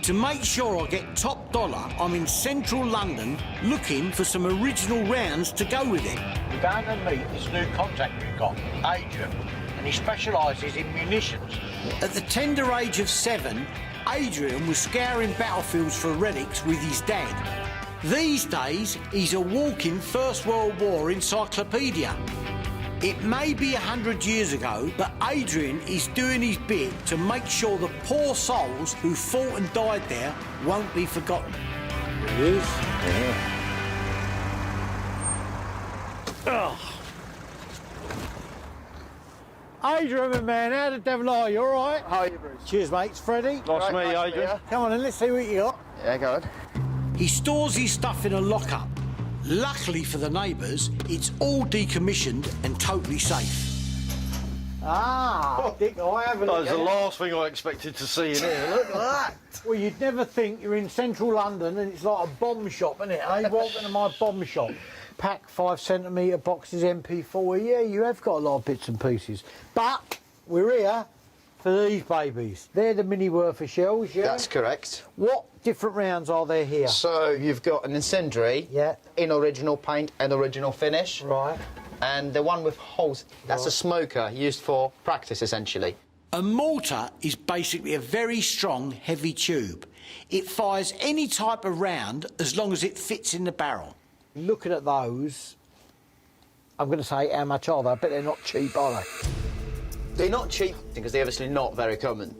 To make sure I get top dollar, I'm in central London looking for some original rounds to go with it. We're going to meet this new contact we've got, Adrian, and he specialises in munitions. At the tender age of 7, Adrian was scouring battlefields for relics with his dad. These days, he's a walking First World War encyclopedia. It may be 100 years ago, but Adrian is doing his bit to make sure the poor souls who fought and died there won't be forgotten. It is? Yeah. Adrian, man, how the devil are you? All right? How are you, Bruce? Cheers, mate. It's Freddie. Nice to meet you, Adrian. Come on, then, let's see what you got. Yeah, go on. He stores his stuff in a lockup. Luckily for the neighbours, it's all decommissioned and totally safe. Ah, Dick, I have a That look was at the it. last thing I expected to see in here. Look at that. Well, you'd never think you're in central London and it's like a bomb shop, isn't it? Eh? Welcome to my bomb shop. Pack 5cm boxes MP4. Yeah, you have got a lot of bits and pieces. But we're here for these babies. They're the mini Werfer shells, yeah? That's correct. What different rounds are there here? So you've got an Incendiary, Yeah. in original paint and original finish. Right. And the one with holes, that's Right. a smoker used for practice, essentially. A mortar is basically a very strong, heavy tube. It fires any type of round as long as it fits in the barrel. Looking at those, I'm going to say, how much are they? I bet they're not cheap, are they? They're not cheap because they're obviously not very common.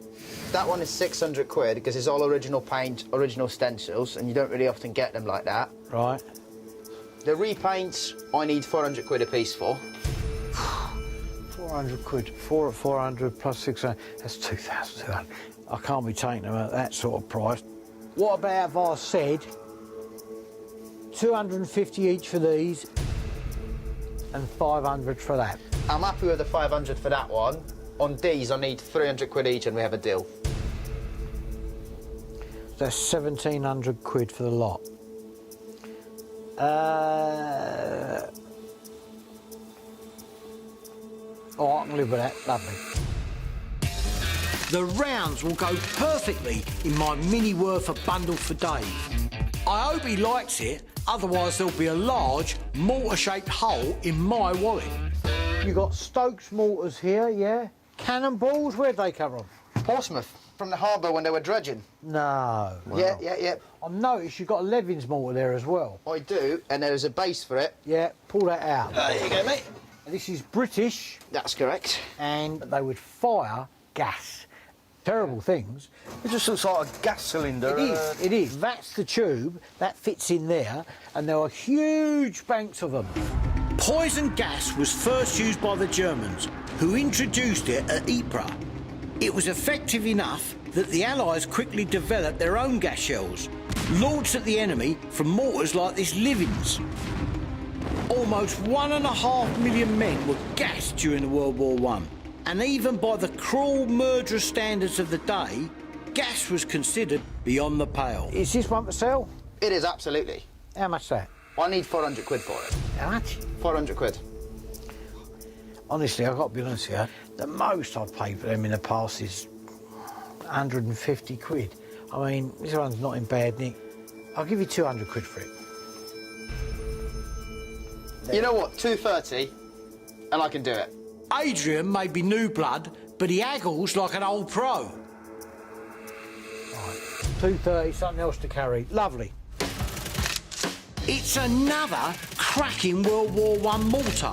That one is 600 quid because it's all original paint, original stencils, and you don't really often get them like that. Right. The repaints, I need 400 quid a piece for. 400 quid. 4 at 400 plus 600. That's 2,200. I can't be taking them at that sort of price. What about if I said 250 each for these and 500 for that? I'm happy with the 500 for that one. On these, I need 300 quid each and we have a deal. That's 1,700 quid for the lot. Oh, I can live with that. Lovely. The rounds will go perfectly in my mini Werfer bundle for Dave. I hope he likes it, otherwise there'll be a large mortar-shaped hole in my wallet. You got Stokes mortars here, yeah? Cannonballs, where'd they come from? Portsmouth, from the harbour when they were dredging. No. Yeah. I've noticed you've got a Levins mortar there as well. I do, and there's a base for it. Yeah, pull that out. There you go, mate. This is British, That's correct. and they would fire gas. Terrible things. It just looks like a gas cylinder. It is. That's the tube, that fits in there, and there are huge banks of them. Poison gas was first used by the Germans, who introduced it at Ypres. It was effective enough that the Allies quickly developed their own gas shells, launched at the enemy from mortars like this Livings. Almost 1.5 million men were gassed during World War I. And even by the cruel, murderous standards of the day, gas was considered beyond the pale. Is this one for sale? It is, absolutely. How much that? I need 400 quid for it. How much? 400 quid. Honestly, I've got to be honest here, the most I've paid for them in the past is 150 quid. I mean, this one's not in bad nick. I'll give you 200 quid for it. You know what, 230, and I can do it. Adrian may be new blood, but he haggles like an old pro. Right, 230, something else to carry. Lovely. It's another cracking World War I mortar.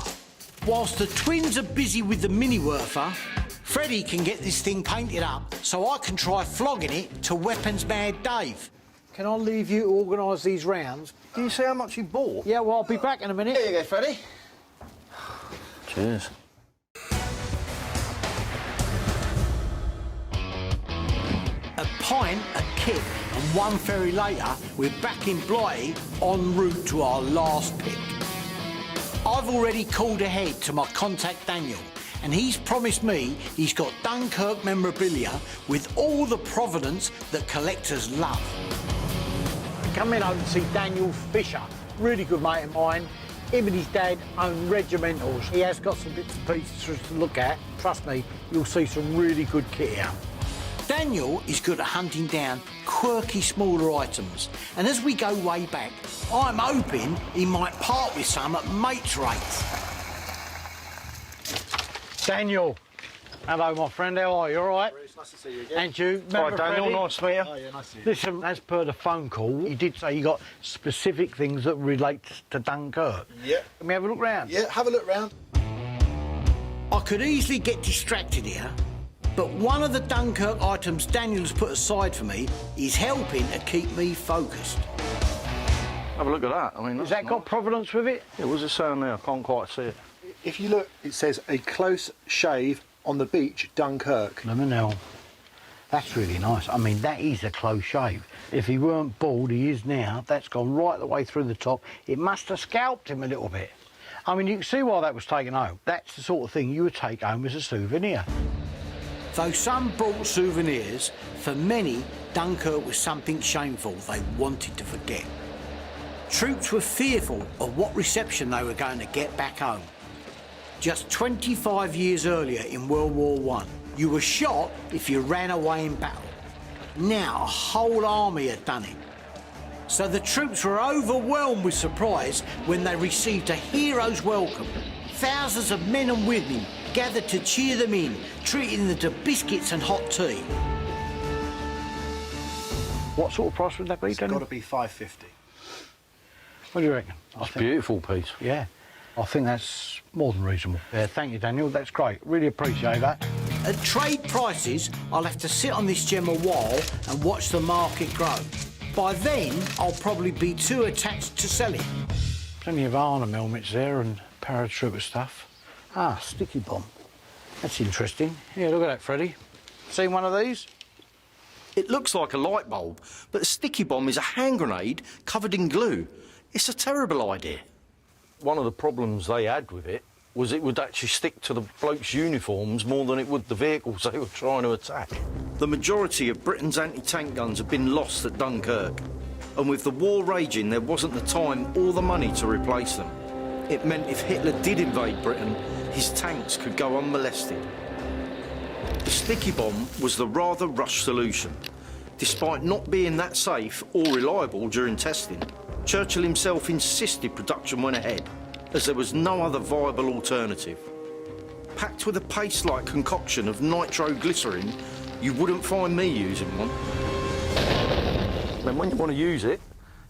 Whilst the twins are busy with the mini Werfer, Freddie can get this thing painted up so I can try flogging it to Weapons Mad Dave. Can I leave you to organise these rounds? Can you see how much you bought? Yeah, well, I'll be back in a minute. Here you go, Freddie. Cheers. A pint, a kit, and one ferry later, we're back in Blighty en route to our last pick. I've already called ahead to my contact Daniel, and he's promised me he's got Dunkirk memorabilia with all the provenance that collectors love. Come in over and see Daniel Fisher, really good mate of mine. Him and his dad own regimentals. He has got some bits and pieces for us to look at. Trust me, you'll see some really good kit here. Daniel is good at hunting down quirky smaller items, and as we go way back, I'm hoping he might part with some at mate's rates. Daniel, hello my friend, how are you, all right? It's nice to see you again. And you, Hi, remember Daniel, Freddie? nice to meet you. Oh, yeah, nice to see you. Listen, as per the phone call, you did say you got specific things that relate to Dunkirk. Yeah. Can we have a look round? Yeah, have a look round. I could easily get distracted here, but one of the Dunkirk items Daniel's put aside for me is helping to keep me focused. Have a look at that. I mean, Has that got provenance with it? Yeah, what's it saying there? I can't quite see it. If you look, it says a close shave on the beach, Dunkirk. Lemonel. That's really nice. I mean, that is a close shave. If he weren't bald, he is now. That's gone right the way through the top. It must have scalped him a little bit. I mean, you can see why that was taken home. That's the sort of thing you would take home as a souvenir. Though some brought souvenirs, for many, Dunkirk was something shameful they wanted to forget. Troops were fearful of what reception they were going to get back home. Just 25 years earlier in World War I, you were shot if you ran away in battle. Now a whole army had done it. So the troops were overwhelmed with surprise when they received a hero's welcome. Thousands of men and women gathered to cheer them in, treating them to biscuits and hot tea. What sort of price would that be, It's got to be $5.50. What do you reckon? It's a beautiful piece. Yeah, I think that's more than reasonable. Thank you, Daniel. That's great. Really appreciate that. At trade prices, I'll have to sit on this gem a while and watch the market grow. By then, I'll probably be too attached to sell it. Plenty of Arna helmets there and paratrooper stuff. Ah, sticky bomb. That's interesting. Yeah, look at that, Freddie. Seen one of these? It looks like a light bulb, but a sticky bomb is a hand grenade covered in glue. It's a terrible idea. One of the problems they had with it was it would actually stick to the blokes' uniforms more than it would the vehicles they were trying to attack. The majority of Britain's anti-tank guns have been lost at Dunkirk, and with the war raging, there wasn't the time or the money to replace them. It meant if Hitler did invade Britain, his tanks could go unmolested. The sticky bomb was the rather rushed solution. Despite not being that safe or reliable during testing, Churchill himself insisted production went ahead, as there was no other viable alternative. Packed with a paste-like concoction of nitroglycerin, you wouldn't find me using one. Then when you want to use it,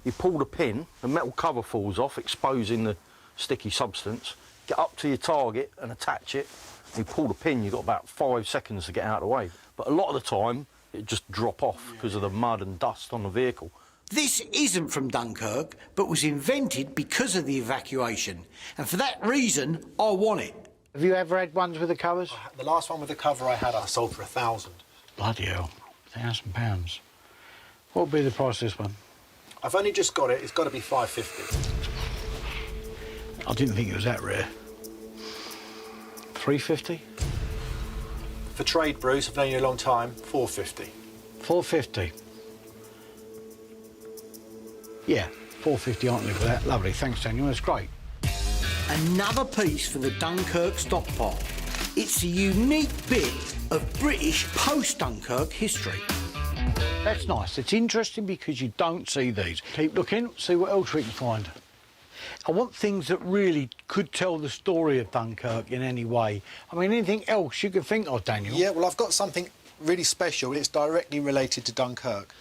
you pull the pin, the metal cover falls off, exposing the sticky substance, get up to your target and attach it. You pull the pin, you've got about 5 seconds to get out of the way. But a lot of the time, it just drop off because of the mud and dust on the vehicle. This isn't from Dunkirk, but was invented because of the evacuation. And for that reason, I want it. Have you ever had ones with the covers? The last one with the cover I had, I sold for £1,000. Bloody hell, £1,000. What would be the price of this one? I've only just got it. It's got to be $5.50. I didn't think it was that rare. $3.50? For trade, Bruce, I've known you a long time. $4.50. $4.50. Yeah, $4.50, aren't live with that. Lovely, thanks, Daniel, that's great. Another piece for the Dunkirk stockpile. It's a unique bit of British post-Dunkirk history. That's nice. It's interesting because you don't see these. Keep looking, see what else we can find. I want things that really could tell the story of Dunkirk in any way. I mean, anything else you can think of, Daniel? Yeah, well, I've got something really special. It's directly related to Dunkirk.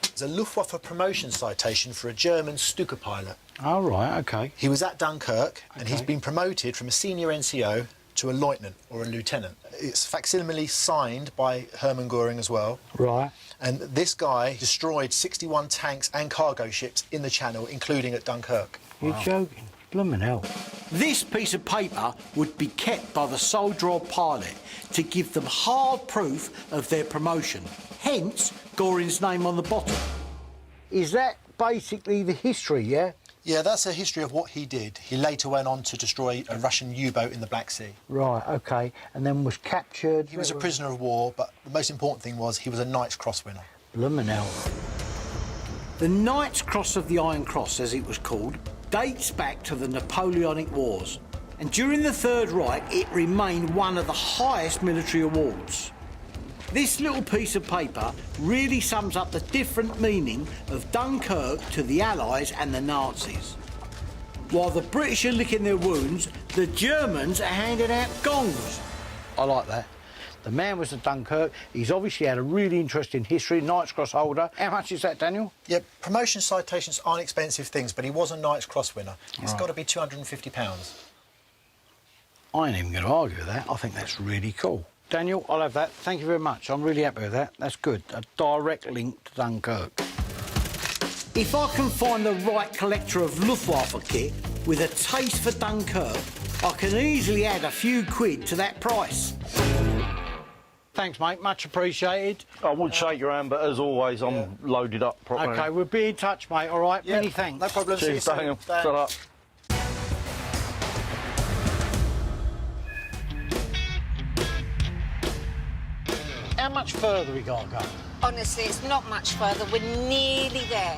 It's a Luftwaffe promotion citation for a German Stuka pilot. Oh, right, OK. He was at Dunkirk, and he's been promoted from a senior NCO to a lieutenant or a lieutenant. It's facsimile signed by Hermann Göring as well. Right. And this guy destroyed 61 tanks and cargo ships in the Channel, including at Dunkirk. You're joking. Bloomin' hell. This piece of paper would be kept by the soldier or pilot to give them hard proof of their promotion. Hence, Göring's name on the bottom. Is that basically the history, yeah? Yeah, that's a history of what he did. He later went on to destroy a Russian U-boat in the Black Sea. Right, OK. And then was captured... He was a prisoner of war, but the most important thing was he was a Knight's Cross winner. Bloomin' hell. The Knight's Cross of the Iron Cross, as it was called, dates back to the Napoleonic Wars. And during the Third Reich, it remained one of the highest military awards. This little piece of paper really sums up the different meaning of Dunkirk to the Allies and the Nazis. While the British are licking their wounds, the Germans are handing out gongs. I like that. The man was at Dunkirk. He's obviously had a really interesting history, Knight's Cross holder. How much is that, Daniel? Yeah, promotion citations aren't expensive things, but he was a Knight's Cross winner. It's got to be £250. I ain't even going to argue with that. I think that's really cool. Daniel, I'll have that. Thank you very much. I'm really happy with that. That's good. A direct link to Dunkirk. If I can find the right collector of Luftwaffe kit with a taste for Dunkirk, I can easily add a few quid to that price. Thanks, mate. Much appreciated. I would shake your hand, but as always, I'm loaded up properly. OK, we'll be in touch, mate, all right? Yeah, Many thanks. No problem. Cheers, See you soon. Daniel. Thanks. Shut up. How much further we got to go? Honestly, it's not much further. We're nearly there.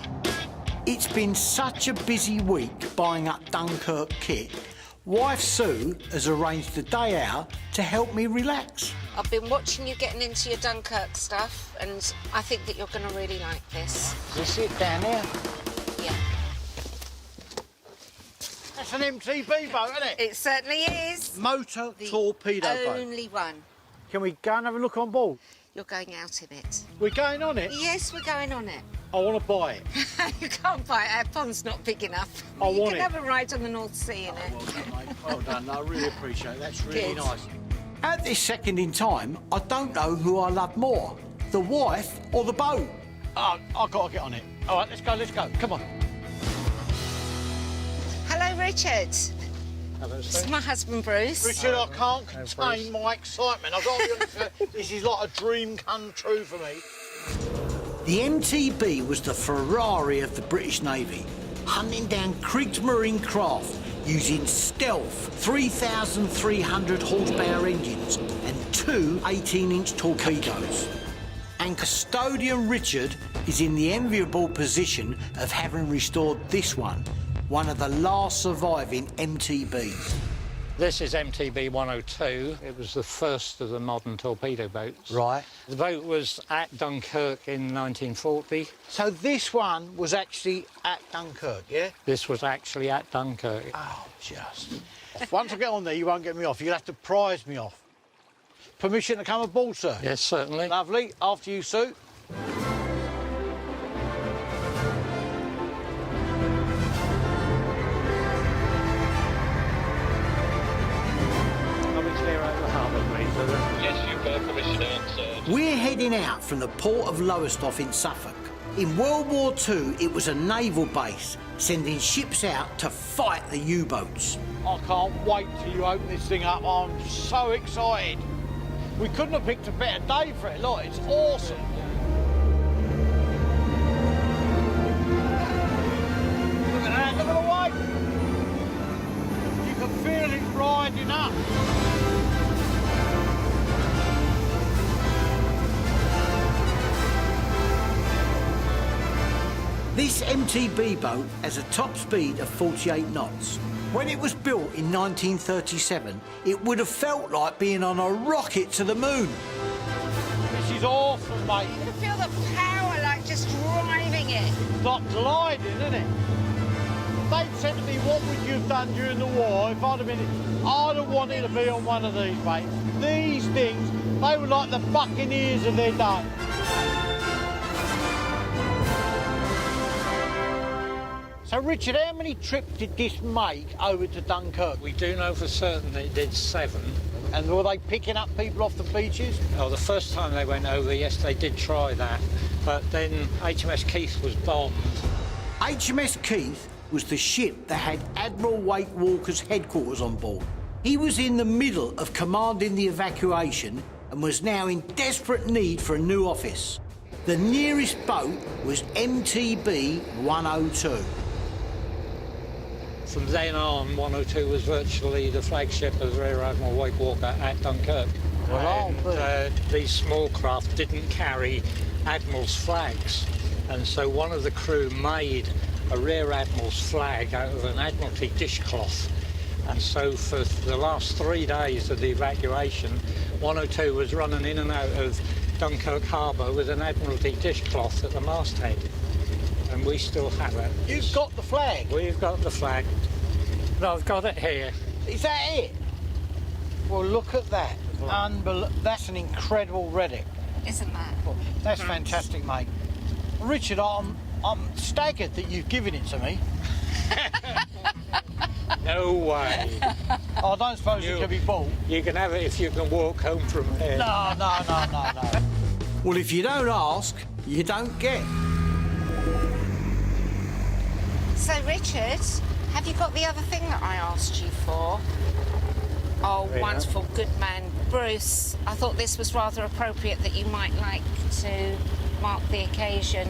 It's been such a busy week buying up Dunkirk kit. Wife Sue has arranged a day out to help me relax. I've been watching you getting into your Dunkirk stuff, and I think that you're going to really like this. Is it down there? Yeah. That's an MTB boat, isn't it? It certainly is. Motor The torpedo boat. only one. Can we go and have a look on board? You're going out in it. We're going on it? Yes, we're going on it. I want to buy it. You can't buy it. Our pond's not big enough. I you want can it. have a ride on the North Sea in it. Well done, mate. Well done. I really appreciate it. That's really Good. nice. At this second in time, I don't know who I love more, the wife or the boat. Oh, I've got to get on it. All right, let's go, let's go. Come on. Hello, Richard. Hello, This is my husband, Bruce. Richard, I can't contain my excitement. I've got to be honest with you, this is like a dream come true for me. The MTB was the Ferrari of the British Navy, hunting down Kriegsmarine craft using stealth 3,300 horsepower engines and two 18-inch torpedoes. And custodian Richard is in the enviable position of having restored this one of the last surviving MTBs. This is MTB 102. It was the first of the modern torpedo boats. Right. The boat was at Dunkirk in 1940. So this one was actually at Dunkirk, yeah? This was actually at Dunkirk. Oh, just. Once I get on there, you won't get me off. You'll have to prize me off. Permission to come aboard, sir? Yes, certainly. Lovely. After you, Sue. Yes, you've got permission outside. We're heading out from the port of Lowestoft in Suffolk. In World War II, it was a naval base, sending ships out to fight the U-boats. I can't wait till you open this thing up. I'm so excited. We couldn't have picked a better day for it. Look, it's awesome. Look at that, look at the wake. You can feel it riding up. This MTB boat has a top speed of 48 knots. When it was built in 1937, it would have felt like being on a rocket to the moon. This is awesome, mate. You can feel the power, like, just driving it. It's like gliding, isn't it? They said to me, what would you have done during the war if I'd have wanted to be on one of these, mate. These things, they were like the buccaneers of their day. So, Richard, how many trips did this make over to Dunkirk? We do know for certain it did 7. And were they picking up people off the beaches? Oh, the first time they went over, yes, they did try that. But then HMS Keith was bombed. HMS Keith was the ship that had Admiral Wake Walker's headquarters on board. He was in the middle of commanding the evacuation and was now in desperate need for a new office. The nearest boat was MTB 102. From then on, 102 was virtually the flagship of Rear Admiral Wake Walker at Dunkirk. And these small craft didn't carry Admiral's flags. And so one of the crew made a Rear Admiral's flag out of an Admiralty dishcloth. And so for the last 3 days of the evacuation, 102 was running in and out of Dunkirk harbour with an Admiralty dishcloth at the masthead. And we still have it. You've got the flag. We've got the flag. No, I've got it here. Is that it? Well, look at that. That's an incredible relic. Isn't that? That's fantastic, mate. Richard, I'm staggered that you've given it to me. No way. I don't suppose it can be bought. You can have it if you can walk home from here. No. Well, if you don't ask, you don't get. So, Richard, have you got the other thing that I asked you for? Oh, Yeah. wonderful, good man. Bruce, I thought this was rather appropriate that you might like to mark the occasion.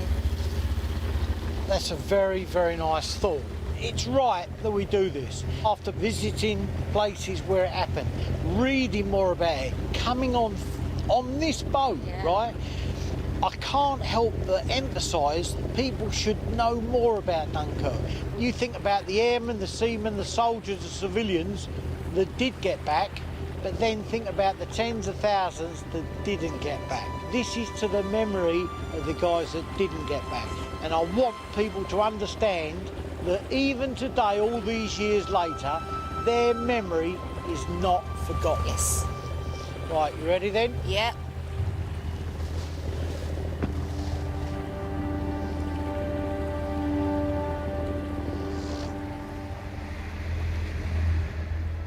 That's a very, very nice thought. It's right that we do this. After visiting places where it happened, reading more about it, coming on this boat, right? I can't help but emphasise that people should know more about Dunkirk. You think about the airmen, the seamen, the soldiers, the civilians that did get back, but then think about the tens of thousands that didn't get back. This is to the memory of the guys that didn't get back. And I want people to understand that even today, all these years later, their memory is not forgotten. Yes. Right, you ready then? Yeah.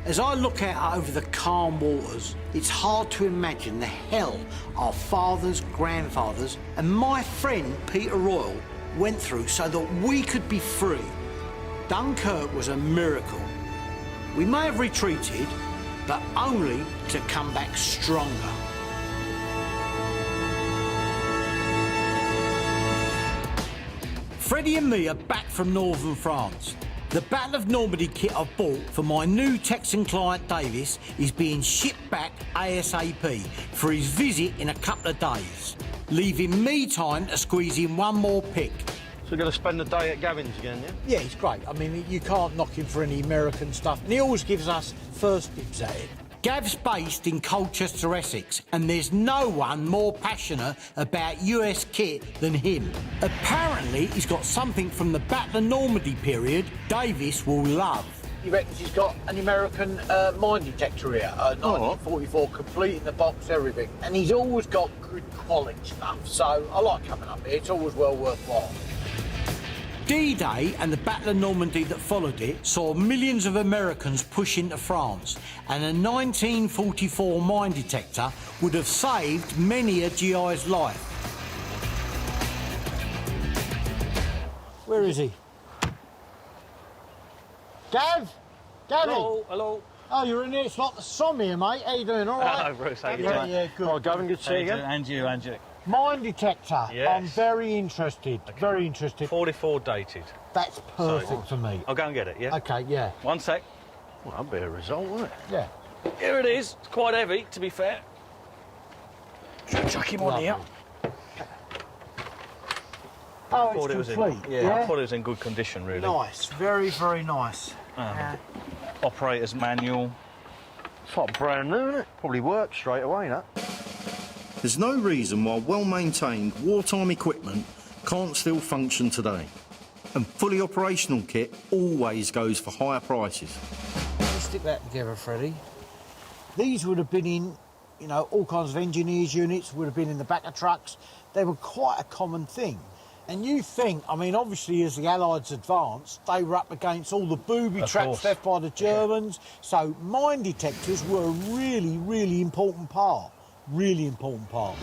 As I look out over the calm waters, it's hard to imagine the hell our fathers, grandfathers, and my friend Peter Royal went through so that we could be free. Dunkirk was a miracle. We may have retreated, but only to come back stronger. Freddie and me are back from northern France. The Battle of Normandy kit I've bought for my new Texan client Davis is being shipped back ASAP for his visit in a couple of days, leaving me time to squeeze in one more pick. So we're going to spend the day at Gavin's again, yeah? Yeah, he's great. I mean, you can't knock him for any American stuff. And he always gives us first dibs at it. Gav's based in Colchester, Essex, and there's no one more passionate about US kit than him. Apparently, he's got something from the Battle of Normandy period Davis will love. He reckons he's got an American mine detector here, 1944, complete in the box, everything. And he's always got good quality stuff, so I like coming up here. It's always well worthwhile. D-Day and the Battle of Normandy that followed it saw millions of Americans push into France, and a 1944 mine detector would have saved many a GI's life. Where is he? Gav? Gavin? Hello. Oh, you're in here. It's like the sun here, mate. How you doing? All right? Hello, Bruce. How you Yeah, doing? yeah, good. Oh, Gavin, good to see you again. And you. Mine detector. Yes. I'm very interested. Very interested. 44 dated. That's perfect for me. I'll go and get it, yeah? Okay, yeah. One sec. Well, that'd be a result, wouldn't it? Yeah. Here it is. It's quite heavy, to be fair. Should chuck him on here. Oh, Thought it it's was complete. I thought it was in good condition, really. Nice. Very, very nice. Operator's manual. It's like brand new, isn't it? Probably works straight away, that. There's no reason why well-maintained wartime equipment can't still function today. And fully operational kit always goes for higher prices. Let's stick that together, Freddie. These would have been in, you know, all kinds of engineers' units, would have been in the back of trucks. They were quite a common thing. And you think, I mean, obviously as the Allies advanced, they were up against all the booby traps left by the Germans. So mine detectors were a really, really important part. Really important part.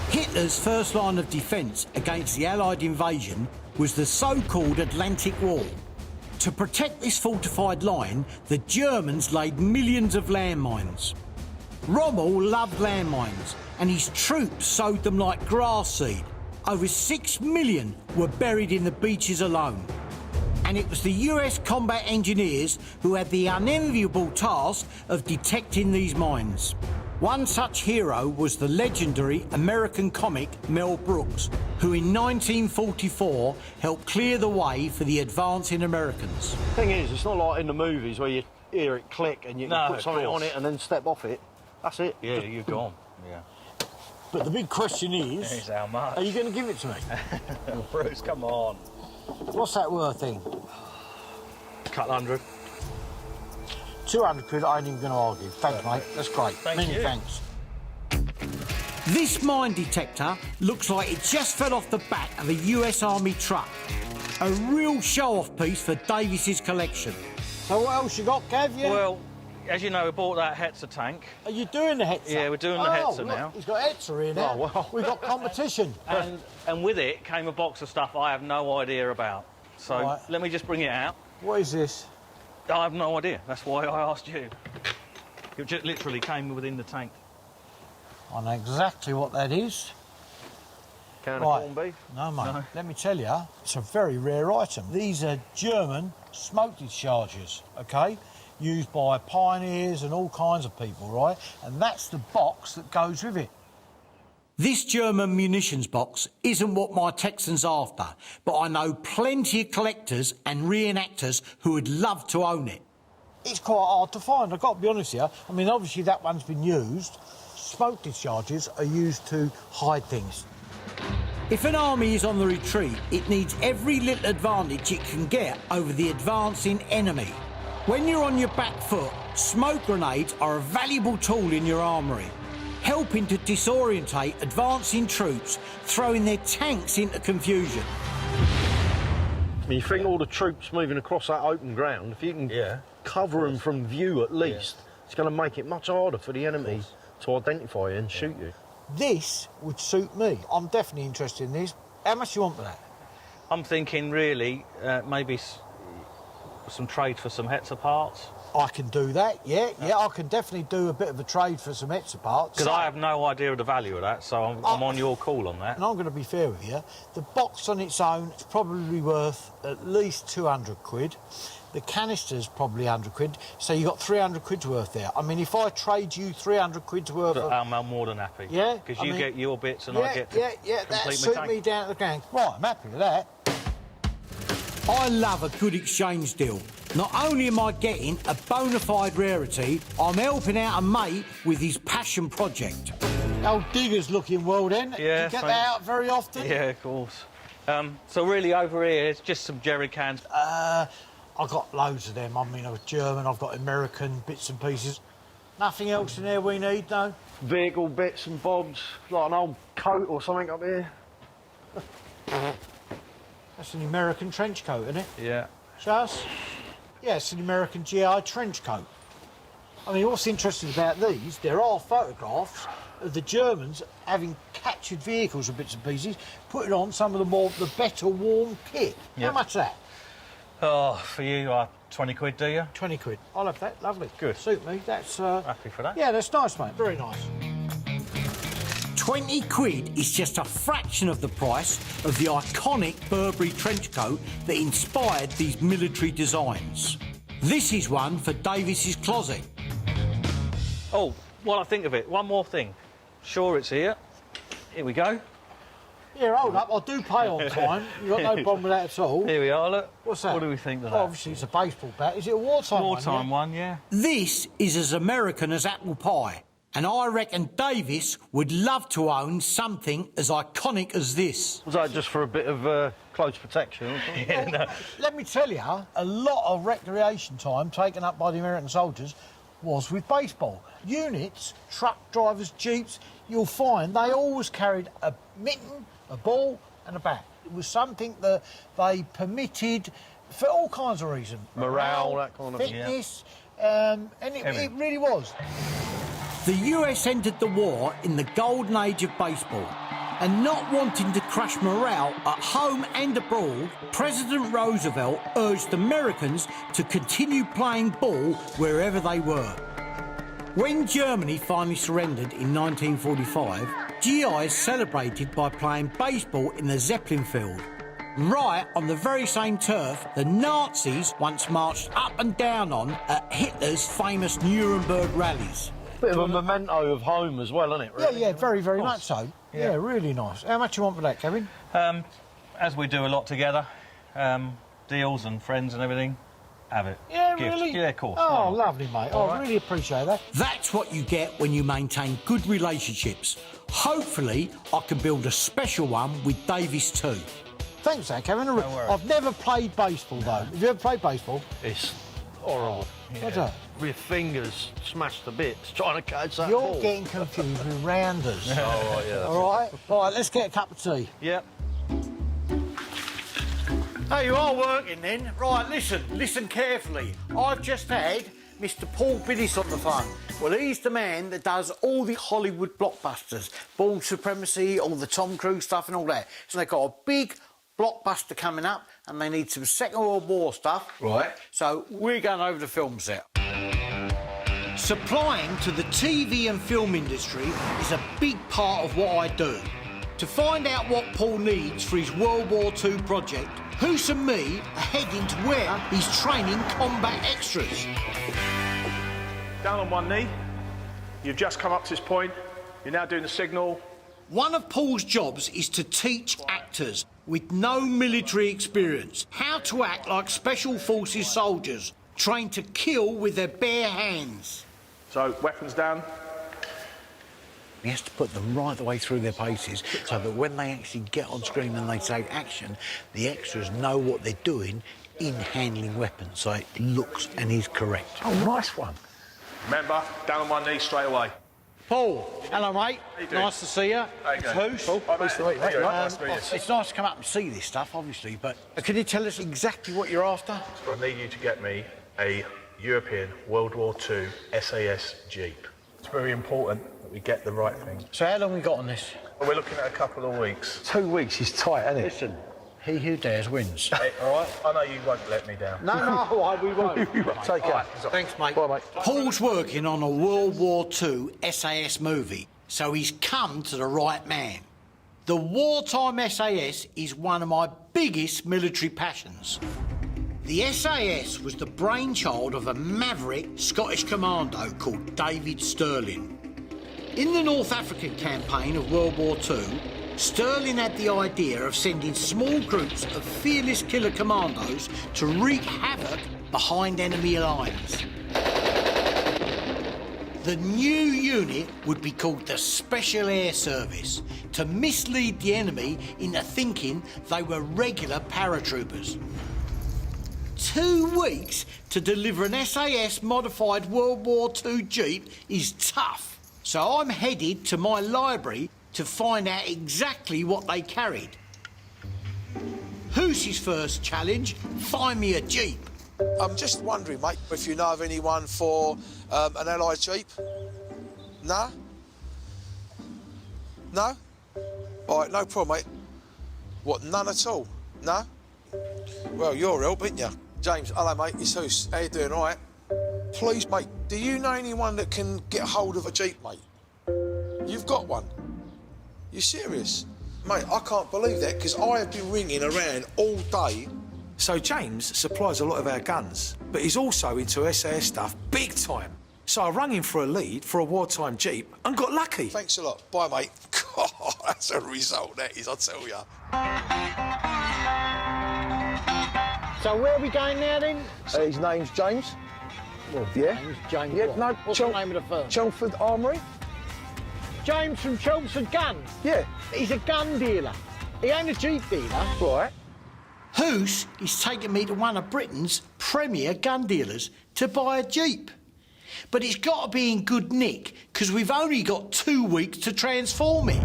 Hitler's first line of defence against the Allied invasion was the so-called Atlantic Wall. To protect this fortified line, the Germans laid millions of landmines. Rommel loved landmines, and his troops sowed them like grass seed. Over 6 million were buried in the beaches alone. And it was the US combat engineers who had the unenviable task of detecting these mines. One such hero was the legendary American comic Mel Brooks, who in 1944 helped clear the way for the advancing Americans. Thing is, it's not like in the movies where you hear it click and you can put something on it and then step off it. That's it. Yeah, you're gone. Yeah. But the big question is... Here's how much. Are you going to give it to me? Bruce, come on. What's that worth, thing? Couple hundred. 200 quid, I ain't even going to argue. Thanks, mate. That's great. Thank you. Thanks. This mine detector looks like it just fell off the back of a US Army truck. A real show-off piece for Davis's collection. So what else you got, Kev? Yeah? Well, as you know, we bought that Hetzer tank. Are you doing the Hetzer? Yeah, we're doing the Hetzer now. He's got Hetzer here now. Oh, well. We've got competition. And with it came a box of stuff I have no idea about. So Right. let me just bring it out. What is this? I have no idea. That's why I asked you. It just literally came within the tank. I know exactly what that is. Can Right. of corned beef? No, mate. No. Let me tell you, it's a very rare item. These are German smoke dischargers, OK? Used by pioneers and all kinds of people, right? And that's the box that goes with it. This German munitions box isn't what my Texan's after, but I know plenty of collectors and reenactors who would love to own it. It's quite hard to find, I've got to be honest here. I mean, obviously that one's been used. Smoke dischargers are used to hide things. If an army is on the retreat, it needs every little advantage it can get over the advancing enemy. When you're on your back foot, smoke grenades are a valuable tool in your armoury, helping to disorientate advancing troops, throwing their tanks into confusion. I mean, you think all the troops moving across that open ground, if you can cover them from view at least, it's going to make it much harder for the enemy to identify you and shoot you. This would suit me. I'm definitely interested in this. How much do you want for that? I'm thinking really maybe some trade for some Hetzer parts. I can do that, yeah. I can definitely do a bit of a trade for some Hetzer parts. Because I have no idea of the value of that, so I'm on your call on that. And I'm going to be fair with you. The box on its own is probably worth at least 200 quid. The canister's probably 100 quid, so you got 300 quid's worth there. I mean, if I trade you 300 quid's worth of... I'm more than happy. Yeah? Because you get your bits and yeah, I get to that complete my suit tank. me down to the ground. Right, I'm happy with that. I love a good exchange deal. Not only am I getting a bona fide rarity, I'm helping out a mate with his passion project. Old digger's looking well then. Yeah, Do you get thanks. that out very often? Yeah, of course. So really over here, it's just some jerry cans. I've got loads of them. I mean, I've German, I've got American bits and pieces. Nothing else in there we need, no? Vehicle bits and bobs, like an old coat or something up here. That's an American trench coat, isn't it? Yeah. Just? Yeah, it's an American GI trench coat. I mean, what's interesting about these, there are photographs of the Germans having captured vehicles and bits and pieces, putting on some of the better warm kit. Yeah. How much is that? Oh, for you, 20 quid, do you? 20 quid. I'll have that. Lovely. Good. Suit me. That's... Happy for that? Yeah, that's nice, mate. Very nice. 20 quid is just a fraction of the price of the iconic Burberry trench coat that inspired these military designs. This is one for Davis's closet. Oh, while I think of it, one more thing. Sure, it's here. Here we go. Yeah, hold up. I do pay on time. You've got no problem with that at all. Here we are, look. What's that? What do we think of Oh, that? obviously, it's a baseball bat. Is it a wartime one? Wartime yeah? one, yeah. This is as American as apple pie, and I reckon Davis would love to own something as iconic as this. Was that just for a bit of close protection or something? Yeah, no. Let me tell you, a lot of recreation time taken up by the American soldiers was with baseball. Units, truck drivers, jeeps, you'll find they always carried a mitten, a ball and a bat. It was something that they permitted for all kinds of reasons. Morale, that kind of thing. fitness, and it really was. The US entered the war in the golden age of baseball, and not wanting to crush morale at home and abroad, President Roosevelt urged Americans to continue playing ball wherever they were. When Germany finally surrendered in 1945, GIs celebrated by playing baseball in the Zeppelin field. Right on the very same turf the Nazis once marched up and down on at Hitler's famous Nuremberg rallies. Bit of a memento of home as well, isn't it? Really? Yeah, very, very much so. Yeah, really nice. How much you want for that, Kevin? As we do a lot together, deals and friends and everything, have it. Yeah, Gifts. really? Yeah, of course. Oh, Why not? lovely, mate. I really appreciate that. That's what you get when you maintain good relationships. Hopefully, I can build a special one with Davies too. Thanks, Zach. I've never played baseball, though. Have you ever played baseball? It's horrible. What's that? With fingers smashed to bits trying to catch that You're ball. getting confused with rounders. Oh, right, yeah. All right? All right, let's get a cup of tea. Yep. Oh, you are working then? Right, listen carefully. I've just had Mr. Paul Biddiss on the phone. Well, he's the man that does all the Hollywood blockbusters, Born Supremacy, all the Tom Cruise stuff and all that. So they've got a big blockbuster coming up and they need some Second World War stuff. Right. So we're going over the film set. Supplying to the TV and film industry is a big part of what I do. To find out what Paul needs for his World War II project, Hoos and me are heading to where he's training combat extras. Down on one knee. You've just come up to this point. You're now doing the signal. One of Paul's jobs is to teach actors with no military experience how to act like Special Forces soldiers, trained to kill with their bare hands. So, weapons down. He has to put them right the way through their paces so that when they actually get on screen and they say action, the extras know what they're doing in handling weapons, so it looks and is correct. Oh, nice one. Remember, down on one knee straight away. Paul, hello, mate. How you doing? Nice to see you. How you It's going? Hoos. Cool. Nice to meet you. Nice to meet you. It's nice to come up and see this stuff, obviously, but can you tell us exactly what you're after? So I need you to get me a European World War II SAS Jeep. It's very important that we get the right thing. So how long we got on this? Well, we're looking at a couple of weeks. 2 weeks is tight, isn't it? Listen, he who dares wins. Hey, all right? I know you won't let me down. No, we won't. Take care. Thanks, mate. Bye, mate. Paul's working on a World War II SAS movie, so he's come to the right man. The Wartime SAS is one of my biggest military passions. The SAS was the brainchild of a maverick Scottish commando called David Stirling. In the North African campaign of World War II, Stirling had the idea of sending small groups of fearless killer commandos to wreak havoc behind enemy lines. The new unit would be called the Special Air Service, to mislead the enemy into thinking they were regular paratroopers. 2 weeks to deliver an SAS-modified World War II Jeep is tough, so I'm headed to my library to find out exactly what they carried. Who's first challenge? Find me a Jeep. I'm just wondering, mate, if you know of anyone for an Allied Jeep? No? No? All right, no problem, mate. What, none at all? No? Well, you're help, ain't you? James, hello, mate, it's Hoos. How you doing, all right? Please, mate, do you know anyone that can get hold of a Jeep, mate? You've got one? You serious? Mate, I can't believe that, because I have been ringing around all day. So James supplies a lot of our guns, but he's also into SAS stuff big time. So I rang him for a lead for a wartime Jeep and got lucky. Thanks a lot. Bye, mate. God, that's a result, that is, I tell you. So where are we going now, then? His name's James. Well, Yeah. James Yeah, what? no, What's the name of the firm? Chelmsford Armoury? James from Chelmsford Gun. Yeah. He's a gun dealer. He ain't a Jeep dealer. Right. Hoos is taking me to one of Britain's premier gun dealers to buy a Jeep. But it's got to be in good nick, because we've only got 2 weeks to transform it.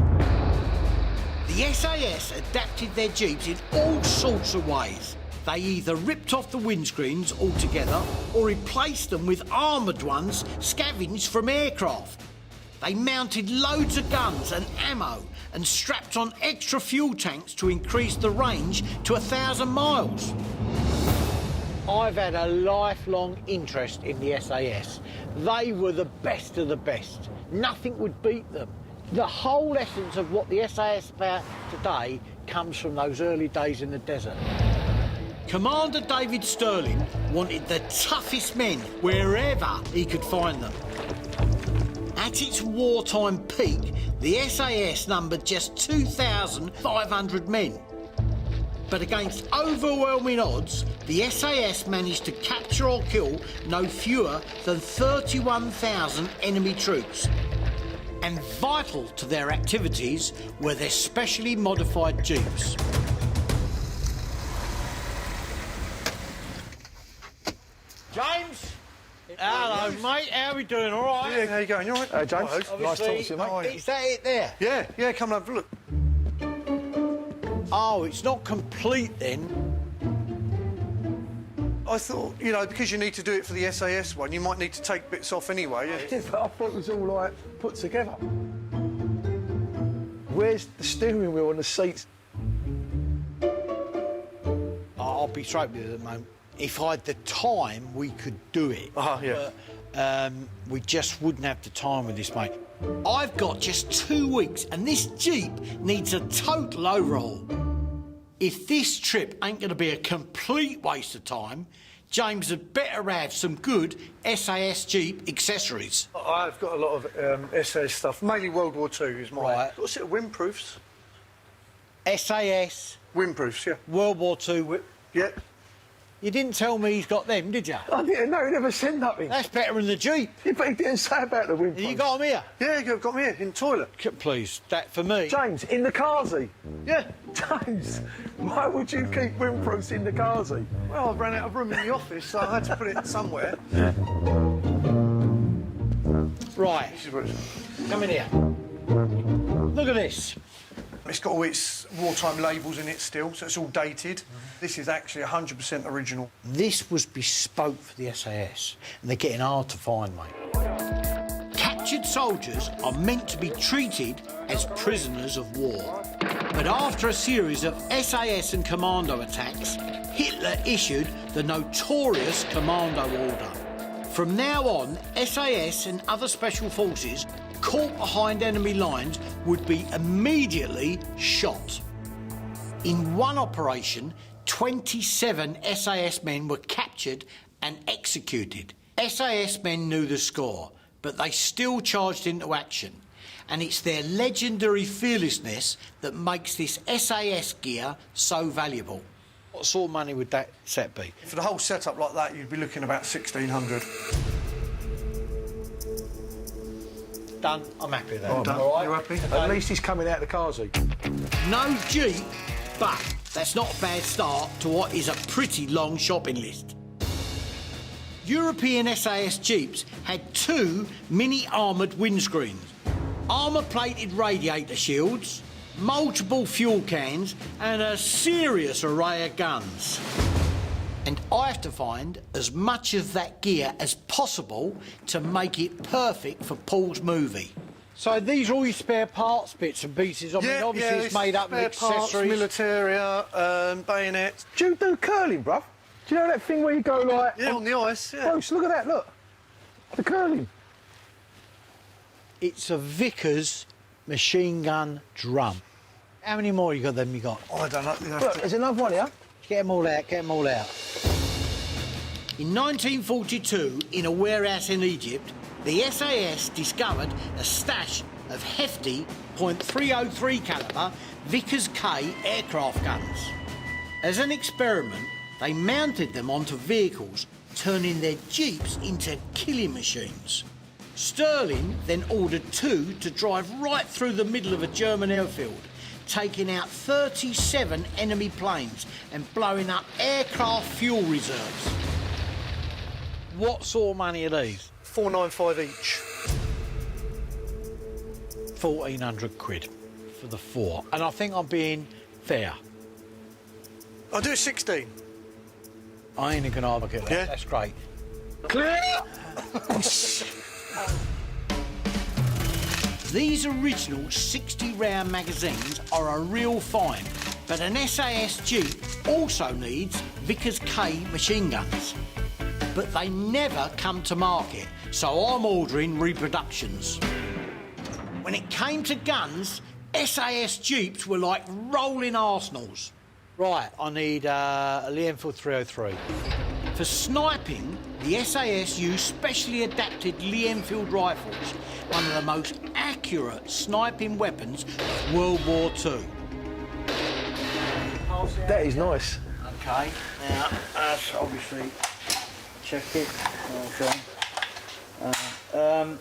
The SAS adapted their Jeeps in all sorts of ways. They either ripped off the windscreens altogether or replaced them with armoured ones scavenged from aircraft. They mounted loads of guns and ammo and strapped on extra fuel tanks to increase the range to 1,000 miles. I've had a lifelong interest in the SAS. They were the best of the best. Nothing would beat them. The whole essence of what the SAS is about today comes from those early days in the desert. Commander David Stirling wanted the toughest men wherever he could find them. At its wartime peak, the SAS numbered just 2,500 men. But against overwhelming odds, the SAS managed to capture or kill no fewer than 31,000 enemy troops. and vital to their activities were their specially modified jeeps. James? Hello, mate. How are we doing? All right? Yeah, how you going? You all right? Hey, James. Nice talking to you, mate. Is that it there? Yeah, come and have a look. Oh, it's not complete then. I thought, you know, because you need to do it for the SAS one, you might need to take bits off anyway. Yeah, but I thought it was all, like, put together. Where's the steering wheel and the seats? I'll be straight with you at the moment. If I had the time, we could do it. Yeah. But, we just wouldn't have the time with this, mate. I've got just 2 weeks and this Jeep needs a total overhaul. If this trip ain't going to be a complete waste of time, James had better have some good SAS Jeep accessories. I've got a lot of SAS stuff, mainly World War II is mine. Right. What's it, windproofs? SAS, Windproofs, yeah. World War II. Yeah. You didn't tell me he's got them, did you? I didn't know, he never said nothing. That's better than the Jeep. Yeah, but he didn't say about the windproofs. You got them here? Yeah, you've got me here, in the toilet. Please, that for me. James, in the car seat? Yeah. James, why would you keep windproofs in the car seat? Well, I ran out of room in the office, so I had to put it somewhere. Right, come in here. Look at this. It's got all its wartime labels in it still, so it's all dated. This is actually 100% original. This was bespoke for the SAS, and they're getting hard to find, mate. Captured soldiers are meant to be treated as prisoners of war. But after a series of SAS and commando attacks, Hitler issued the notorious Commando Order. From now on, SAS and other special forces caught behind enemy lines would be immediately shot. In one operation, 27 SAS men were captured and executed. SAS men knew the score, but they still charged into action. And it's their legendary fearlessness that makes this SAS gear so valuable. What sort of money would that set be? For the whole setup like that, you'd be looking about 1,600. Done. I'm happy with that. Oh, done. All right? You happy? At least he's coming out of the car seat. No Jeep, but that's not a bad start to what is a pretty long shopping list. European SAS Jeeps had 2 mini-armoured windscreens, armour-plated radiator shields, multiple fuel cans and a serious array of guns. And I have to find as much of that gear as possible to make it perfect for Paul's movie. So these are all your spare parts, bits and pieces. I mean, obviously it's made up of accessories. Militaria, bayonets. Do you do curling, bruv? Do you know that thing where you go like... Yeah, on the ice, yeah. Bruce, look at that, look. The curling. It's a Vickers machine gun drum. How many more you got than you got? Oh, I don't know. Look, there's another one here. Get them all out, get them all out. In 1942, in a warehouse in Egypt, the SAS discovered a stash of hefty .303 calibre Vickers K aircraft guns. As an experiment, they mounted them onto vehicles, turning their Jeeps into killing machines. Sterling then ordered 2 to drive right through the middle of a German airfield, taking out 37 enemy planes and blowing up aircraft fuel reserves. What sort of money are these? 495 each. 1,400 quid for the 4. And I think I'm being fair. I'll do 16. I ain't gonna argue that. Yeah? That's great. Clear! These original 60-round magazines are a real find, but an SAS Jeep also needs Vickers K machine guns. But they never come to market, so I'm ordering reproductions. When it came to guns, SAS Jeeps were like rolling arsenals. Right, I need a Lee-Enfield 303. For sniping, the SAS used specially adapted Lee-Enfield rifles, one of the most accurate sniping weapons of World War II. That is nice. OK, now, that's obviously... Check it. Okay.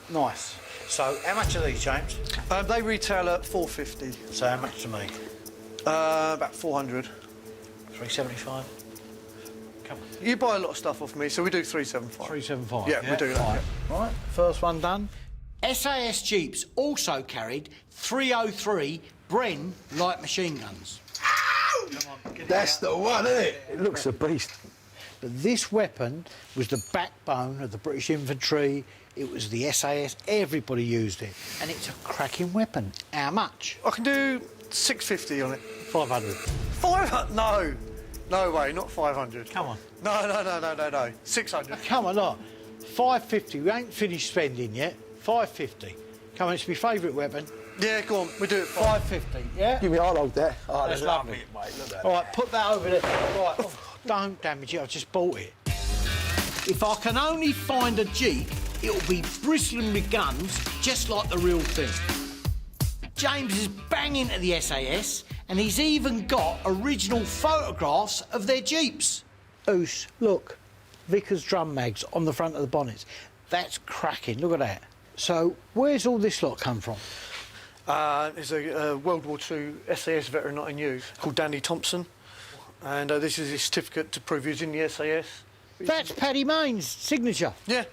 Nice. So, how much are these, James? They retail at $450. So, how much to me? About 400. 375. Come on. You buy a lot of stuff off me, so we do 375. 375. Yeah, we do that. Right, first one done. SAS Jeeps also carried 303 Bren light machine guns. That's the one, isn't it? It looks a beast. But this weapon was the backbone of the British infantry. It was the SAS. Everybody used it, and it's a cracking weapon. How much? I can do 650 on it. 500. 500? No. No way, not 500. Come on. No. 600. Come on, look. 550. We ain't finished spending yet. 550. Come on, it's my favourite weapon. Yeah, go on. We do it. 550. Yeah. Give me a hard there. Oh, That's lovely. mate. Look at that. All right, put that over there. Right, don't damage it. I just bought it. If I can only find a Jeep, it'll be bristling with guns, just like the real thing. James is banging at the SAS, and he's even got original photographs of their Jeeps. Oos, look, Vickers drum mags on the front of the bonnets. That's cracking. Look at that. So, where's all this lot come from? There's a World War II SAS veteran not in use called Danny Thompson, and this is his certificate to prove he's in the SAS. That's Paddy Main's signature. Yeah.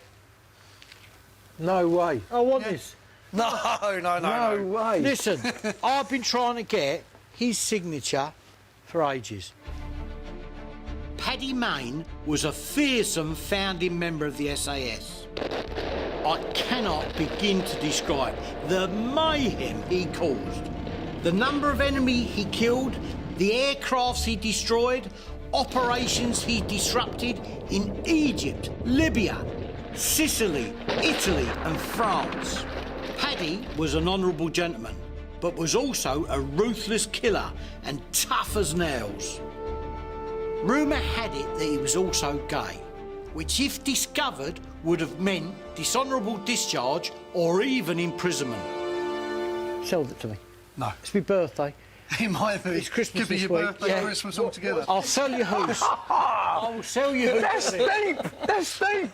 No way. I want this. No way. Listen, I've been trying to get his signature for ages. Paddy Main was a fearsome founding member of the SAS. I cannot begin to describe the mayhem he caused. The number of enemy he killed, the aircrafts he destroyed, operations he disrupted in Egypt, Libya, Sicily, Italy and France. Paddy was an honourable gentleman, but was also a ruthless killer and tough as nails. Rumour had it that he was also gay, which if discovered would have meant dishonourable discharge or even imprisonment. Sell it to me. No. It's my birthday. It might be. It's Christmas Could be this your week. birthday, Christmas all together. I'll sell you who's. I will sell you who's. That's steep. That's steep.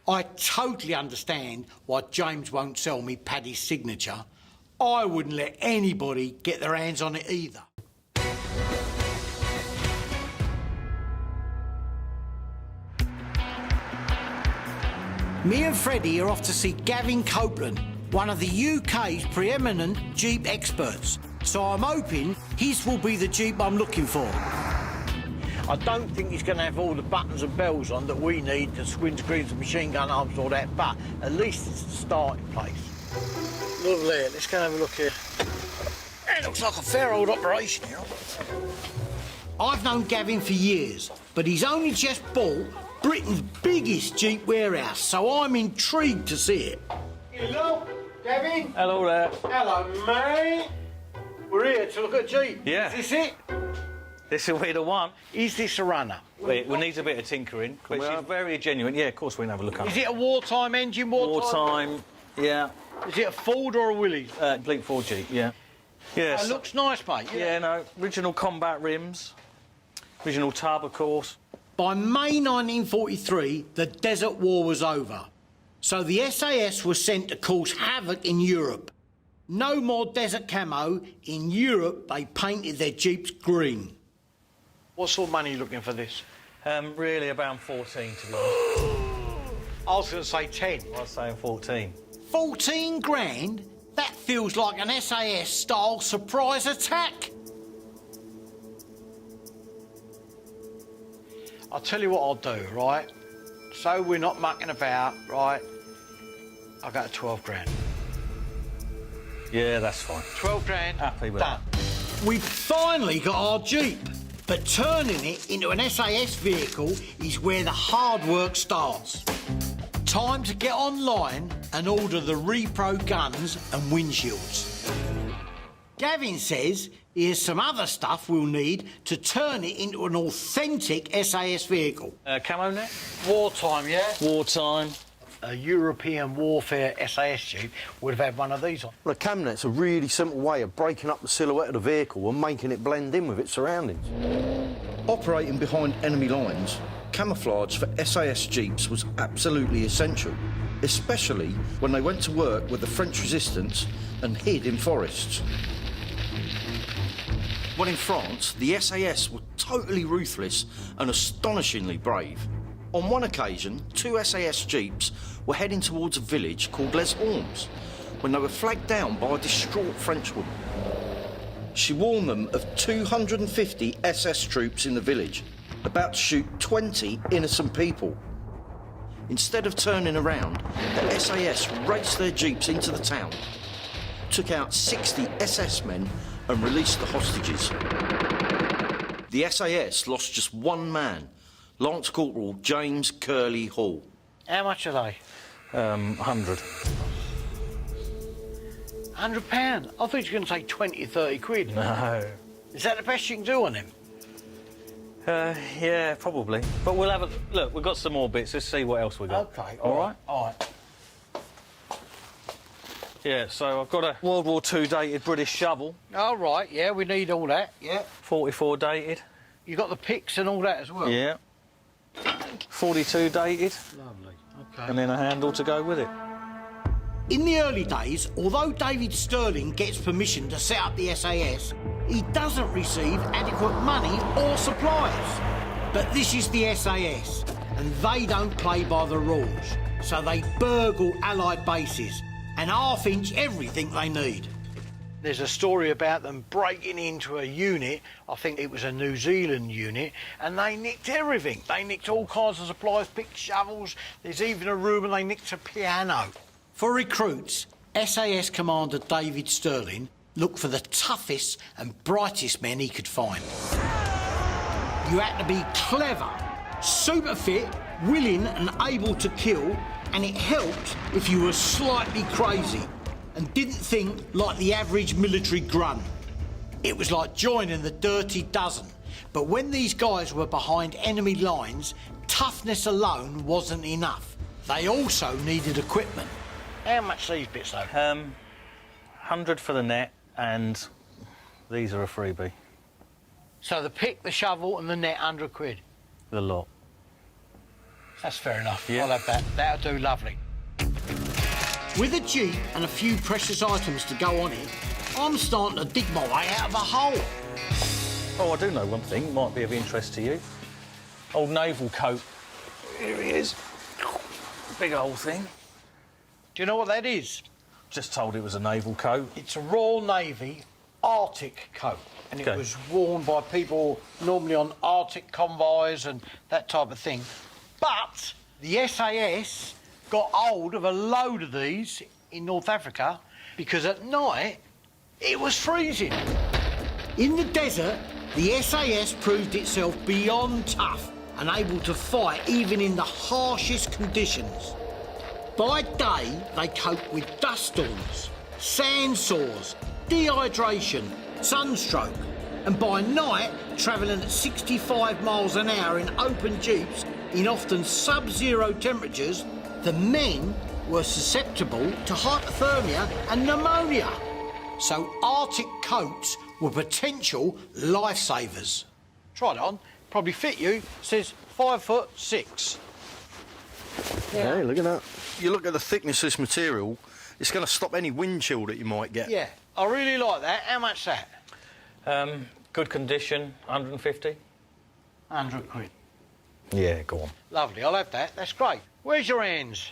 I totally understand why James won't sell me Paddy's signature. I wouldn't let anybody get their hands on it either. Me and Freddie are off to see Gavin Copeland, one of the UK's preeminent Jeep experts. So I'm hoping his will be the Jeep I'm looking for. I don't think he's going to have all the buttons and bells on that we need, the windscreens and machine gun arms, all that, but at least it's the starting place. Lovely. Let's go and have a look here. It looks like a fair old operation here. I've known Gavin for years, but he's only just bought Britain's biggest Jeep warehouse, so I'm intrigued to see it. Hello, Gavin. Hello there. Hello, mate. We're here to look at Jeep. Yeah. Is this it? This will be the one. Is this a runner? It needs a bit of tinkering, but she's very genuine. Yeah, of course we can have a look at it. Is it a wartime engine? Wartime, yeah. Is it a Ford or a Willys? Bleak Ford Jeep, yeah. Yes. It looks nice, mate. Yeah, no. Original combat rims. Original tub, of course. By May 1943, the Desert War was over. So the SAS was sent to cause havoc in Europe. No more desert camo. In Europe, they painted their Jeeps green. What sort of money are you looking for this? Really about 14, to be honest. I was going to say 10. I was saying 14. 14 grand? That feels like an SAS-style surprise attack. I'll tell you what I'll do, right? So we're not mucking about, right? I'll go to 12 grand. Yeah, that's fine. 12 grand. Happy with done. We've finally got our Jeep, but turning it into an SAS vehicle is where the hard work starts. Time to get online and order the repro guns and windshields. Gavin says here's some other stuff we'll need to turn it into an authentic SAS vehicle. Camo net? Wartime, yeah? Wartime. A European warfare SAS Jeep would have had one of these on. Well, a cam net's a really simple way of breaking up the silhouette of the vehicle and making it blend in with its surroundings. Operating behind enemy lines, camouflage for SAS Jeeps was absolutely essential. especially when they went to work with the French resistance and hid in forests. When in France, the SAS were totally ruthless and astonishingly brave. On one occasion, 2 SAS Jeeps were heading towards a village called Les Ormes when they were flagged down by a distraught Frenchwoman. She warned them of 250 SS troops in the village, about to shoot 20 innocent people. Instead of turning around, the SAS raced their jeeps into the town, took out 60 SS men and released the hostages. The SAS lost just one man, Lance Corporal James Curly Hall. How much are they? 100. £100? I thought you were going to say 20, 30 quid. No. Is that the best you can do on him? Yeah, probably. But we'll have a look. We've got some more bits. Let's see what else we got. Okay. All right. All right. Yeah. So I've got a World War II dated British shovel. All right. Yeah, we need all that. Yeah. 44 dated. You got the picks and all that as well. Yeah. 42 dated. Lovely. Okay. And then a handle to go with it. In the early days, although David Stirling gets permission to set up the SAS, he doesn't receive adequate money or supplies. But this is the SAS, and they don't play by the rules. So they burgle Allied bases and half-inch everything they need. There's a story about them breaking into a unit, I think it was a New Zealand unit, and they nicked everything. They nicked all kinds of supplies, picked shovels, there's even a room and they nicked a piano. For recruits, SAS Commander David Stirling looked for the toughest and brightest men he could find. You had to be clever, super fit, willing and able to kill, and it helped if you were slightly crazy and didn't think like the average military grunt. It was like joining the Dirty Dozen. But when these guys were behind enemy lines, toughness alone wasn't enough. They also needed equipment. How much these bits though? 100 for the net, and these are a freebie. So the pick, the shovel and the net, 100 quid? The lot. That's fair enough. Yeah. I'll have that. That'll do lovely. With a Jeep and a few precious items to go on it, I'm starting to dig my way out of a hole. Oh, I do know one thing, might be of interest to you. Old naval coat. Here he is. Big old thing. Do you know what that is? Just told it was a naval coat. It's a Royal Navy Arctic coat, and it was worn by people normally on Arctic convoys and that type of thing. But the SAS got hold of a load of these in North Africa because at night it was freezing. In the desert, the SAS proved itself beyond tough and able to fight even in the harshest conditions. By day, they coped with dust storms, sand sores, dehydration, sunstroke, and by night, travelling at 65 miles an hour in open jeeps in often sub-zero temperatures, the men were susceptible to hypothermia and pneumonia. So Arctic coats were potential lifesavers. Try it on, probably fit you. It says 5'6". Yeah, look at that. You look at the thickness of this material, it's going to stop any wind chill that you might get. Yeah, I really like that. How much that? Good condition, 150. 100 quid. Yeah, go on. Lovely, I'll have that. That's great. Where's your hands?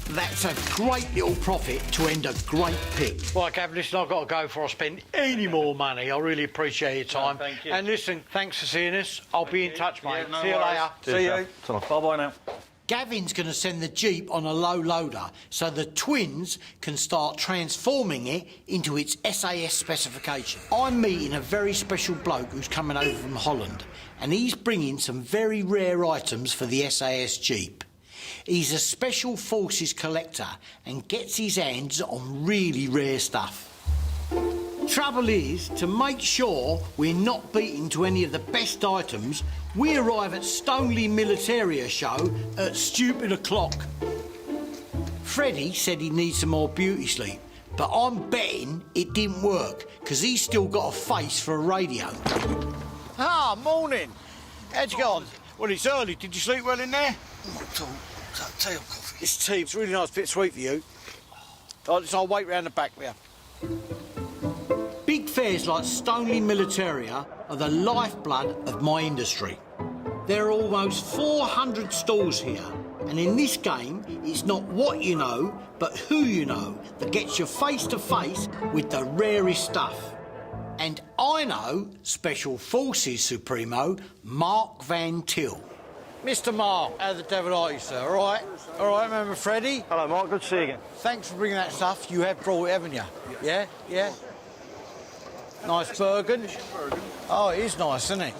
That's a great little profit to end a great pick. Right, Gav, listen, I've got to go before I spend any more money. I really appreciate your time. No, thank you. And listen, thanks for seeing us. I'll be in touch, mate. Yeah, no See you worries. later. See you. Bye-bye now. Gavin's going to send the Jeep on a low loader so the twins can start transforming it into its SAS specification. I'm meeting a very special bloke who's coming over from Holland, and he's bringing some very rare items for the SAS Jeep. He's a special forces collector and gets his hands on really rare stuff. Trouble is, to make sure we're not beaten to any of the best items, we arrive at Stoneleigh Militaria show at stupid o'clock. Freddie said he needs some more beauty sleep, but I'm betting it didn't work, because he's still got a face for a radio. Ah, morning. How'd you get on? Well, it's early. Did you sleep well in there? What's that, tea or coffee? It's tea. It's really nice, a bit sweet for you. So I'll wait round the back there. Big fairs like Stoneleigh Militaria are the lifeblood of my industry. There are almost 400 stalls here, and in this game, it's not what you know, but who you know that gets you face to face with the rarest stuff. And I know Special Forces Supremo Mark Van Til. Mr. Mark, how the devil are you, sir? All right? All right, remember Freddie? Hello, Mark. Good to see you again. Thanks for bringing that stuff. You have brought it, haven't you? Yeah? Yeah? Nice Bergen. Oh, it is nice, isn't it?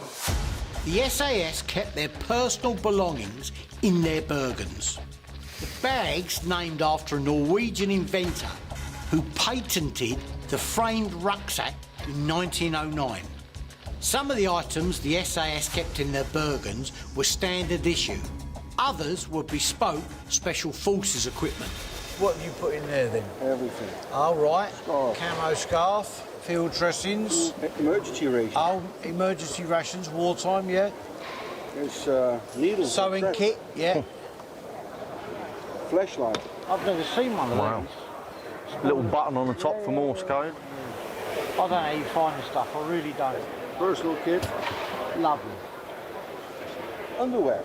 The SAS kept their personal belongings in their Bergens. The bag's named after a Norwegian inventor who patented the framed rucksack in 1909. Some of the items the SAS kept in their Bergens were standard issue. Others were bespoke Special Forces equipment. What have you put in there then? Everything. Oh, right. Scarf. Camo scarf, field dressings. Emergency rations. Oh, emergency rations, wartime, yeah. There's needles. Sewing kit, yeah. Flashlight. I've never seen one of Wow. those. Little button on the top for Morse code. I don't know how you find the stuff, I really don't. Personal kit. Lovely. Underwear.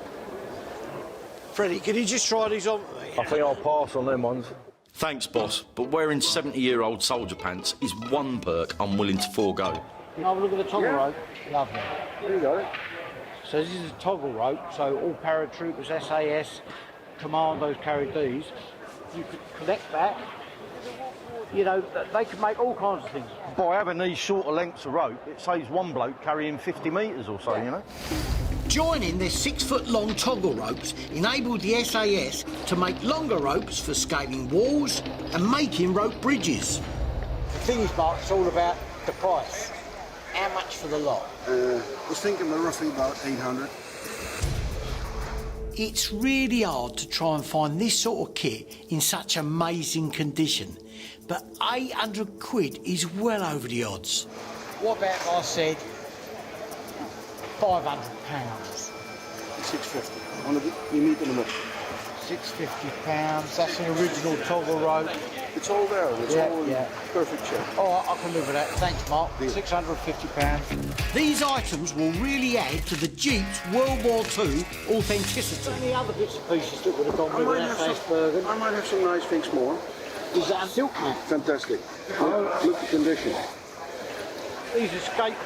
Freddie, can you just try these on? I think I'll pass on them ones. Thanks, boss, but wearing 70-year-old soldier pants is one perk I'm willing to forego. Have a look at the toggle rope. Lovely. There you go. So this is a toggle rope, so all paratroopers, SAS, commandos carried these. You could collect that. You know, they could make all kinds of things. By having these shorter lengths of rope, it saves one bloke carrying 50 metres or so, you know? Joining their 6-foot-long toggle ropes enabled the SAS to make longer ropes for scaling walls and making rope bridges. The thing is, Mark, it's all about the price. How much for the lot? I was thinking roughly about 800. It's really hard to try and find this sort of kit in such amazing condition, but 800 quid is well over the odds. What about if I said £500? 650. You meet in the middle. £650. That's an original toggle rope. It's all there. It's all in perfect shape. All right, I can live with that. Thanks, Mark. £650. These items will really add to the Jeep's World War II authenticity. Any other bits and pieces that would have gone with an SAS Bergen? I might have some nice things more. Is that a silk hat? Fantastic. Look at the condition. These escape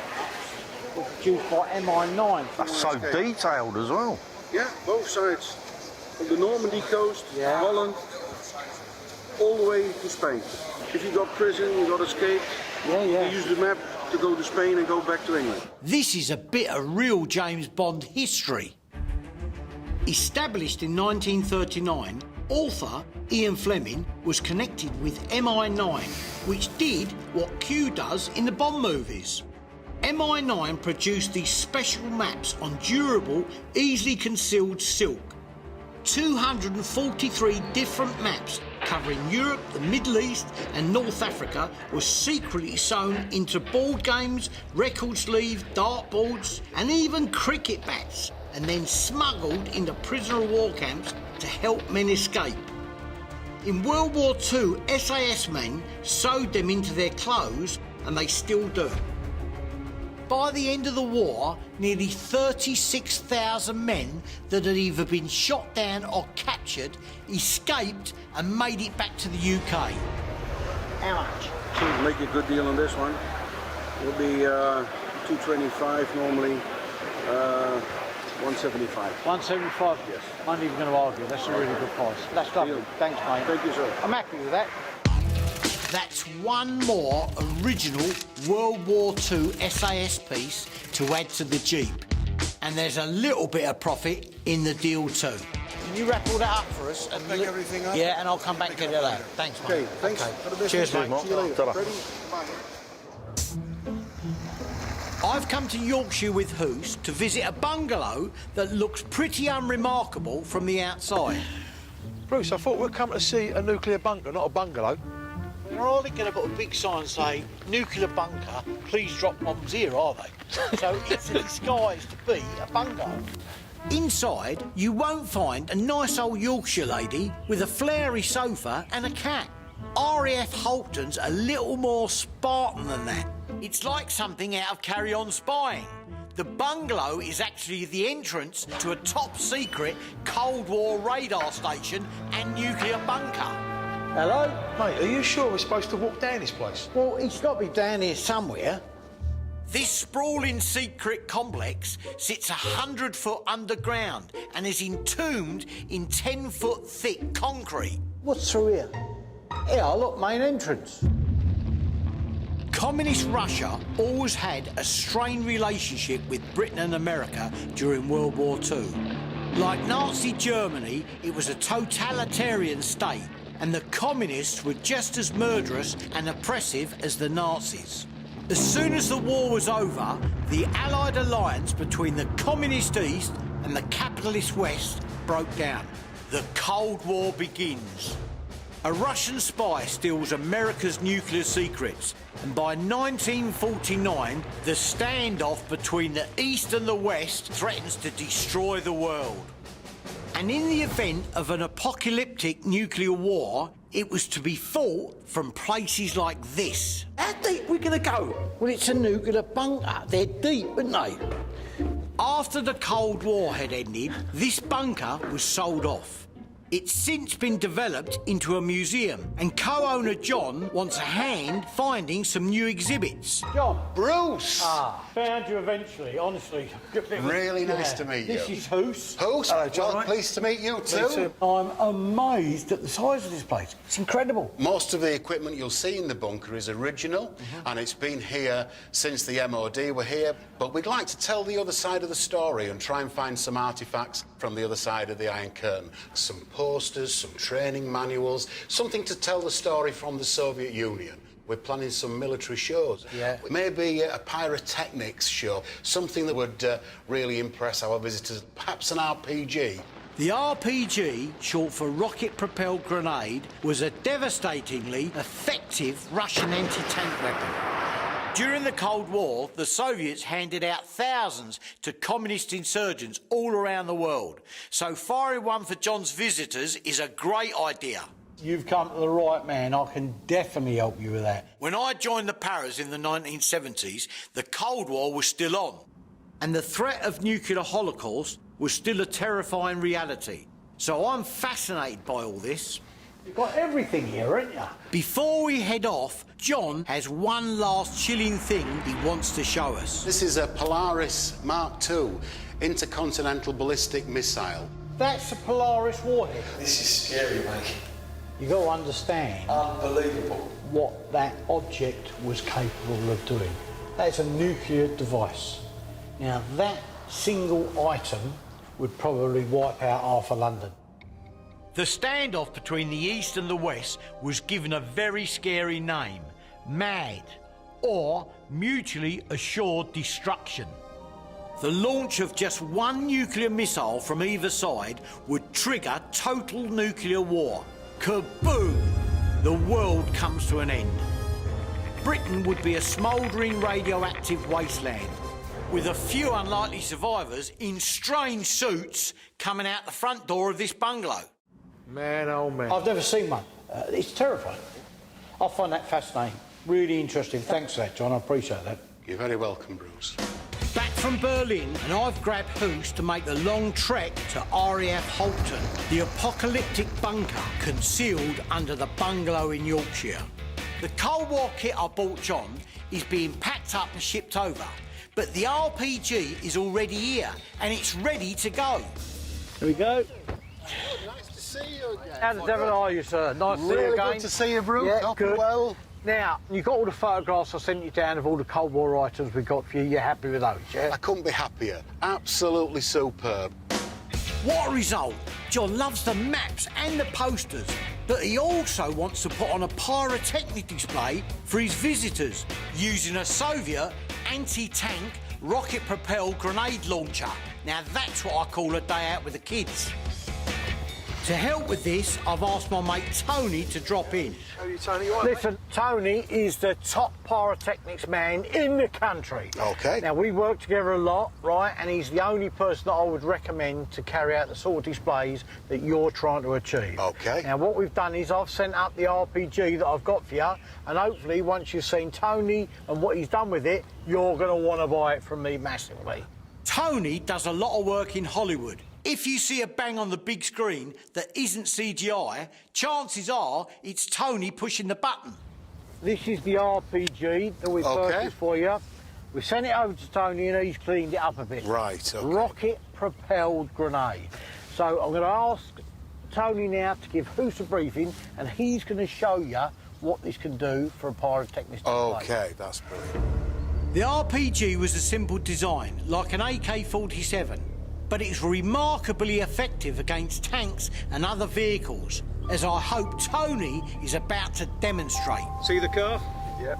were produced by MI9. That's so detailed as well. Yeah, both sides. From the Normandy coast, Yeah. Holland, all the way to Spain. If you got prison, you got escape, Yeah. you use the map to go to Spain and go back to England. This is a bit of real James Bond history. Established in 1939, author Ian Fleming was connected with MI9, which did what Q does in the Bond movies. MI9 produced these special maps on durable, easily concealed silk. 243 different maps covering Europe, the Middle East and North Africa were secretly sewn into board games, record sleeves, dartboards and even cricket bats, and then smuggled into prisoner of war camps to help men escape. In World War II, SAS men sewed them into their clothes, and they still do. By the end of the war, nearly 36,000 men that had either been shot down or captured escaped and made it back to the UK. How much? So make a good deal on this one. It'll be 225 normally, 175. 175? Yes. I'm not even going to argue. That's a really good price. That's lovely. Thanks, mate. Thank you, sir. I'm happy with that. That's one more original World War II SAS piece to add to the Jeep. And there's a little bit of profit in the deal too. Can you wrap all that up for us? And pick everything up? Yeah, and I'll come back and get it out. Thanks, mate. Okay, thanks. For the business. Cheers, mate. See you later. Ta-ra. Ready? I've come to Yorkshire with Hoos to visit a bungalow that looks pretty unremarkable from the outside. Bruce, I thought we'd come to see a nuclear bunker, not a bungalow. They're hardly going to put a big sign saying, nuclear bunker, please drop bombs here, are they? So it's a disguise to be a bungalow. Inside, you won't find a nice old Yorkshire lady with a flowery sofa and a cat. RAF Halton's a little more Spartan than that. It's like something out of Carry On Spying. The bungalow is actually the entrance to a top-secret Cold War radar station and nuclear bunker. Hello? Mate, are you sure we're supposed to walk down this place? Well, it's got to be down here somewhere. This sprawling secret complex sits 100 foot underground and is entombed in 10-foot thick concrete. What's through here? Yeah, look, main entrance. Communist Russia always had a strained relationship with Britain and America during World War II. Like Nazi Germany, it was a totalitarian state, and the communists were just as murderous and oppressive as the Nazis. As soon as the war was over, the Allied alliance between the Communist East and the Capitalist West broke down. The Cold War begins. A Russian spy steals America's nuclear secrets, and by 1949, the standoff between the East and the West threatens to destroy the world. And in the event of an apocalyptic nuclear war, it was to be fought from places like this. How deep we gonna go? Well, it's a nuclear bunker. They're deep, aren't they? After the Cold War had ended, this bunker was sold off. It's since been developed into a museum, and co-owner John wants a hand finding some new exhibits. John. Bruce! Found you eventually, honestly. Really nice to meet you. This is Hoos. Hoos? Hello, John. Well, pleased to meet you too. I'm amazed at the size of this place. It's incredible. Most of the equipment you'll see in the bunker is original, and it's been here since the MOD were here. But we'd like to tell the other side of the story and try and find some artefacts from the other side of the Iron Curtain. Some posters, some training manuals, something to tell the story from the Soviet Union. We're planning some military shows. Yeah. Maybe a pyrotechnics show, something that would really impress our visitors. Perhaps an RPG. The RPG, short for rocket-propelled grenade, was a devastatingly effective Russian anti-tank weapon. During the Cold War, the Soviets handed out thousands to communist insurgents all around the world. So firing one for John's visitors is a great idea. You've come to the right man. I can definitely help you with that. When I joined the Paras in the 1970s, the Cold War was still on, and the threat of nuclear holocaust was still a terrifying reality. So I'm fascinated by all this. You've got everything here, haven't you? Before we head off, John has one last chilling thing he wants to show us. This is a Polaris Mark II intercontinental ballistic missile. That's a Polaris warhead. This is scary, mate. You've got to understand Unbelievable. what that object was capable of doing. That's a nuclear device. Now, that single item would probably wipe out half of London. The standoff between the East and the West was given a very scary name, MAD, or Mutually Assured Destruction. The launch of just one nuclear missile from either side would trigger total nuclear war. Kaboom! The world comes to an end. Britain would be a smouldering radioactive wasteland, with a few unlikely survivors in strange suits coming out the front door of this bungalow. Man, oh man. I've never seen one. It's terrifying. I find that fascinating. Really interesting. Thanks for that, John. I appreciate that. You're very welcome, Bruce. Back from Berlin, and I've grabbed Hoos to make the long trek to RAF Halton, the apocalyptic bunker concealed under the bungalow in Yorkshire. The Cold War kit I bought John is being packed up and shipped over, but the RPG is already here, and it's ready to go. Here we go. Nice to see you again. How the devil are you, sir? Nice to see you Really again. good to see you, Bruce. Yeah, Hope good. you're well. Now, you got all the photographs I sent you down of all the Cold War items we got for you. You're happy with those, yeah? I couldn't be happier. Absolutely superb. What a result! John loves the maps and the posters, but he also wants to put on a pyrotechnic display for his visitors using a Soviet anti-tank rocket-propelled grenade launcher. Now that's what I call a day out with the kids. To help with this, I've asked my mate Tony to drop in. How are you, Tony? You all right, Listen, Tony is the top pyrotechnics man in the country. Okay. Now, we work together a lot, right? And he's the only person that I would recommend to carry out the sort of displays that you're trying to achieve. Okay. Now, what we've done is I've sent up the RPG that I've got for you, and hopefully, once you've seen Tony and what he's done with it, you're going to want to buy it from me massively. Tony does a lot of work in Hollywood. If you see a bang on the big screen that isn't CGI, chances are it's Tony pushing the button. This is the RPG that we purchased for you. We sent it over to Tony and he's cleaned it up a bit. Right, okay. Rocket-propelled grenade. So I'm going to ask Tony now to give Hoos a briefing and he's going to show you what this can do for a pyrotechnist display. Okay, that's brilliant. The RPG was a simple design, like an AK-47, but it's remarkably effective against tanks and other vehicles, as I hope Tony is about to demonstrate. See the car? Yep.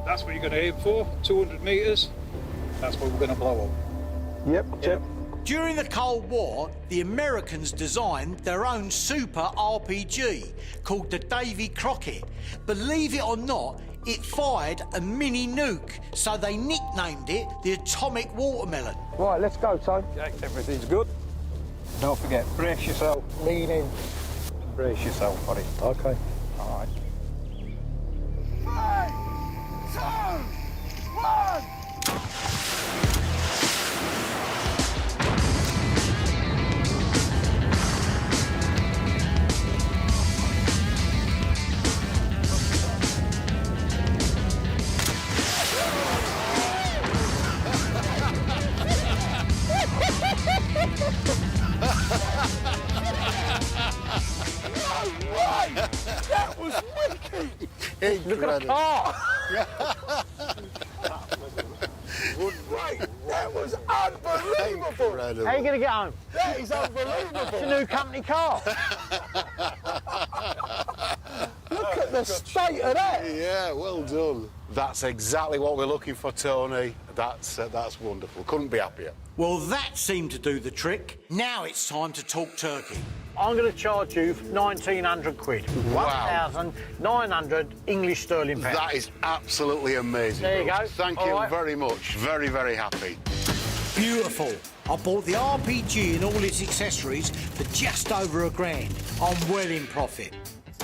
That's what you're going to aim for, 200 metres. That's what we're going to blow up. Yep. During the Cold War, the Americans designed their own super RPG called the Davy Crockett. Believe it or not, it fired a mini nuke, so they nicknamed it the Atomic Watermelon. Right, let's go, Tony. Okay, everything's good. Don't forget, brace yourself. Lean in. Brace yourself for it. Okay. All right. 3, 2, 1. That was wicked! Look at the car! Right, that was unbelievable! How are you going to get home? That is unbelievable! It's a new company car. Look at the state of that! Yeah, well done. That's exactly what we're looking for, Tony. That's wonderful. Couldn't be happier. Well, that seemed to do the trick. Now it's time to talk turkey. I'm going to charge you 1,900 quid. Wow. 1,900 English sterling pounds. That is absolutely amazing. There you Bruce. go. Thank All you right. very much. Very, very happy. Beautiful. I bought the RPG and all its accessories for just over £1,000. I'm well in profit.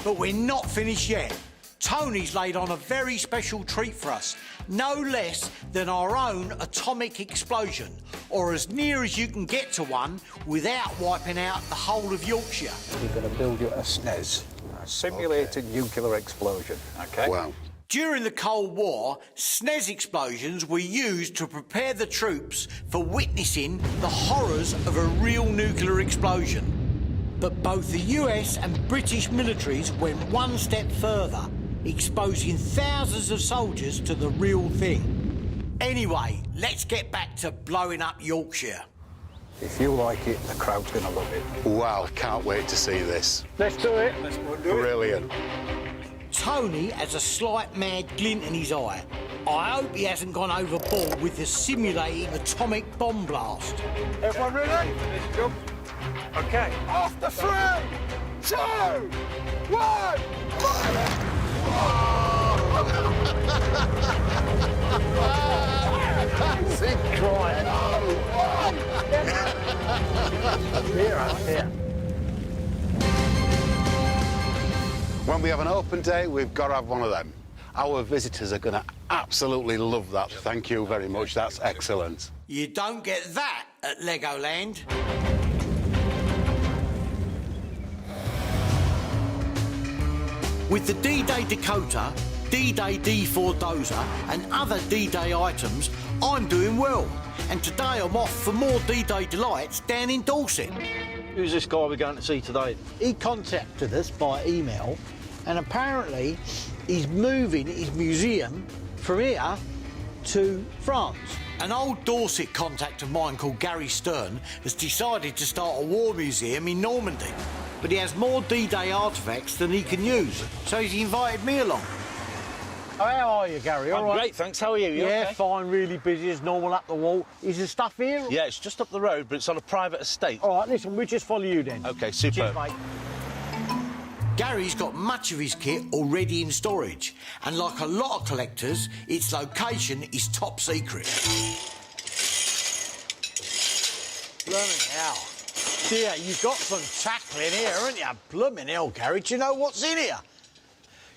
But we're not finished yet. Tony's laid on a very special treat for us, no less than our own atomic explosion, or as near as you can get to one without wiping out the whole of Yorkshire. We're going to build you a SNES, a simulated nuclear explosion, OK? Wow. During the Cold War, SNES explosions were used to prepare the troops for witnessing the horrors of a real nuclear explosion. But both the US and British militaries went one step further, exposing thousands of soldiers to the real thing. Anyway, let's get back to blowing up Yorkshire. If you like it, the crowd's going to love it. Wow, I can't wait to see this. Let's do it. Brilliant. Tony has a slight mad glint in his eye. I hope he hasn't gone overboard with the simulated atomic bomb blast. Everyone ready? Let's jump. OK. After 3, 2, 1, fire! That's incredible. Here. When we have an open day, we've got to have one of them. Our visitors are going to absolutely love that. Thank you very much. That's excellent. You don't get that at Legoland. With the D-Day Dakota, D-Day D4 Dozer and other D-Day items, I'm doing well. And today I'm off for more D-Day delights down in Dorset. Who's this guy we're going to see today? He contacted us by email and apparently he's moving his museum from here to France. An old Dorset contact of mine called Gary Stern has decided to start a war museum in Normandy. But he has more D-Day artefacts than he can use, so he's invited me along. Oh, how are you, Gary? All I'm right? great, thanks. How are you? You Yeah, okay? fine, really busy as normal up the wall. Is there stuff here? Yeah, it's just up the road, but it's on a private estate. All right, listen, we'll just follow you then. OK, superb. Cheers, mate. Gary's got much of his kit already in storage, and like a lot of collectors, its location is top secret. Blooming hell. Dear, you've got some tackling here, haven't you? Blooming hell, Gary. Do you know what's in here?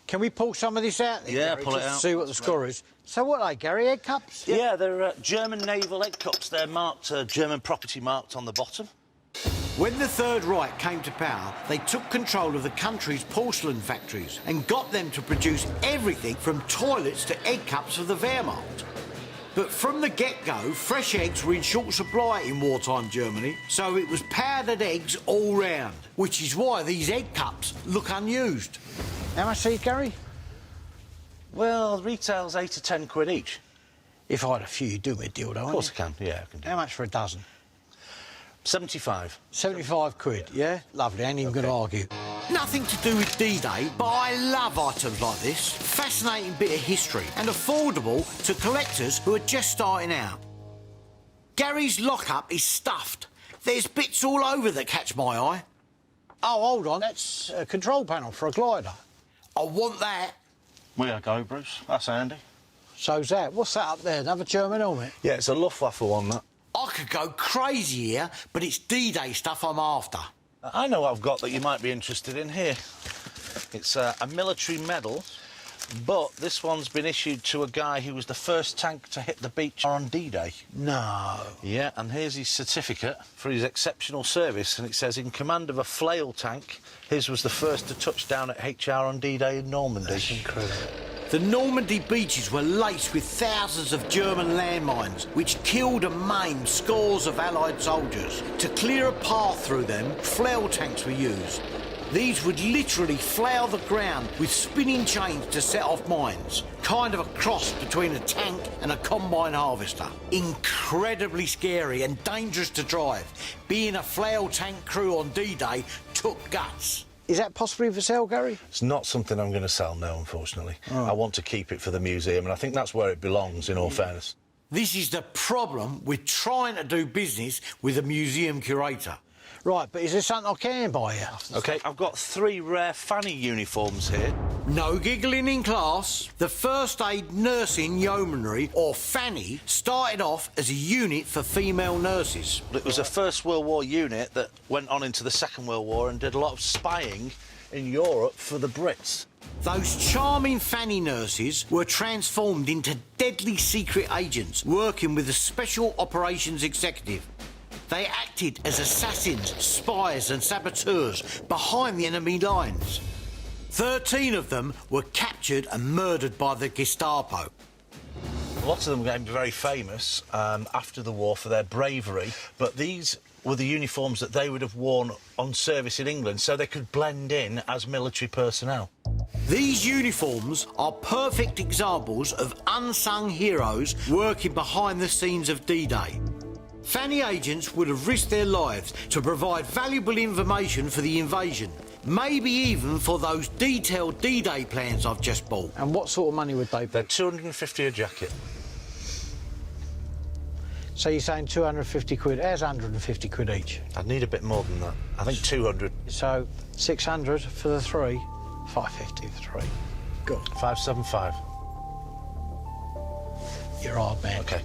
Can we pull some of this out then, Yeah, Gary, pull it just to out. see what the score is? So what are they, Gary? Egg cups? Yeah, they're German naval egg cups. They're marked, German property marked on the bottom. When the Third Reich came to power, they took control of the country's porcelain factories and got them to produce everything from toilets to egg cups for the Wehrmacht. But from the get-go, fresh eggs were in short supply in wartime Germany, so it was powdered eggs all round, which is why these egg cups look unused. How much are these, Gary? Well, retail's 8 to 10 quid each. If I had a few, you'd do me a deal, don't you? Of course I can, yeah, I can do. How much for a dozen? 75. 75 quid, yeah? Lovely, ain't even going to argue. Nothing to do with D-Day, but I love items like this. Fascinating bit of history and affordable to collectors who are just starting out. Gary's lockup is stuffed. There's bits all over that catch my eye. Oh, hold on, that's a control panel for a glider. I want that. Where you go, Bruce. That's handy. So's that. What's that up there? Another German helmet? Yeah, it's a Luftwaffe one, that. I could go crazy here, but it's D-Day stuff I'm after. I know what I've got that you might be interested in here. It's a military medal, but this one's been issued to a guy who was the first tank to hit the beach on D-Day. No. Yeah, and here's his certificate for his exceptional service, and it says, in command of a flail tank, his was the first to touch down at HR on D-Day in Normandy. That's incredible. The Normandy beaches were laced with thousands of German landmines, which killed and maimed scores of Allied soldiers. To clear a path through them, flail tanks were used. These would literally flail the ground with spinning chains to set off mines. Kind of a cross between a tank and a combine harvester. Incredibly scary and dangerous to drive. Being a flail tank crew on D-Day took guts. Is that possibly for sale, Gary? It's not something I'm going to sell now, unfortunately. Oh. I want to keep it for the museum, and I think that's where it belongs, in all fairness. This is the problem with trying to do business with a museum curator. Right, but is there something I can buy here? OK, I've got 3 rare fanny uniforms here. No giggling in class. The First Aid Nursing Yeomanry, or fanny, started off as a unit for female nurses. It was a First World War unit that went on into the Second World War and did a lot of spying in Europe for the Brits. Those charming fanny nurses were transformed into deadly secret agents working with the Special Operations Executive. They acted as assassins, spies and saboteurs behind the enemy lines. 13 of them were captured and murdered by the Gestapo. Lots of them became very famous after the war for their bravery, but these were the uniforms that they would have worn on service in England, so they could blend in as military personnel. These uniforms are perfect examples of unsung heroes working behind the scenes of D-Day. Fanny agents would have risked their lives to provide valuable information for the invasion, maybe even for those detailed D-Day plans I've just bought. And what sort of money would they be? They're 250 a jacket. So you're saying 250 quid? There's 150 quid each. I'd need a bit more than that. I think 200. So 600 for the 3, 550 for 3. Good. 575. You're hard, man. OK.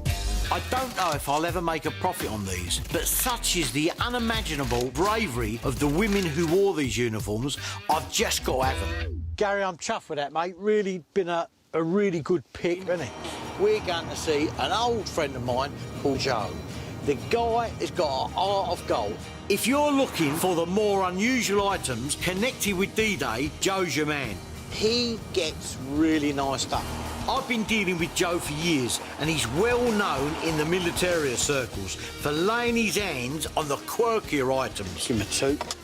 I don't know if I'll ever make a profit on these, but such is the unimaginable bravery of the women who wore these uniforms, I've just got to have them. Gary, I'm chuffed with that, mate. Really been a really good pick, hasn't it? We're going to see an old friend of mine called Joe. The guy has got an art of gold. If you're looking for the more unusual items connected with D-Day, Joe's your man. He gets really nice stuff. I've been dealing with Joe for years, and he's well known in the military circles for laying his hands on the quirkier items. Give him a toot.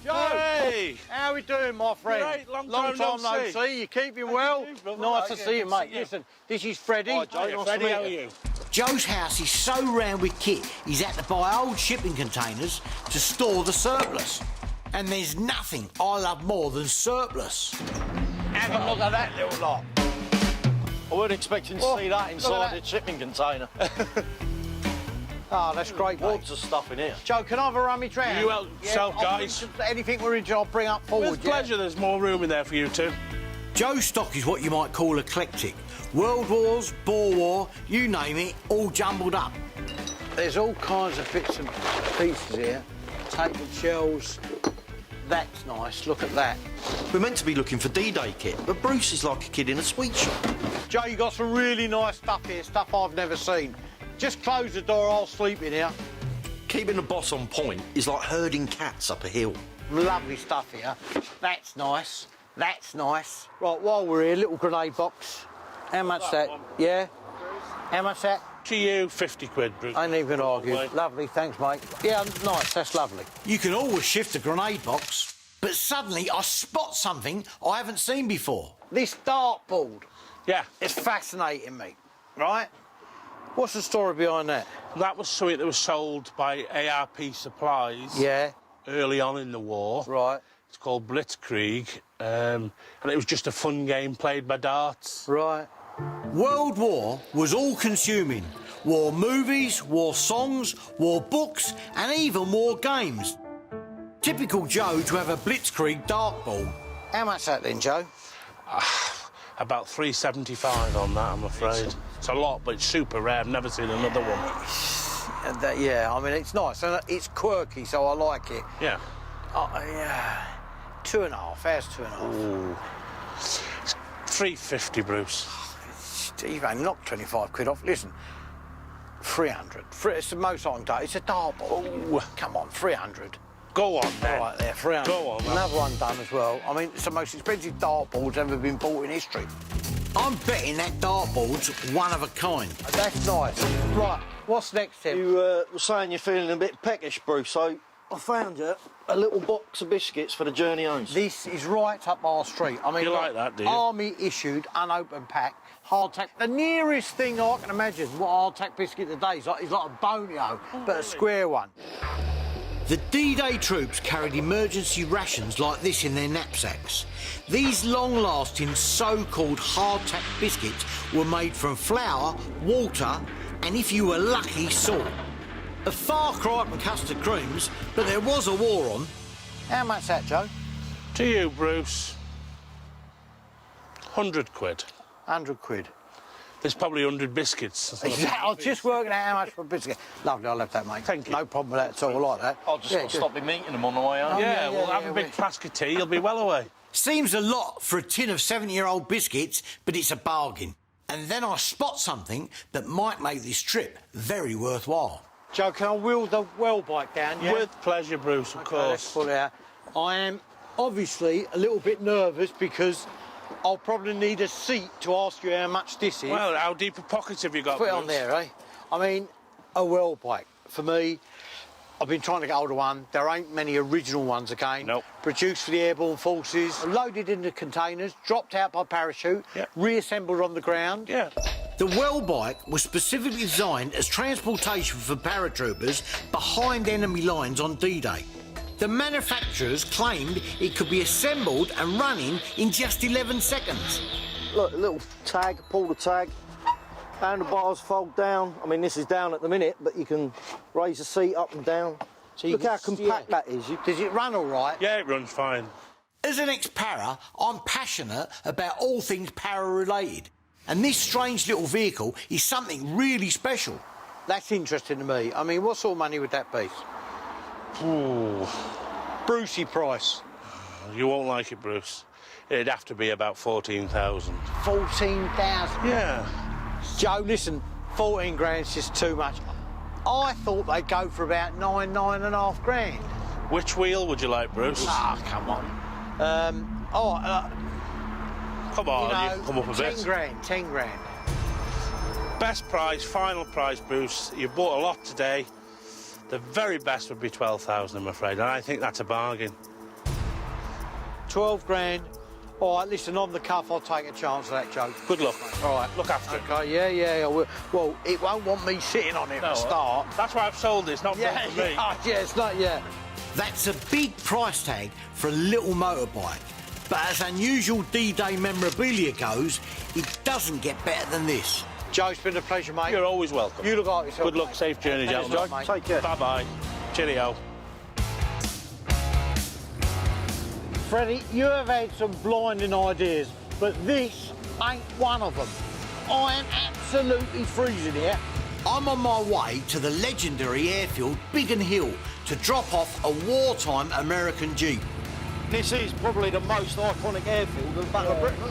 Joe! Hey! How we doing, my friend? Right, long time no no see. You keeping well? Nice to see you, mate. Listen, this is Freddie. Hi, Joe. Nice Freddie, to meet how are you? Joe's house is so round with kit, he's had to buy old shipping containers to store the surplus. And there's nothing I love more than surplus. Have a look at that little lot. I weren't expecting to see that inside a shipping container. Oh, that's great, mate. Loads of stuff in here. Joe, can I have a rummage round? You help yourself, guys. Anything we're into, I'll bring up forward. With pleasure, there's more room in there for you two. Joe's stock is what you might call eclectic. World Wars, Boer War, you name it, all jumbled up. There's all kinds of bits and pieces here. Tapered shells. That's nice, look at that. We're meant to be looking for D-Day kit, but Bruce is like a kid in a sweet shop. Joe, you got some really nice stuff here, stuff I've never seen. Just close the door, I'll sleep in here. Keeping the boss on point is like herding cats up a hill. Lovely stuff here. That's nice. That's nice. Right, while we're here, little grenade box. How much that? Yeah? How much that? To you, 50 quid, Bruce. I ain't even gonna argue. Lovely, thanks, mate. Yeah, nice, that's lovely. You can always shift a grenade box, but suddenly I spot something I haven't seen before. This dartboard. Yeah. It's fascinating me, right? What's the story behind that? That was something that was sold by ARP Supplies. Yeah. Early on in the war. Right. It's called Blitzkrieg, and it was just a fun game played by darts. Right. World War was all-consuming. War movies, war songs, war books, and even war games. Typical Joe to have a Blitzkrieg dartboard. How much that then, Joe? About $3.75 on that, I'm afraid. It's a lot, but it's super rare. I've never seen another one. Yeah, I mean, it's nice. And it's quirky, so I like it. Yeah. Yeah. 2.5. How's 2.5? Ooh. It's $3.50, Bruce. You've only knocked 25 quid off. Listen, 300. It's the most I can do. It's a dartboard. Ooh. Come on, 300. Go on, then. Right there, 300. Go on. Another one done as well. I mean, it's the most expensive dartboard ever been bought in history. I'm betting that dartboard's one of a kind. That's nice. Right, what's next, Tim? You were saying you're feeling a bit peckish, Bruce, so I found you a little box of biscuits for the journey home. This is right up our street. I mean, You like that, do you? Army issued, unopened pack, hardtack. The nearest thing I can imagine what hardtack biscuit today is like a bonio, but a square one. The D-Day troops carried emergency rations like this in their knapsacks. These long-lasting so-called hardtack biscuits were made from flour, water, and if you were lucky, salt. A far cry from custard creams, but there was a war on. How much that, Joe? To you, Bruce. 100 quid. 100 quid. There's probably 100 biscuits. I was just working out how much for a biscuit. Lovely, I'll have that, mate. Thank you. No problem with that at all, I like that. I'll just stop him eating them on the way home. Yeah, we'll have a big flask of tea, you'll be well away. Seems a lot for a tin of 70-year-old biscuits, but it's a bargain. And then I spot something that might make this trip very worthwhile. Joe, can I wheel the well bike down, yeah? With pleasure, Bruce, of course. Let's pull it out. I am obviously a little bit nervous because I'll probably need a seat to ask you how much this is. Well, how deep a pocket have you got, Put it Bruce? on there, eh? I mean, a well bike. For me, I've been trying to get hold of one. There ain't many original ones again. Nope. Produced for the Airborne forces, loaded into containers, dropped out by parachute, reassembled on the ground. Yeah. The well bike was specifically designed as transportation for paratroopers behind enemy lines on D-Day. The manufacturers claimed it could be assembled and running in just 11 seconds. Look, a little tag, pull the tag, handlebars fold down. I mean, this is down at the minute, but you can raise the seat up and down. So you Look can how compact that is. Does it run all right? Yeah, it runs fine. As an ex-para, I'm passionate about all things para-related. And this strange little vehicle is something really special. That's interesting to me. I mean, what sort of money would that be? Ooh. Brucey price. You won't like it, Bruce. It'd have to be about 14,000. 14,000? Yeah. Joe, listen, 14 grand's just too much. I thought they'd go for about 9.5 grand. Which wheel would you like, Bruce? Ah, come on. Come on, you can come up a 10 bit. 10 grand. Best price, final price, Bruce. You've bought a lot today. The very best would be 12,000, I'm afraid, and I think that's a bargain. 12 grand. All right, listen, on the cuff, I'll take a chance of that, Joe. Good luck. All right. Look after it. Okay, yeah, I will. Well, it won't want me sitting on it to start. That's why I've sold this, not for me. Yeah, it's not, yeah. That's a big price tag for a little motorbike. But as unusual D-Day memorabilia goes, it doesn't get better than this. Joe, it's been a pleasure, mate. You're always welcome. You look after yourself. Good luck, safe journey, Thanks, gentlemen. mate. Take care. Bye-bye. Cheerio. Freddie, you have had some blinding ideas, but this ain't one of them. I am absolutely freezing here. I'm on my way to the legendary airfield Biggin Hill to drop off a wartime American Jeep. This is probably the most iconic airfield of the Battle of Britain.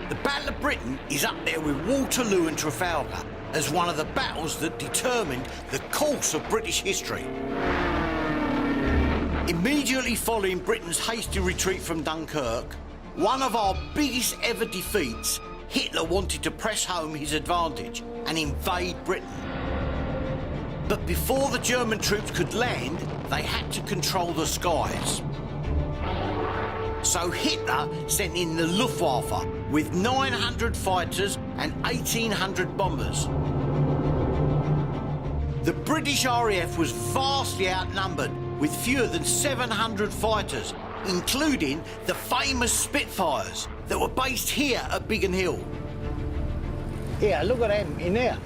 The Battle of Britain is up there with Waterloo and Trafalgar as one of the battles that determined the course of British history. Immediately following Britain's hasty retreat from Dunkirk, one of our biggest ever defeats, Hitler wanted to press home his advantage and invade Britain. But before the German troops could land, they had to control the skies. So Hitler sent in the Luftwaffe with 900 fighters and 1,800 bombers. The British RAF was vastly outnumbered with fewer than 700 fighters, including the famous Spitfires that were based here at Biggin Hill. Here, look at them in there.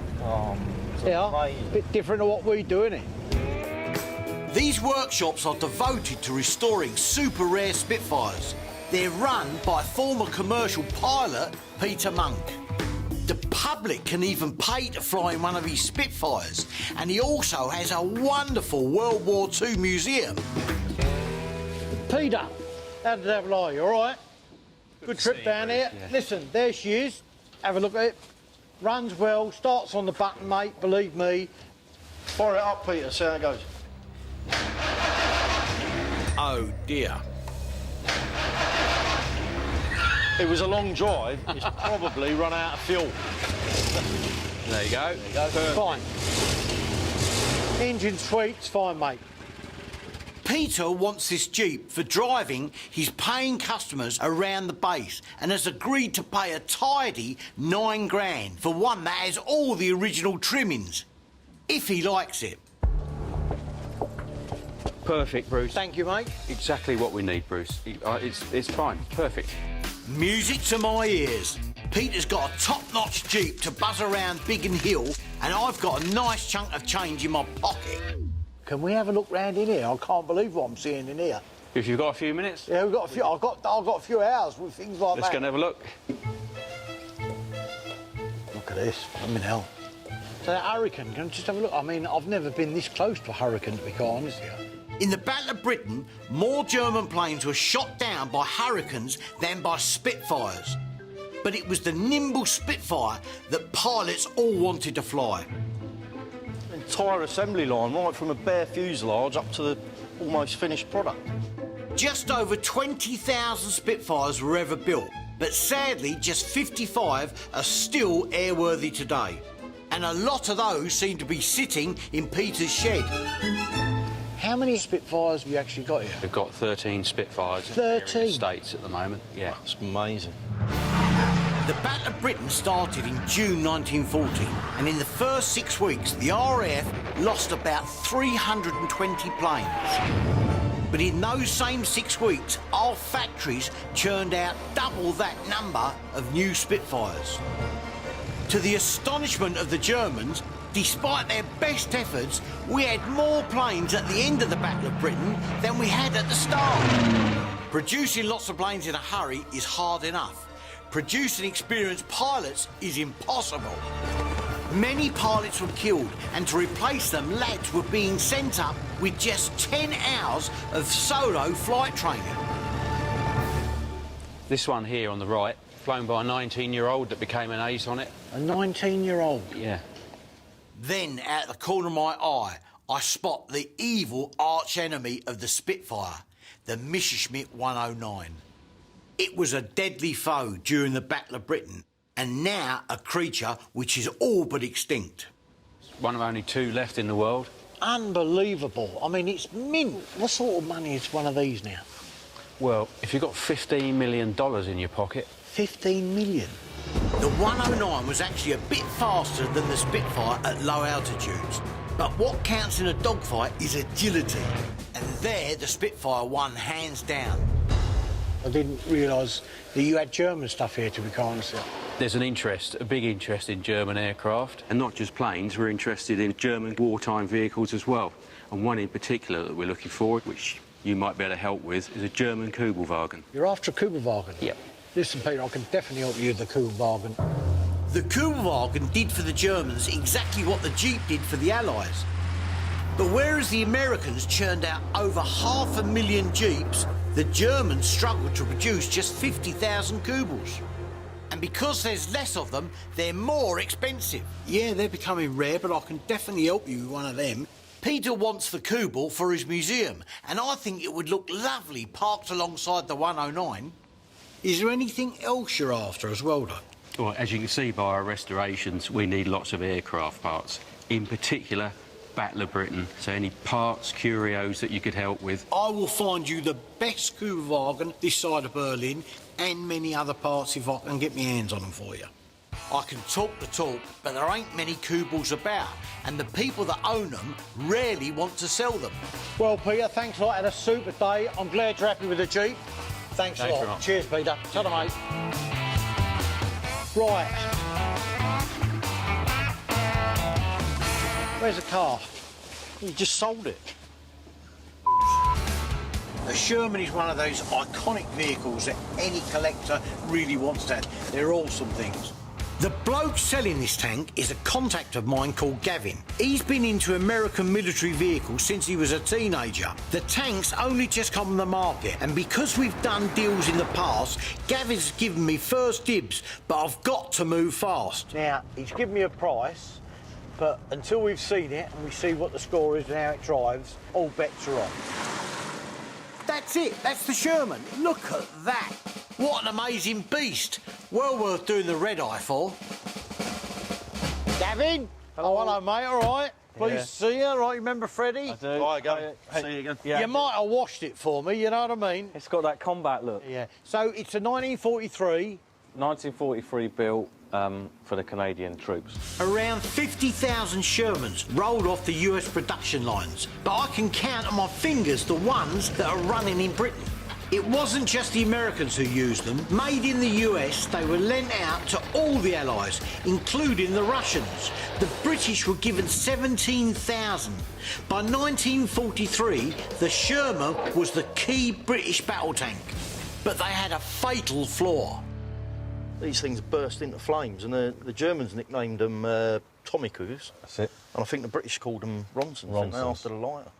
Yeah, a bit different to what we do, innit? These workshops are devoted to restoring super rare Spitfires. They're run by former commercial pilot Peter Monk. The public can even pay to fly in one of his Spitfires, and he also has a wonderful World War II museum. Peter, how did that lie? You all right? Good trip down here. Yeah. Listen, there she is. Have a look at it. Runs well, starts on the button, mate, believe me. Fire it up, Peter, see how it goes. Oh dear. It was a long drive. It's probably run out of fuel. There you go. Fine. Engine sweet's fine, mate. Peter wants this Jeep for driving his paying customers around the base and has agreed to pay a tidy $9 grand for one that has all the original trimmings, if he likes it. Perfect, Bruce. Thank you, mate. Exactly what we need, Bruce. It's fine. Perfect. Music to my ears. Peter's got a top-notch Jeep to buzz around Biggin Hill, and I've got a nice chunk of change in my pocket. Can we have a look round in here? I can't believe what I'm seeing in here. If you've got a few minutes. Yeah, we've got a few. I've got a few hours with things like Let's that. go and have a look. Look at this. I mean, hell. So that hurricane, can I just have a look? I mean, I've never been this close to a hurricane, to be quite honest with you. In the Battle of Britain, more German planes were shot down by Hurricanes than by Spitfires. But it was the nimble Spitfire that pilots all wanted to fly. Entire assembly line, right from a bare fuselage up to the almost finished product. Just over 20,000 Spitfires were ever built, but sadly just 55 are still airworthy today. And a lot of those seem to be sitting in Peter's shed. How many Spitfires have you actually got here? We've got 13 Spitfires in 13? the States at the moment. Yeah. It's amazing. The Battle of Britain started in June 1940, and in the first 6 weeks, the RAF lost about 320 planes. But in those same 6 weeks, our factories churned out double that number of new Spitfires. To the astonishment of the Germans, despite their best efforts, we had more planes at the end of the Battle of Britain than we had at the start. Producing lots of planes in a hurry is hard enough. Producing experienced pilots is impossible. Many pilots were killed, and to replace them, lads were being sent up with just 10 hours of solo flight training. This one here on the right, flown by a 19-year-old that became an ace on it. A 19-year-old? Yeah. Then, out of the corner of my eye, I spot the evil arch-enemy of the Spitfire, the Messerschmitt 109. It was a deadly foe during the Battle of Britain, and now a creature which is all but extinct. One of only 2 left in the world. Unbelievable. I mean, it's mint. What sort of money is one of these now? Well, if you've got $15 million in your pocket... 15 million? The 109 was actually a bit faster than the Spitfire at low altitudes, But what counts in a dogfight is agility. And there, the Spitfire won hands down. I didn't realise that you had German stuff here, to be quite honest with you. There's an interest, a big interest in German aircraft, and not just planes. We're interested in German wartime vehicles as well. And one in particular that we're looking for, which you might be able to help with, is a German Kubelwagen. You're after a Kubelwagen? Yep. Listen, Peter, I can definitely help you with the Kubelwagen. The Kubelwagen did for the Germans exactly what the Jeep did for the Allies. But whereas the Americans churned out over 500,000 Jeeps, the Germans struggled to produce just 50,000 Kubels. And because there's less of them, they're more expensive. Yeah, they're becoming rare, but I can definitely help you with one of them. Peter wants the Kubel for his museum, and I think it would look lovely parked alongside the 109. Is there anything else you're after as well, though? Well, as you can see by our restorations, we need lots of aircraft parts. In particular, Battle of Britain. So any parts, curios that you could help with. I will find you the best Kubelwagen this side of Berlin and many other parts if I can get my hands on them for you. I can talk the talk, but there ain't many Kubels about, and the people that own them rarely want to sell them. Well, Peter, thanks a lot. Had a super day. I'm glad you're happy with the Jeep. Thanks a lot. Cheers, Peter. Ta-da, mate. Right. Where's the car? You just sold it. A Sherman is one of those iconic vehicles that any collector really wants to have. They're awesome things. The bloke selling this tank is a contact of mine called Gavin. He's been into American military vehicles since he was a teenager. The tank's only just come on the market, and because we've done deals in the past, Gavin's given me first dibs, but I've got to move fast. Now, he's given me a price, but until we've seen it and we see what the score is and how it drives, all bets are off. That's it, that's the Sherman. Look at that. What an amazing beast. Well worth doing the red eye for. Gavin? Oh, hello, mate, all right? Pleased to see you, all right? You remember Freddie? I do. Hi, Gavin. See you again. Yeah. You might have washed it for me, you know what I mean? It's got that combat look. Yeah. So it's a 1943. 1943 built for the Canadian troops. Around 50,000 Shermans rolled off the US production lines, but I can count on my fingers the ones that are running in Britain. It wasn't just the Americans who used them. Made in the US, they were lent out to all the Allies, including the Russians. The British were given 17,000. By 1943, the Sherman was the key British battle tank, but they had a fatal flaw. These things burst into flames, and the Germans nicknamed them Tommykers. That's it. And I think the British called them Ronsons, after the lighter.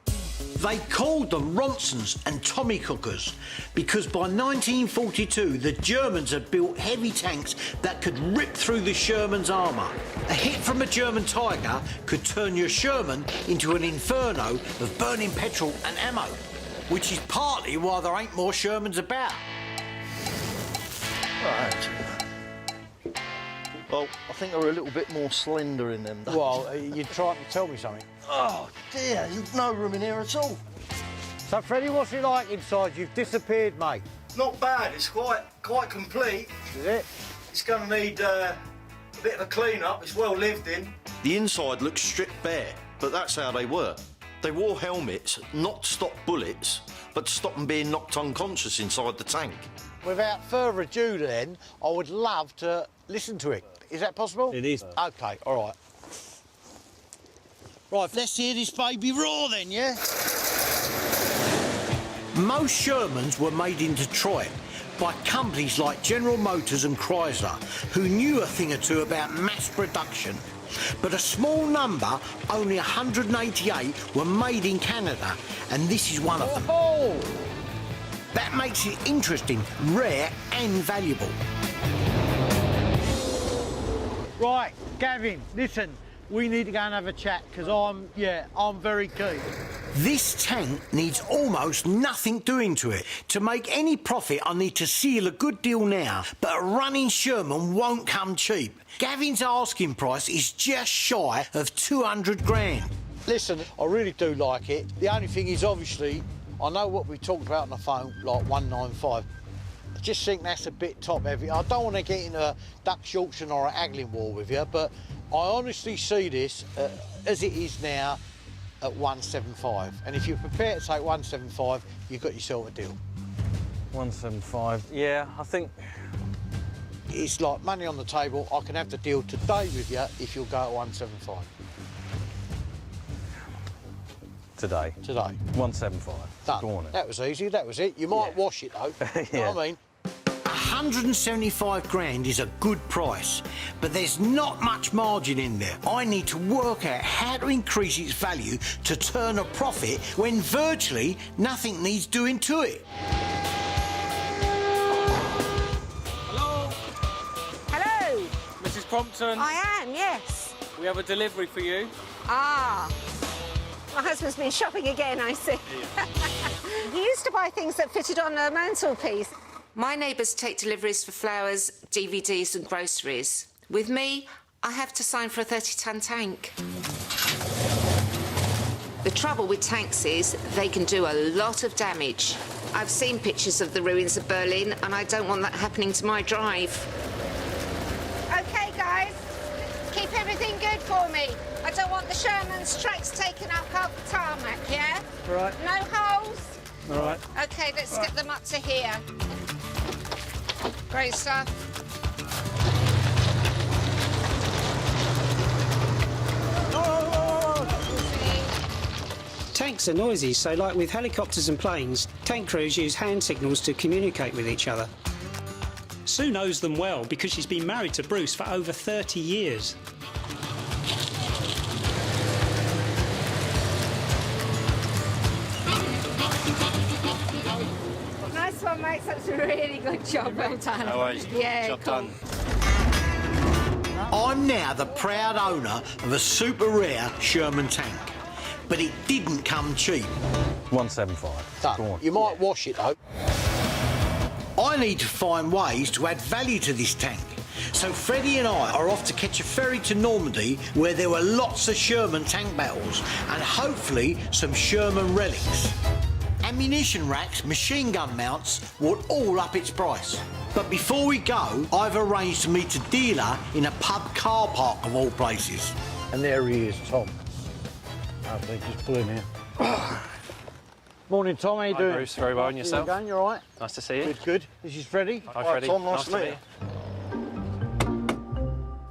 They called them Ronsons and Tommy Cookers because by 1942 the Germans had built heavy tanks that could rip through the Sherman's armour. A hit from a German Tiger could turn your Sherman into an inferno of burning petrol and ammo, which is partly why there ain't more Shermans about. Right. Well, I think they're a little bit more slender in them days. Well, you're trying to tell me something. Oh, dear, there's no room in here at all. So, Freddie, what's it like inside? You've disappeared, mate. Not bad, it's quite complete. Is it? It's going to need a bit of a clean-up, it's well lived in. The inside looks stripped bare, but that's how they were. They wore helmets, not to stop bullets, but to stop them being knocked unconscious inside the tank. Without further ado, then, I would love to listen to it. Is that possible? It is. OK, all right. Right, let's hear this baby roar then, yeah? Most Shermans were made in Detroit by companies like General Motors and Chrysler, who knew a thing or two about mass production. But a small number, only 188, were made in Canada, and this is one of them. Oh! That makes it interesting, rare and valuable. Right, Gavin, listen, we need to go and have a chat, because I'm very keen. This tank needs almost nothing doing to it. To make any profit, I need to seal a good deal now, but a running Sherman won't come cheap. Gavin's asking price is just shy of 200 grand. Listen, I really do like it. The only thing is, obviously, I know what we talked about on the phone, like 195. I just think that's a bit top heavy. I don't want to get into a Dutch auction or a haggling war with you, but I honestly see this as it is now at 175. And if you're prepared to take 175, you've got yourself a deal. 175. Yeah, I think it's like money on the table. I can have the deal today with you if you'll go at 175. today. 175. Done. Go on then. That was easy. That was it. You might wash it though. You know what I mean? 175 grand is a good price, but there's not much margin in there. I need to work out how to increase its value to turn a profit when virtually nothing needs doing to it. Hello. Mrs. Crompton. I am, yes. We have a delivery for you. Ah. My husband's been shopping again, I see. He used to buy things that fitted on a mantelpiece. My neighbours take deliveries for flowers, DVDs and groceries. With me, I have to sign for a 30-ton tank. The trouble with tanks is they can do a lot of damage. I've seen pictures of the ruins of Berlin and I don't want that happening to my drive. OK, guys, keep everything good for me. I don't want the Sherman's tracks taken up off the tarmac, yeah? Right. No holes? All right. OK, let's get them up to here. Great stuff. Tanks are noisy, so like with helicopters and planes, tank crews use hand signals to communicate with each other. Sue knows them well because she's been married to Bruce for over 30 years. Nice one, mate. That's a really good job. Well done. No worries. Yeah, Job cool. done. I'm now the proud owner of a super rare Sherman tank, but it didn't come cheap. 175. Done. Go on. You might wash it though. I need to find ways to add value to this tank. So Freddie and I are off to catch a ferry to Normandy where there were lots of Sherman tank battles and hopefully some Sherman relics. Ammunition racks, machine gun mounts will all up its price. But before we go, I've arranged to meet a dealer in a pub car park of all places. And there he is, Tom. Hopefully just pull in here. Morning, Tom. How you doing? Bruce, very well. And yourself? How you going? You all right? Nice to see you. Good, good. This is Freddie. Hi, Freddie. Tom, nice to to meet meet you.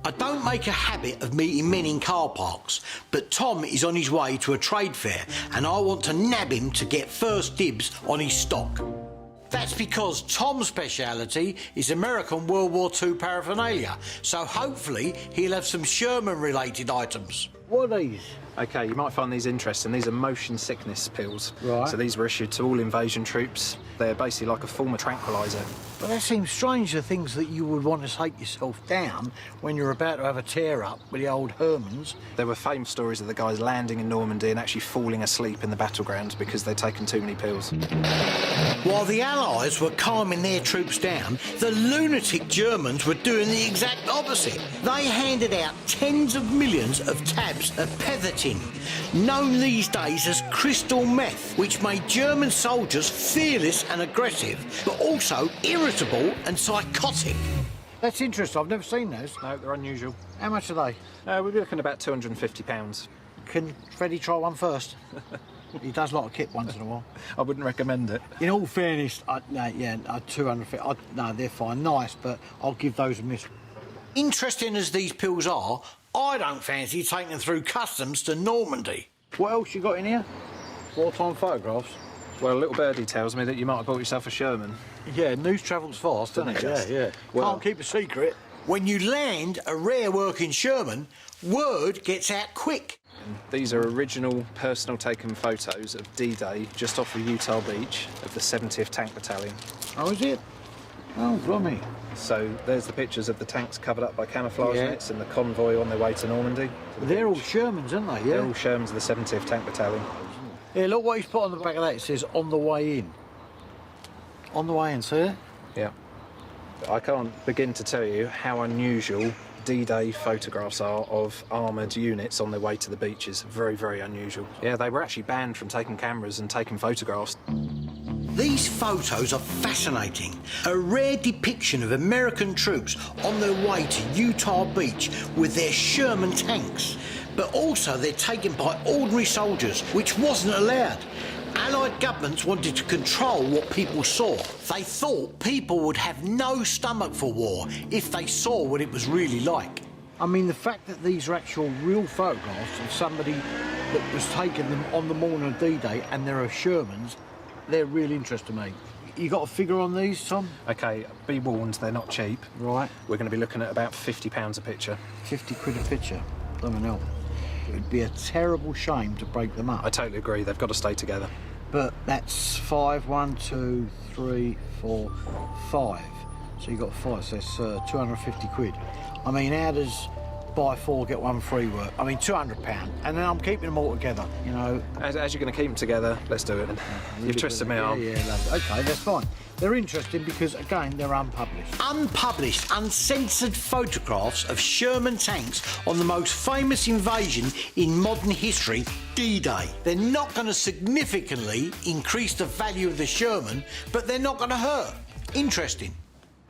I don't make a habit of meeting men in car parks, but Tom is on his way to a trade fair and I want to nab him to get first dibs on his stock. That's because Tom's speciality is American World War II paraphernalia, so hopefully he'll have some Sherman-related items. What are these? OK, you might find these interesting. These are motion sickness pills. Right. So these were issued to all invasion troops. They're basically like a form of tranquiliser. But that seems strange, the things that you would want to take yourself down when you're about to have a tear-up with the old Hermans. There were famous stories of the guys landing in Normandy and actually falling asleep in the battlegrounds because they'd taken too many pills. While the Allies were calming their troops down, the lunatic Germans were doing the exact opposite. They handed out tens of millions of tabs of Pethertin, known these days as crystal meth, which made German soldiers fearless and aggressive, but also irritable and psychotic. That's interesting. I've never seen those. No, they're unusual. How much are they? We'd be looking at about £250. Can Freddie try one first? He does like a kip once in a while. I wouldn't recommend it. In all fairness, 250. No, they're fine, nice, but I'll give those a miss. Interesting as these pills are, I don't fancy taking them through customs to Normandy. What else you got in here? Wartime photographs. Well, little birdie tells me that you might have bought yourself a Sherman. Yeah, news travels fast, doesn't it? Yeah. Well, can't keep a secret. When you land a rare working Sherman, word gets out quick. These are original personal taken photos of D-Day just off of Utah Beach of the 70th Tank Battalion. Oh, is it? Oh, blimey. So there's the pictures of the tanks covered up by camouflage nets and the convoy on their way to Normandy. They're all Shermans, aren't they? Yeah. They're all Shermans of the 70th Tank Battalion. Yeah, look what he's put on the back of that. It says, on the way in. On the way in, see it? Yeah. I can't begin to tell you how unusual D-Day photographs are of armoured units on their way to the beaches. Very, very unusual. Yeah, they were actually banned from taking cameras and taking photographs. These photos are fascinating. A rare depiction of American troops on their way to Utah Beach with their Sherman tanks. but also they're taken by ordinary soldiers, which wasn't allowed. Allied governments wanted to control what people saw. They thought people would have no stomach for war if they saw what it was really like. I mean, the fact that these are actual real photographs of somebody that was taking them on the morning of D-Day and they're of Shermans, they're really interesting to me. You got a figure on these, Tom? OK, be warned, they're not cheap. Right. We're going to be looking at about £50 a picture. 50 quid a picture? Blimey hell. It'd be a terrible shame to break them up. I totally agree, they've got to stay together. But that's 5, 1, 2, 3, 4, 5. So you got 5, so it's 250 quid. I mean, how does buy 4 get 1 free work? I mean, £200, and then I'm keeping them all together, you know. As you're going to keep them together, let's do it. You've twisted my arm. Yeah, lovely. OK, that's fine. They're interesting because, again, they're unpublished. Unpublished, uncensored photographs of Sherman tanks on the most famous invasion in modern history, D-Day. They're not going to significantly increase the value of the Sherman, but they're not going to hurt. Interesting.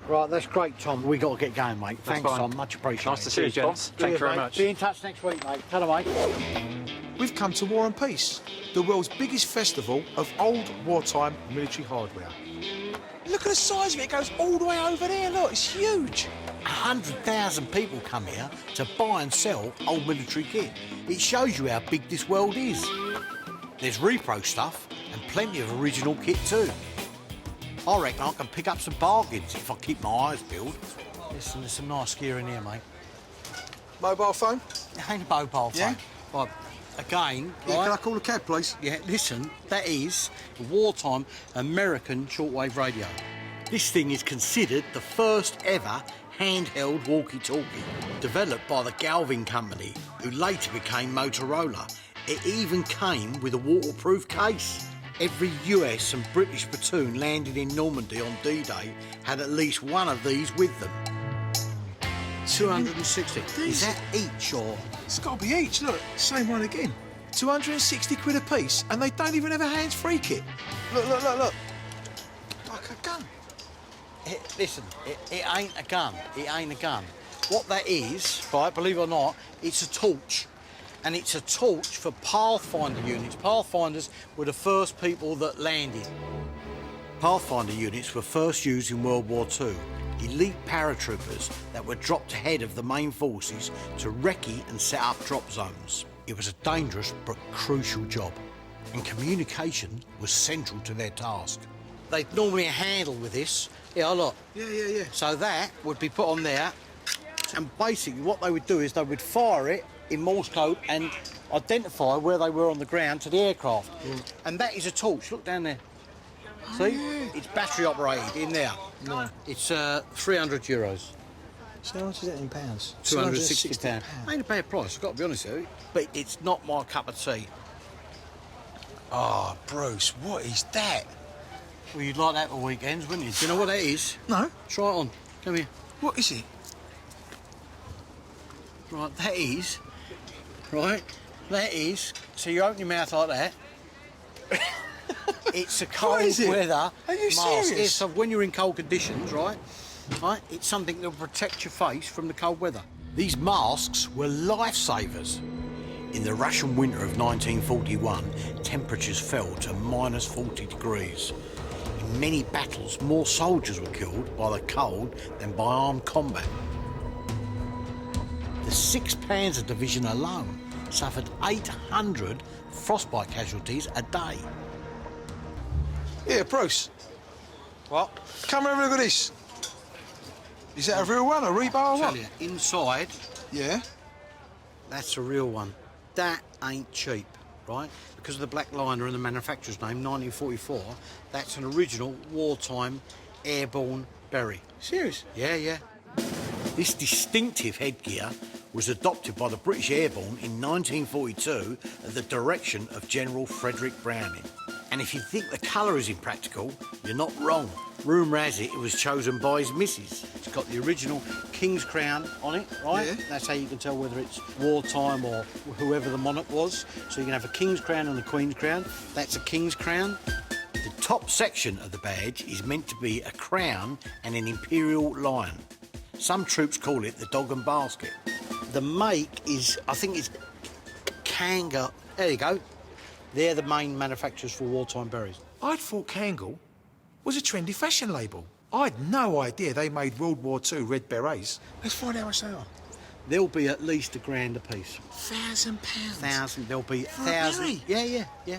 Right, that's great, Tom. We got to get going, mate. Thanks, Tom. Much appreciated. Nice to see you, gents. Thank you very much. Be in touch next week, mate. Ta-ra, mate. We've come to War and Peace, the world's biggest festival of old wartime military hardware. Look at the size of it. It goes all the way over there. Look, it's huge. 100,000 people come here to buy and sell old military kit. It shows you how big this world is. There's repro stuff and plenty of original kit too. I reckon I can pick up some bargains if I keep my eyes peeled. Listen, there's some nice gear in here, mate. Mobile phone? It ain't a mobile phone. Yeah? Right, again... Yeah, right? can I call a cab, please? Yeah, listen, that is a wartime American shortwave radio. This thing is considered the first ever handheld walkie-talkie, developed by the Galvin Company, who later became Motorola. It even came with a waterproof case. Every US and British platoon landed in Normandy on D-Day had at least one of these with them. 260. Is that each or...? It's got to be each. Look, same one again. 260 quid a piece, and they don't even have a hands-free kit. Look, look, look, look. Like a gun. Listen, it ain't a gun. It ain't a gun. What that is, right, believe it or not, it's a torch. And it's a torch for Pathfinder units. Pathfinders were the first people that landed. Pathfinder units were first used in World War II. Elite paratroopers that were dropped ahead of the main forces to recce and set up drop zones. It was a dangerous but crucial job, and communication was central to their task. They'd normally handle with this. Yeah, look. Yeah. So that would be put on there, and basically what they would do is they would fire it in Morse code and identify where they were on the ground to the aircraft. And that is a torch. Look down there. See? Yeah. It's battery operated in there. No. It's 300 euros. So how much is that in pounds? £260. Ain't a bad price, I've got to be honest with you. But it's not my cup of tea. Oh, Bruce, what is that? Well, you'd like that for weekends, wouldn't you? Do you know what that is? No. Try it on. Come here. What is it? Right, that is... Right, that is... So you open your mouth like that. It's a cold weather Are you mask. serious? Yes, so when you're in cold conditions, right? Right, it's something that will protect your face from the cold weather. These masks were lifesavers. In the Russian winter of 1941, temperatures fell to minus 40 degrees. In many battles, more soldiers were killed by the cold than by armed combat. The 6th Panzer Division alone suffered 800 frostbite casualties a day. Yeah, Bruce. What? Come and have a look at this. Is that a real one, a rebar or what? Tell you, inside, Yeah. that's a real one. That ain't cheap, right? Because of the black liner and the manufacturer's name, 1944, that's an original wartime Airborne berry. Serious? Yeah. This distinctive headgear was adopted by the British Airborne in 1942 at the direction of General Frederick Browning. And if you think the colour is impractical, you're not wrong. Rumour has it was chosen by his missus. It's got the original King's Crown on it, right? Yeah. That's how you can tell whether it's wartime or whoever the monarch was. So you can have a King's Crown and a Queen's Crown. That's a King's Crown. The top section of the badge is meant to be a crown and an imperial lion. Some troops call it the dog and basket. The make is, I think it's Kangol. There you go. They're the main manufacturers for wartime berries. I'd thought Kangol was a trendy fashion label. I had no idea they made World War II red berets. Let's find out how much they are. There'll be at least £1,000 a piece. £1,000? There'll be For a thousands. berry? Yeah.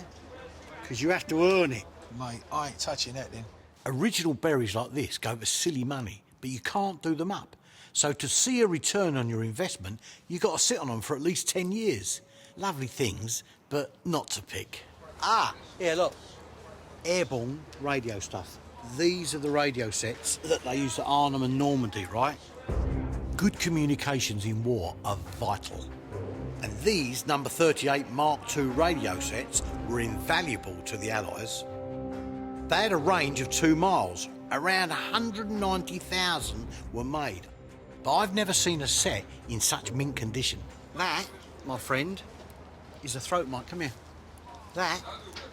Because you have to earn it. Mate, I ain't touching that then. Original berries like this go for silly money, but you can't do them up. So to see a return on your investment, you've got to sit on them for at least 10 years. Lovely things, but not to pick. Yeah, look. Airborne radio stuff. These are the radio sets that they used at Arnhem and Normandy, right? Good communications in war are vital. And these number 38 Mark II radio sets were invaluable to the Allies. They had a range of 2 miles. Around 190,000 were made. But I've never seen a set in such mint condition. That, my friend, is a throat mic. Come here. That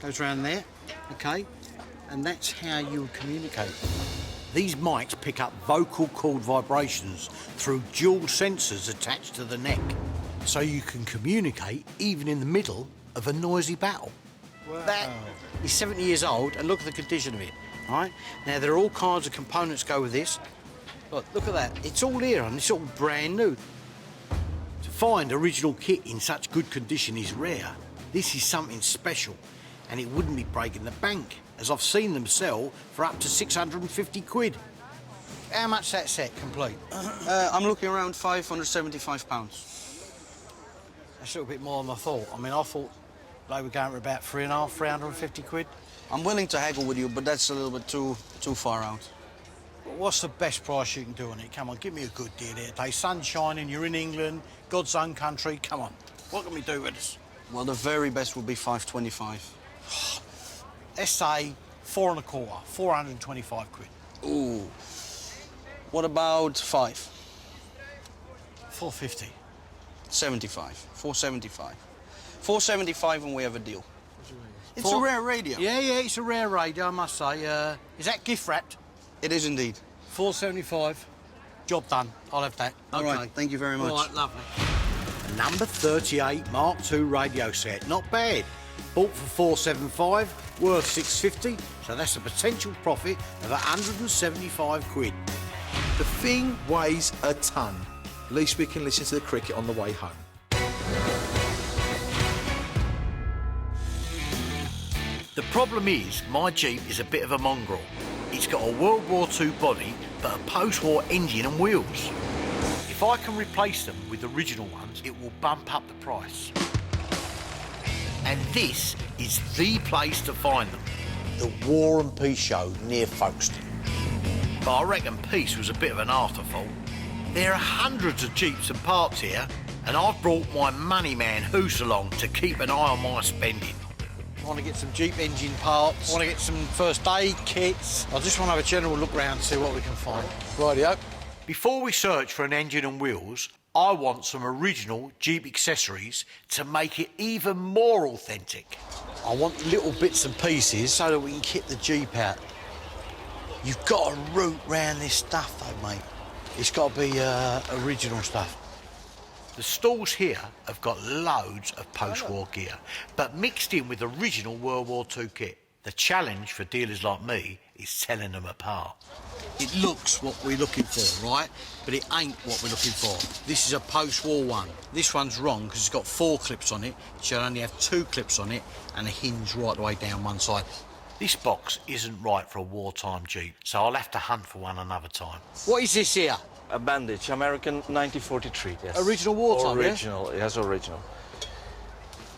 goes round there, okay? And that's how you communicate. These mics pick up vocal cord vibrations through dual sensors attached to the neck, so you can communicate even in the middle of a noisy battle. Wow. That is 70 years old, and look at the condition of it, right? Now, there are all kinds of components go with this. Look at that. It's all here, and it's all brand new. To find original kit in such good condition is rare. This is something special, and it wouldn't be breaking the bank, as I've seen them sell for up to 650 quid. How much that set complete? I'm looking around £575. That's a little bit more than I thought. I mean, I thought they were going for about 350 quid. I'm willing to haggle with you, but that's a little bit too far out. What's the best price you can do on it? Come on, give me a good deal here today. Sun's shining, you're in England, God's own country. Come on, what can we do with us? Well, the very best would be £525. Let's say 4 1/4, 425 quid. Ooh. What about 5? 450. 75. 475. 475 and we have a deal. It's a rare radio. Yeah, it's a rare radio, I must say. Is that gift wrapped? It is indeed. 475. Job done. I'll have that. All right, thank you very much. All right, lovely. Number 38 Mark II radio set. Not bad. Bought for 475, worth 650, so that's a potential profit of 175 quid. The thing weighs a ton. At least we can listen to the cricket on the way home. The problem is, my Jeep is a bit of a mongrel. It's got a World War II body, but a post-war engine and wheels. If I can replace them with original ones, it will bump up the price. And this is the place to find them. The War and Peace Show near Folkestone. But I reckon peace was a bit of an afterthought. There are hundreds of Jeeps and parts here, and I've brought my money man Hoos along to keep an eye on my spending. I want to get some Jeep engine parts, I want to get some first aid kits. I just want to have a general look round and see what we can find. Rightio. Before we search for an engine and wheels, I want some original Jeep accessories to make it even more authentic. I want little bits and pieces so that we can kit the Jeep out. You've got to root round this stuff though, mate. It's got to be original stuff. The stalls here have got loads of post-war gear, but mixed in with original World War II kit. The challenge for dealers like me is telling them apart. It looks what we're looking for, right? But it ain't what we're looking for. This is a post-war one. This one's wrong because it's got 4 clips on it. It should only have 2 clips on it and a hinge right the way down one side. This box isn't right for a wartime Jeep, so I'll have to hunt for one another time. What is this here? A bandage, American 1943, yes. Original wartime, Original, yes, original.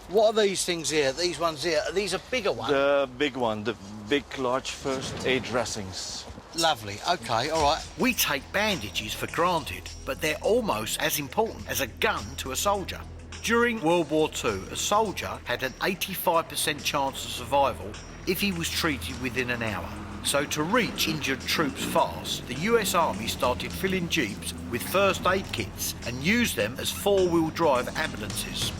What are these things here? These ones here? Are these a bigger one? The big one, the big, large first aid dressings. Lovely, OK, all right. We take bandages for granted, but they're almost as important as a gun to a soldier. During World War II, a soldier had an 85% chance of survival if he was treated within an hour. So to reach injured troops fast, the US Army started filling Jeeps with first aid kits and used them as 4-wheel drive ambulances.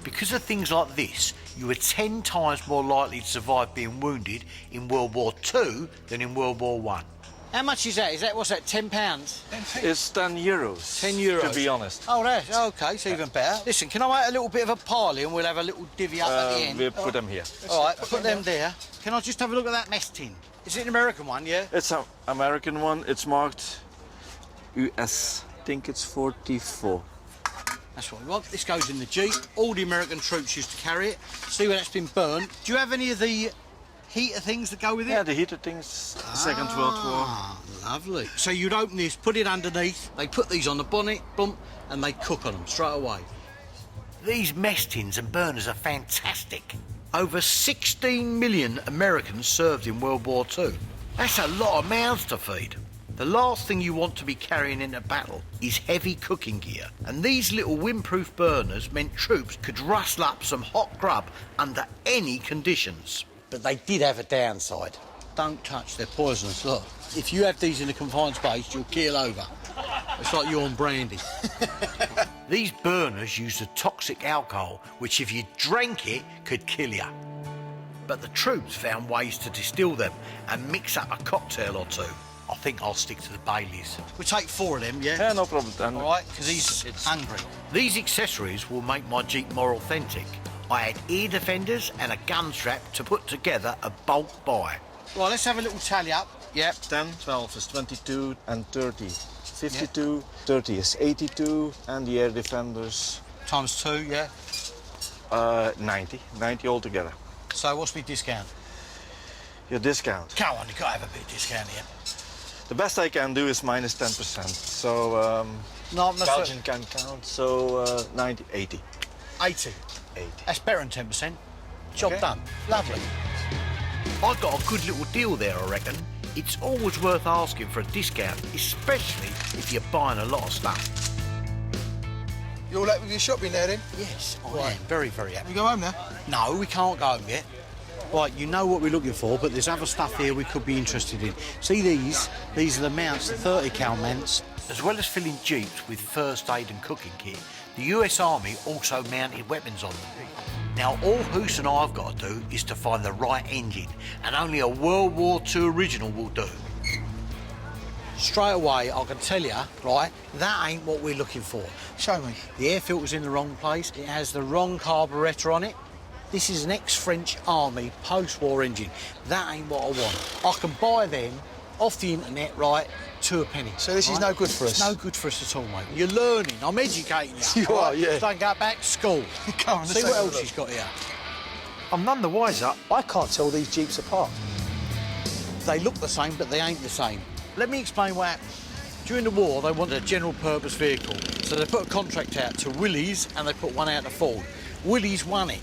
Because of things like this, you were 10 times more likely to survive being wounded in World War II than in World War I. How much is that? What's that, £10? It's 10 euros. 10 euros. To be honest. Oh, that's okay, it's even better. Listen, can I make a little bit of a pile here and we'll have a little divvy up at the end? We'll put them here. All right, put them there. Can I just have a look at that mess tin? Is it an American one, yeah? It's an American one. It's marked US. I think it's 44. That's what we want. This goes in the Jeep. All the American troops used to carry it. See where that's been burned. Do you have any of the heater things that go with it? Yeah, the heater things, Second World War. Lovely. So you'd open this, put it underneath, they put these on the bonnet, boom, and they cook on them straight away. These mess tins and burners are fantastic. Over 16 million Americans served in World War II. That's a lot of mouths to feed. The last thing you want to be carrying into battle is heavy cooking gear, and these little windproof burners meant troops could rustle up some hot grub under any conditions. But they did have a downside. Don't touch, they're poisonous, look. If you have these in a confined space, you'll keel over. It's like you're on brandy. These burners used a toxic alcohol, which if you drank it, could kill you. But the troops found ways to distill them and mix up a cocktail or two. I think I'll stick to the Baileys. We'll take 4 of them, yeah? Yeah, no problem, Dan. All right, because he's hungry. These accessories will make my Jeep more authentic. I had ear defenders and a gun strap to put together a bulk buy. Right, let's have a little tally up. Yep. 10, 12 is 22 and 30. 52, yep. 30 is 82, and the air defenders... Times 2, yeah? 90 altogether. So what's my discount? Your discount? Come on, you've got to have a bit of discount here. The best I can do is minus 10%. So, no, Belgian can count, so 90, 80. 80? 80. That's better than 10%. Job okay. done. Lovely. I've got a good little deal there, I reckon. It's always worth asking for a discount, especially if you're buying a lot of stuff. You all happy with your shopping there, then? Yes, I am. Very, very happy. We go home now? No, we can't go home yet. Right, you know what we're looking for, but there's other stuff here we could be interested in. See these? These are the mounts, the 30 cal mounts. As well as filling Jeeps with first aid and cooking kit, the US Army also mounted weapons on them. Now, all Hoos and I've got to do is to find the right engine, and only a World War II original will do. Straight away, I can tell you, right, that ain't what we're looking for. Show me. The air filter's in the wrong place. It has the wrong carburettor on it. This is an ex-French Army post-war engine. That ain't what I want. I can buy them off the internet, right, to a penny. So this is no good for us? It's no good for us at all, mate. You're learning. I'm educating you. You are, yeah. Don't go back to school. Come on, see what else he's got here. I'm none the wiser. I can't tell these Jeeps apart. They look the same, but they ain't the same. Let me explain what happened. During the war, they wanted a general-purpose vehicle, so they put a contract out to Willys and they put one out to Ford. Willys won it,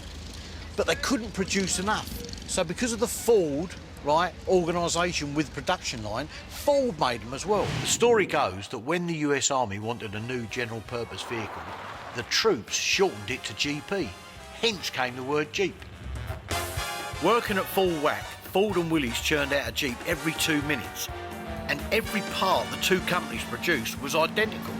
but they couldn't produce enough. So because of the Ford, right, organisation with production line, Ford made them as well. The story goes that when the US Army wanted a new general-purpose vehicle, the troops shortened it to GP. Hence came the word Jeep. Working at full whack, Ford and Willys churned out a Jeep every 2 minutes, and every part the two companies produced was identical.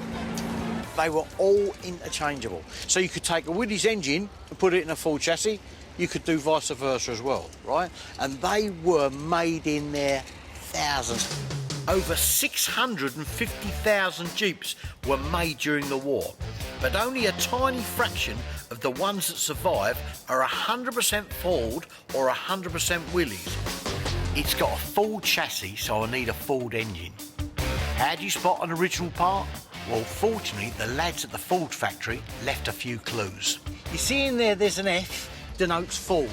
They were all interchangeable. So you could take a Willys engine and put it in a Ford chassis. You could do vice versa as well, right? And they were made in their thousands. Over 650,000 Jeeps were made during the war, but only a tiny fraction of the ones that survive are 100% Ford or 100% Willys. It's got a Ford chassis, so I need a Ford engine. How do you spot an original part? Well, fortunately, the lads at the Ford factory left a few clues. You see in there, there's an F, denotes Ford.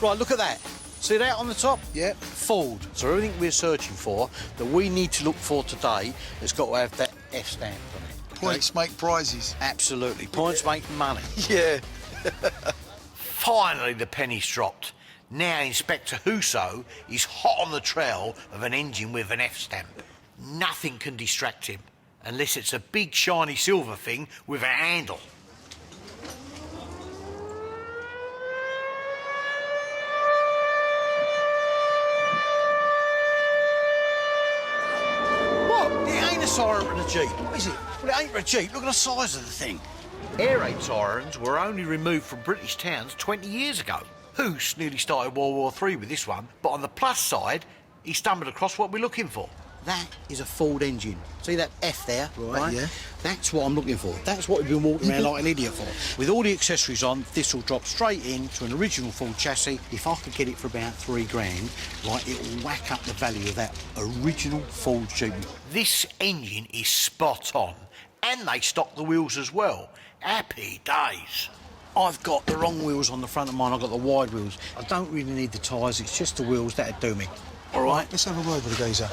Right, look at that. See that on the top? Yep. Ford. So everything we're searching for, that we need to look for today, has got to have that F stamp on it. Okay? Points make prizes. Absolutely. Points make money. Yeah. Finally, the penny's dropped. Now Inspector Husso is hot on the trail of an engine with an F stamp. Nothing can distract him, unless it's a big shiny silver thing with a handle. What? It ain't a siren for the Jeep. What is it? Well, it ain't for a Jeep. Look at the size of the thing. Air raid sirens were only removed from British towns 20 years ago. Hoos nearly started World War III with this one, but on the plus side, he stumbled across what we're looking for. That is a Ford engine. See that F there? Right, yeah. That's what I'm looking for. That's what we've been walking around like an idiot for. With all the accessories on, this will drop straight into an original Ford chassis. If I could get it for about £3,000, right, it will whack up the value of that original Ford Jeep. This engine is spot on, and they stock the wheels as well. Happy days. I've got the wrong wheels on the front of mine. I've got the wide wheels. I don't really need the tyres. It's just the wheels that'd do me. All right. Let's have a word with the geezer.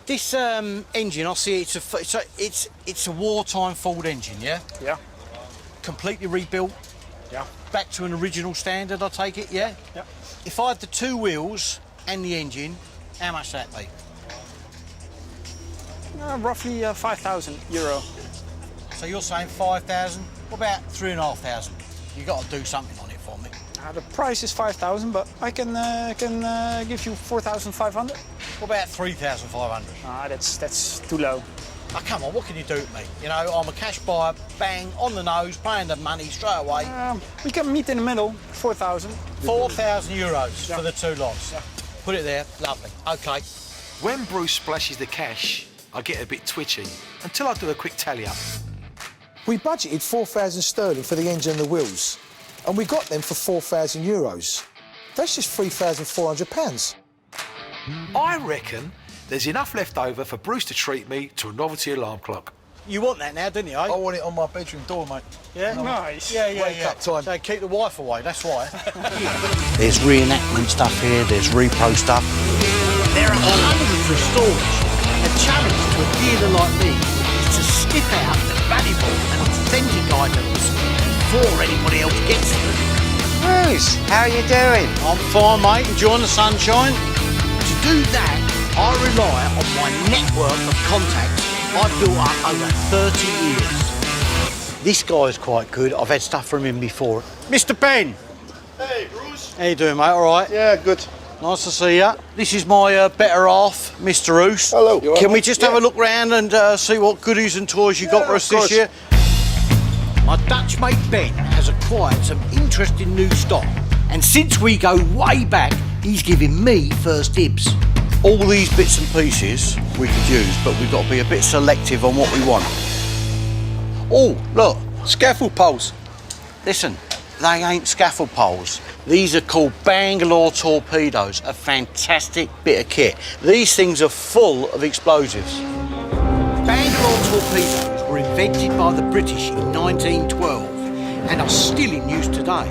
This engine, I see it's a wartime Ford engine, yeah? Yeah. Completely rebuilt? Yeah. Back to an original standard, I take it, yeah? Yeah. If I had the two wheels and the engine, how much that be? Roughly €5,000. So you're saying 5,000? What about 3,500? You got to do something on it for me. The price is 5,000, but I can give you 4,500. What about 3,500? That's too low. Oh, come on, what can you do to me? You know, I'm a cash buyer, bang, on the nose, paying the money straight away. We can meet in the middle, 4,000. 4,000 euros for the two lots. Yeah. Put it there, lovely. Okay. When Bruce splashes the cash, I get a bit twitchy until I do a quick tally up. We budgeted 4,000 sterling for the engine and the wheels, and we got them for 4,000 euros. That's just £3,400. I reckon there's enough left over for Bruce to treat me to a novelty alarm clock. You want that now, didn't you, eh? I want it on my bedroom door, mate. Yeah? Nice. Yeah. Wake up time. So keep the wife away, that's why. There's reenactment stuff here, there's repro stuff. There are hundreds of stories. The challenge to a dealer like me is to skip out the valuable and authentic items before anybody else gets them. Bruce, how are you doing? I'm fine, mate, enjoying the sunshine. To do that, I rely on my network of contacts I've built up over 30 years. This guy's quite good. I've had stuff from him before. Mr. Ben. Hey, Bruce. How you doing, mate? All right? Yeah, good. Nice to see you. This is my better half, Mr. Roos. Hello. Can we just have a look round and see what goodies and toys you got for us this year? My Dutch mate Ben has acquired some interesting new stock, and since we go way back, he's giving me first dibs. All these bits and pieces we could use, but we've got to be a bit selective on what we want. Oh, look, scaffold poles. Listen, they ain't scaffold poles. These are called Bangalore torpedoes, a fantastic bit of kit. These things are full of explosives. Bangalore torpedoes were invented by the British in 1912 and are still in use today.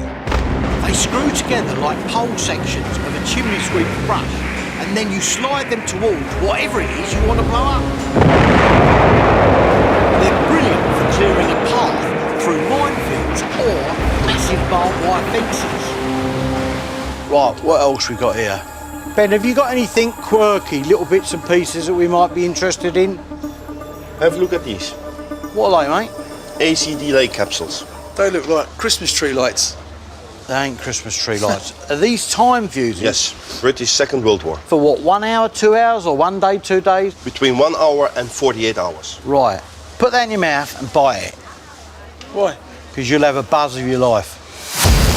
They screw together like pole sections of a chimney sweep brush, and then you slide them towards whatever it is you want to blow up. They're brilliant for clearing a path through minefields or massive barbed wire fences. Right, what else we got here? Ben, have you got anything quirky, little bits and pieces that we might be interested in? Have a look at these. What are they, mate? AC D-Day capsules. They look like Christmas tree lights. They ain't Christmas tree lights. Are these time fuses? Yes, British Second World War. For what, 1 hour, 2 hours, or 1 day, 2 days? Between 1 hour and 48 hours. Right. Put that in your mouth and bite it. Why? Because you'll have a buzz of your life.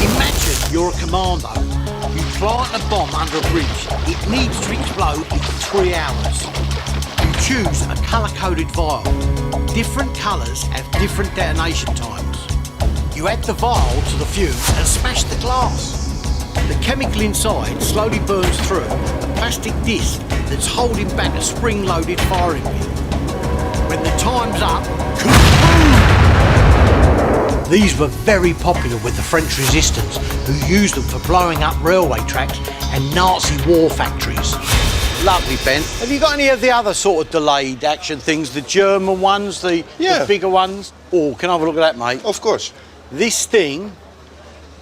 Imagine you're a commando. You plant a bomb under a bridge. It needs to explode in 3 hours. You choose a colour-coded vial. Different colours have different detonation times. You add the vial to the fuse and smash the glass. The chemical inside slowly burns through a plastic disc that's holding back a spring-loaded firing pin. When the time's up, kaboom! These were very popular with the French resistance, who used them for blowing up railway tracks and Nazi war factories. Lovely, Ben. Have you got any of the other sort of delayed action things, the German ones, the bigger ones? Oh, can I have a look at that, mate? Of course. This thing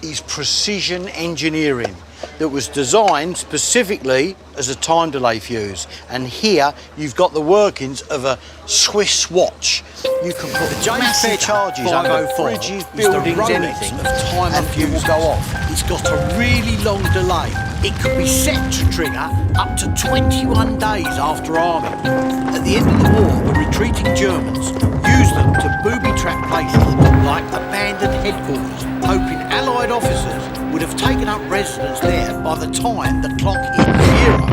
is precision engineering that was designed specifically as a time delay fuse. And here you've got the workings of a Swiss watch. You can put massive charges over bridges, buildings, anything. Of time and fuse will go off. It's got a really long delay. It could be set to trigger up to 21 days after arming. At the end of the war, the retreating Germans used them to booby-trap places like abandoned headquarters, hoping Allied officers would have taken up residence there by the time the clock hit 0.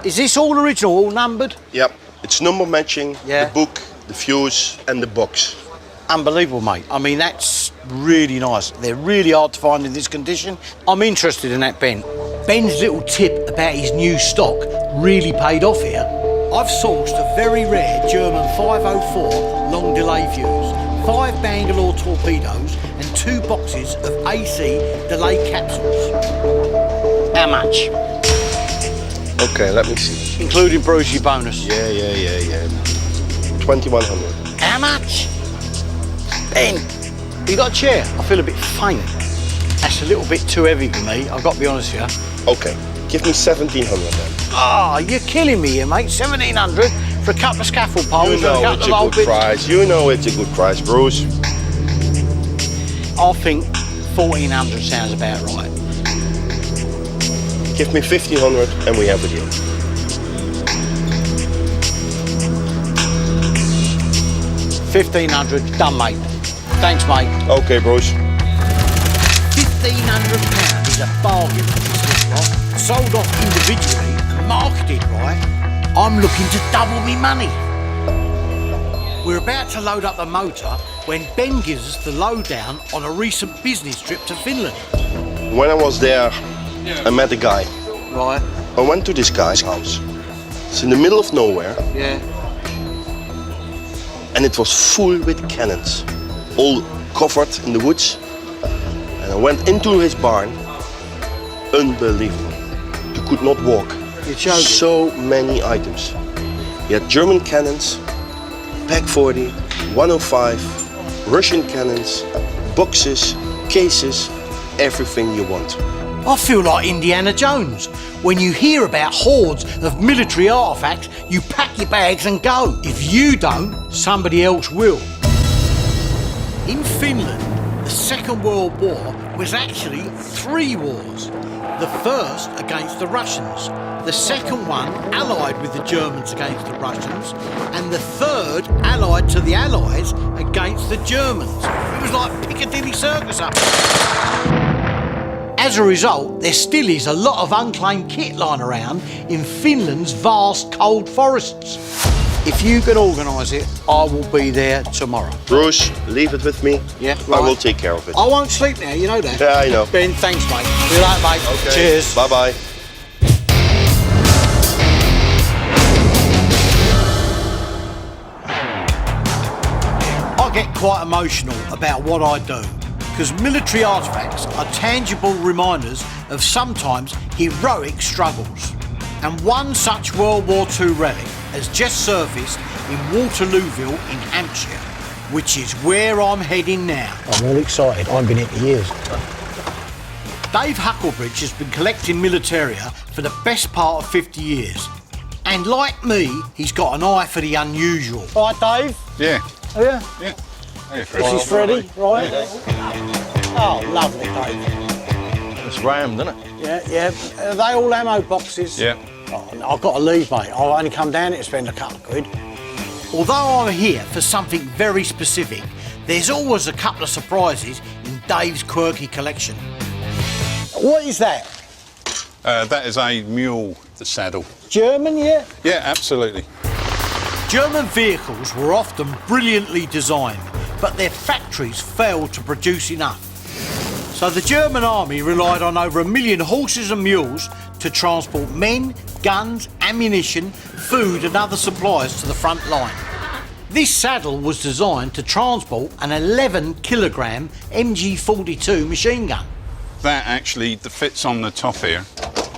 Is this all original, all numbered? Yep. It's number matching, Yeah. the book, the fuse, and the box. Unbelievable, mate. I mean, that's really nice. They're really hard to find in this condition. I'm interested in that Ben. Ben's little tip about his new stock really paid off here. I've sourced a very rare German 504 long delay fuse, 5 Bangalore torpedoes, and 2 boxes of AC delay capsules. How much? Okay, let me see. Including Brucey bonus. Yeah. 2100. How much? Ben, you got a chair? I feel a bit faint. That's a little bit too heavy for me, I've got to be honest with you. Okay, give me 1700 then. Ah, you're killing me here, mate. 1700 for a couple of scaffold poles You and a know couple it's of a old good bits. price. You know it's a good price, Bruce. I think 1400 sounds about right. Give me 1500 and we have a deal. £1,500, done, mate. Thanks, mate. Okay, Bruce. £1,500 is a bargain for this lot. Sold off individually, marketed right. I'm looking to double me money. We're about to load up the motor when Ben gives us the lowdown on a recent business trip to Finland. When I was there, I met a guy. Right. I went to this guy's house. It's in the middle of nowhere. Yeah. And it was full with cannons, all covered in the woods. And I went into his barn. Unbelievable. You could not walk. You're joking. So many items. He had German cannons, Pak 40, 105, Russian cannons, boxes, cases, everything you want. I feel like Indiana Jones. When you hear about hordes of military artefacts, you pack your bags and go. If you don't, somebody else will. In Finland, the Second World War was actually 3 wars. The first against the Russians, the second one allied with the Germans against the Russians, and the third allied to the Allies against the Germans. It was like Piccadilly Circus up there. As a result, there still is a lot of unclaimed kit lying around in Finland's vast cold forests. If you can organise it, I will be there tomorrow. Bruce, leave it with me. Yeah, I will take care of it. I won't sleep now, you know that. Yeah, I know. Ben, thanks, mate. See you later, mate. Okay. Cheers. Bye-bye. I get quite emotional about what I do, because military artefacts are tangible reminders of sometimes heroic struggles. And one such World War II relic has just surfaced in Waterlooville in Hampshire, which is where I'm heading now. I'm all excited. I've been here for years. Dave Hucklebridge has been collecting militaria for the best part of 50 years. And like me, he's got an eye for the unusual. Right, Dave? Yeah. Oh, yeah? Yeah. Hey, This is Freddie, right? Oh, lovely, Dave. It's rammed, isn't it? Yeah. Are they all ammo boxes? Yeah. Oh, I've got to leave, mate. I'll only come down here to spend a couple of quid. Although I'm here for something very specific, there's always a couple of surprises in Dave's quirky collection. What is that? That is a mule, the saddle. German, yeah? Yeah, absolutely. German vehicles were often brilliantly designed, but their factories failed to produce enough. So the German army relied on over 1 million horses and mules to transport men, guns, ammunition, food and other supplies to the front line. This saddle was designed to transport an 11-kilogram MG42 machine gun. That actually fits on the top here,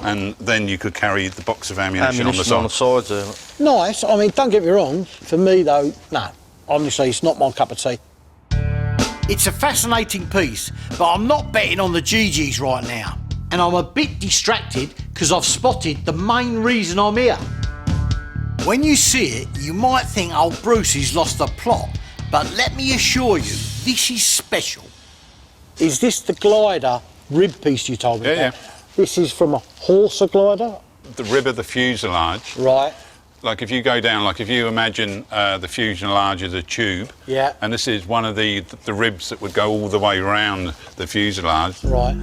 and then you could carry the box of ammunition on the side. on the sides there. Nice. I mean, don't get me wrong. For me, though, no. Honestly, it's not my cup of tea. It's a fascinating piece, but I'm not betting on the GGs right now. And I'm a bit distracted because I've spotted the main reason I'm here. When you see it, you might think old Brucey's lost the plot, but let me assure you, this is special. Is this the glider rib piece you told me about? Yeah. This is from a horse glider? The rib of the fuselage. Right. Like if you go down, like if you imagine the fuselage as a tube. Yeah. And this is one of the ribs that would go all the way around the fuselage. Right.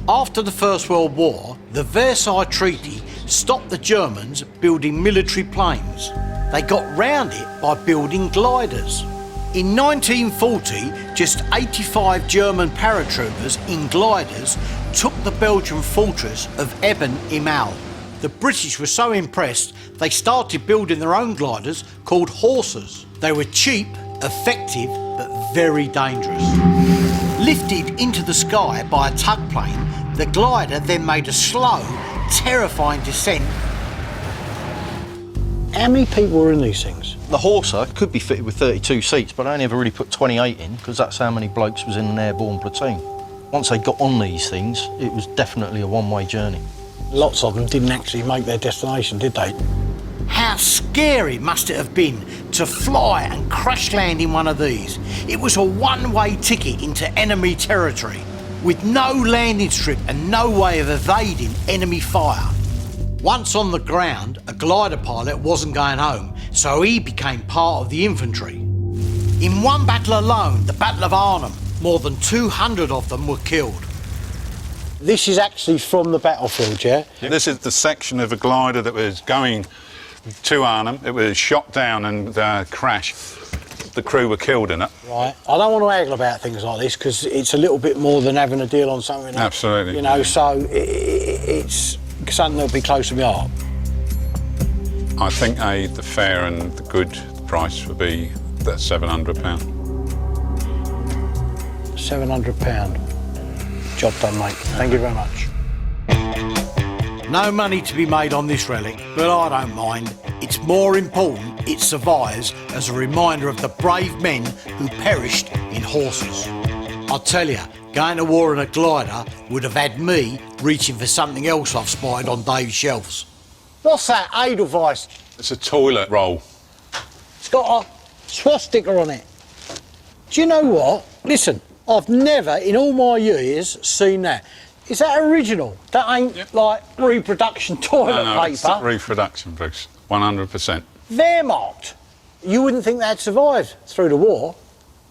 After the First World War, the Versailles Treaty stopped the Germans building military planes. They got round it by building gliders. In 1940, just 85 German paratroopers in gliders took the Belgian fortress of Eben im Al. The British were so impressed, they started building their own gliders called horses. They were cheap, effective, but very dangerous. Lifted into the sky by a tug plane, the glider then made a slow, terrifying descent. How many people were in these things? The Horser could be fitted with 32 seats, but I only ever really put 28 in because that's how many blokes was in an airborne platoon. Once they got on these things, it was definitely a one-way journey. Lots of them didn't actually make their destination, did they? How scary must it have been to fly and crash land in one of these? It was a one-way ticket into enemy territory, with no landing strip and no way of evading enemy fire. Once on the ground, a glider pilot wasn't going home, so he became part of the infantry. In one battle alone, the Battle of Arnhem, more than 200 of them were killed. This is actually from the battlefield, yeah? This is the section of a glider that was going to Arnhem. It was shot down and crashed. The crew were killed in it. Right. I don't want to haggle about things like this because it's a little bit more than having a deal on something. Absolutely. You know, so it's something that'll be close to my heart. I think the fair and the good price would be that £700. £700. Job done, mate. Thank you very much. No money to be made on this relic, but I don't mind. It's more important it survives as a reminder of the brave men who perished in horses. I'll tell you, going to war in a glider would have had me reaching for something else I've spotted on Dave's shelves. What's that, Edelweiss? It's a toilet roll. It's got a swastika on it. Do you know what? Listen, I've never in all my years seen that. Is that original? That ain't like reproduction toilet no, paper. It's not reproduction, Bruce. 100%. Wehrmacht. You wouldn't think they'd survived through the war.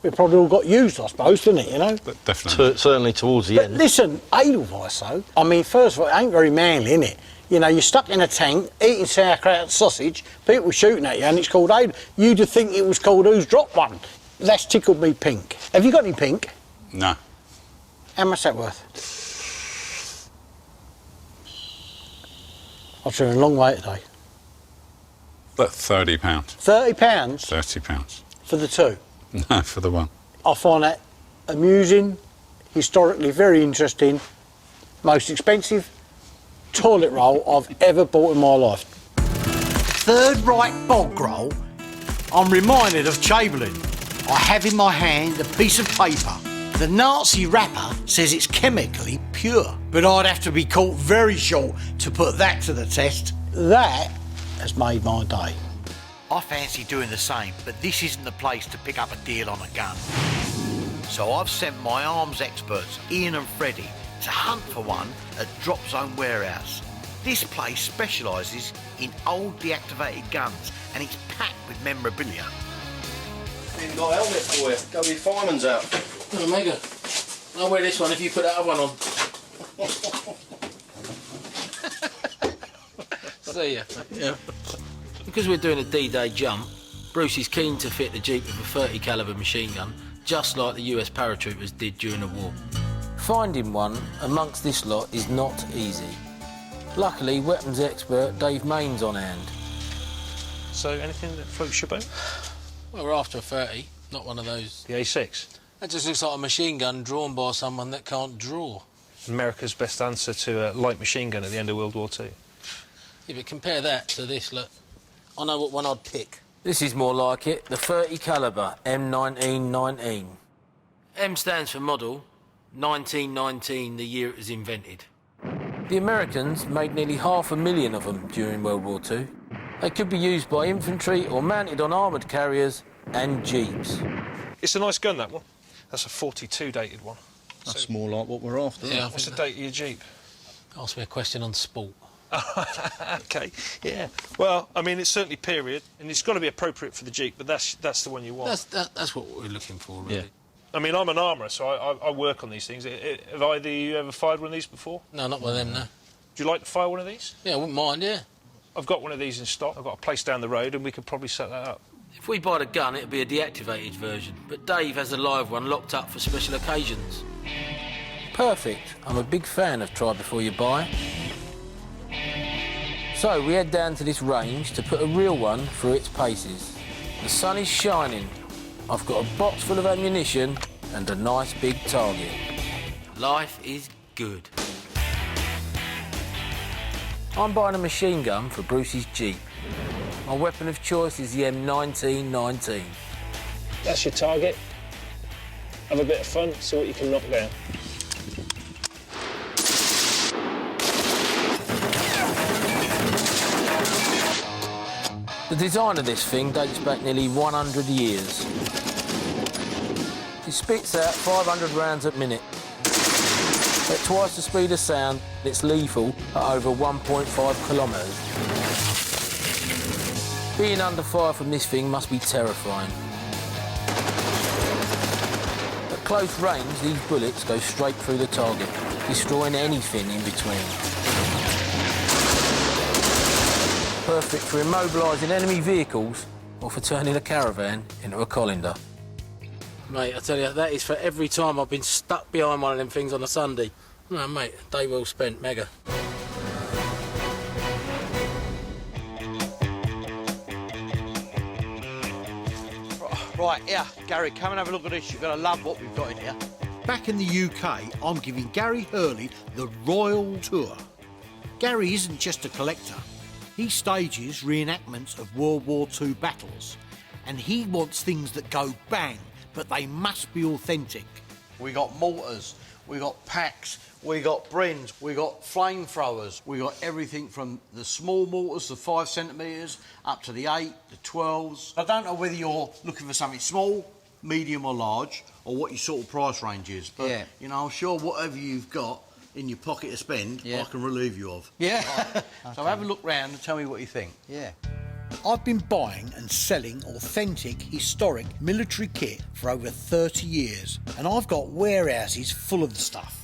It probably all got used, I suppose, didn't it, you know? But definitely. Certainly towards the but end. Listen, Edelweiss, though, I mean, first of all, it ain't very manly, innit? You know, you're stuck in a tank, eating sauerkraut and sausage, people shooting at you, and it's called Edelweiss. You'd think it was called Who's Dropped One. That's tickled me pink. Have you got any pink? No. How much that worth? I've driven a long way today. But £30. £30? £30. For the two? No, for the one. I find that amusing, historically very interesting, most expensive toilet roll I've ever bought in my life. Third Reich bog roll, I'm reminded of Chamberlain. I have in my hand a piece of paper. The Nazi wrapper says it's chemically pure, but I'd have to be caught very short to put that to the test. That has made my day. I fancy doing the same, but this isn't the place to pick up a deal on a gun. So I've sent my arms experts, Ian and Freddie, to hunt for one at Drop Zone Warehouse. This place specialises in old deactivated guns and it's packed with memorabilia. Even got a helmet for you. Go with your fireman's outfit. Oh, Mega. I'll wear this one if you put that other one on. See ya. Yeah. Because we're doing a D-Day jump, Bruce is keen to fit the Jeep with a 30 calibre machine gun, just like the US paratroopers did during the war. Finding one amongst this lot is not easy. Luckily, weapons expert Dave Main's on hand. So, anything that floats your boat? Well, we're after a 30, not one of those. The A6? That just looks like a machine gun drawn by someone that can't draw. America's best answer to a light machine gun at the end of World War II. Yeah, but compare that to this, look. I know what one I'd pick. This is more like it, the 30 calibre M1919. M stands for model, 1919, the year it was invented. The Americans made nearly 500,000 of them during World War II. They could be used by infantry or mounted on armoured carriers and jeeps. It's a nice gun, that one. That's a 42 dated one. That's more like what we're after. Yeah, what's the date of your Jeep? Ask me a question on sport. OK, yeah. Well, I mean, it's certainly period, and it's got to be appropriate for the Jeep, but that's the one you want. That's what we're looking for, really. Yeah. I mean, I'm an armourer, so I work on these things. Have either you ever fired one of these before? No, not with them, no. Would you like to fire one of these? Yeah, I wouldn't mind, yeah. I've got one of these in stock. I've got a place down the road and we could probably set that up. If we buy the gun, it'll be a deactivated version, but Dave has a live one locked up for special occasions. Perfect. I'm a big fan of try before you buy. So we head down to this range to put a real one through its paces. The sun is shining. I've got a box full of ammunition and a nice big target. Life is good. I'm buying a machine gun for Bruce's Jeep. My weapon of choice is the M1919. That's your target. Have a bit of fun, see what you can knock down. The design of this thing dates back nearly 100 years. It spits out 500 rounds a minute. At twice the speed of sound, it's lethal at over 1.5 kilometres. Being under fire from this thing must be terrifying. At close range, these bullets go straight through the target, destroying anything in between. Perfect for immobilising enemy vehicles or for turning a caravan into a colander. Mate, I tell you, that is for every time I've been stuck behind one of them things on a Sunday. No, mate, day well spent, mega. Right, here, Gary, come and have a look at this. You're going to love what we've got in here. Back in the UK, I'm giving Gary Hurley the Royal Tour. Gary isn't just a collector. He stages reenactments of World War II battles, and he wants things that go bang, but they must be authentic. We got mortars, we got packs, we got Brins, we got flamethrowers, we got everything from the small mortars, the 5 centimetres, up to the 8, the 12s. I don't know whether you're looking for something small, medium or large, or what your sort of price range is, but, Yeah. you know, I'm sure whatever you've got in your pocket to spend, Yeah. I can relieve you of. Yeah. So have a look round and tell me what you think. Yeah. I've been buying and selling authentic, historic military kit for over 30 years, and I've got warehouses full of the stuff.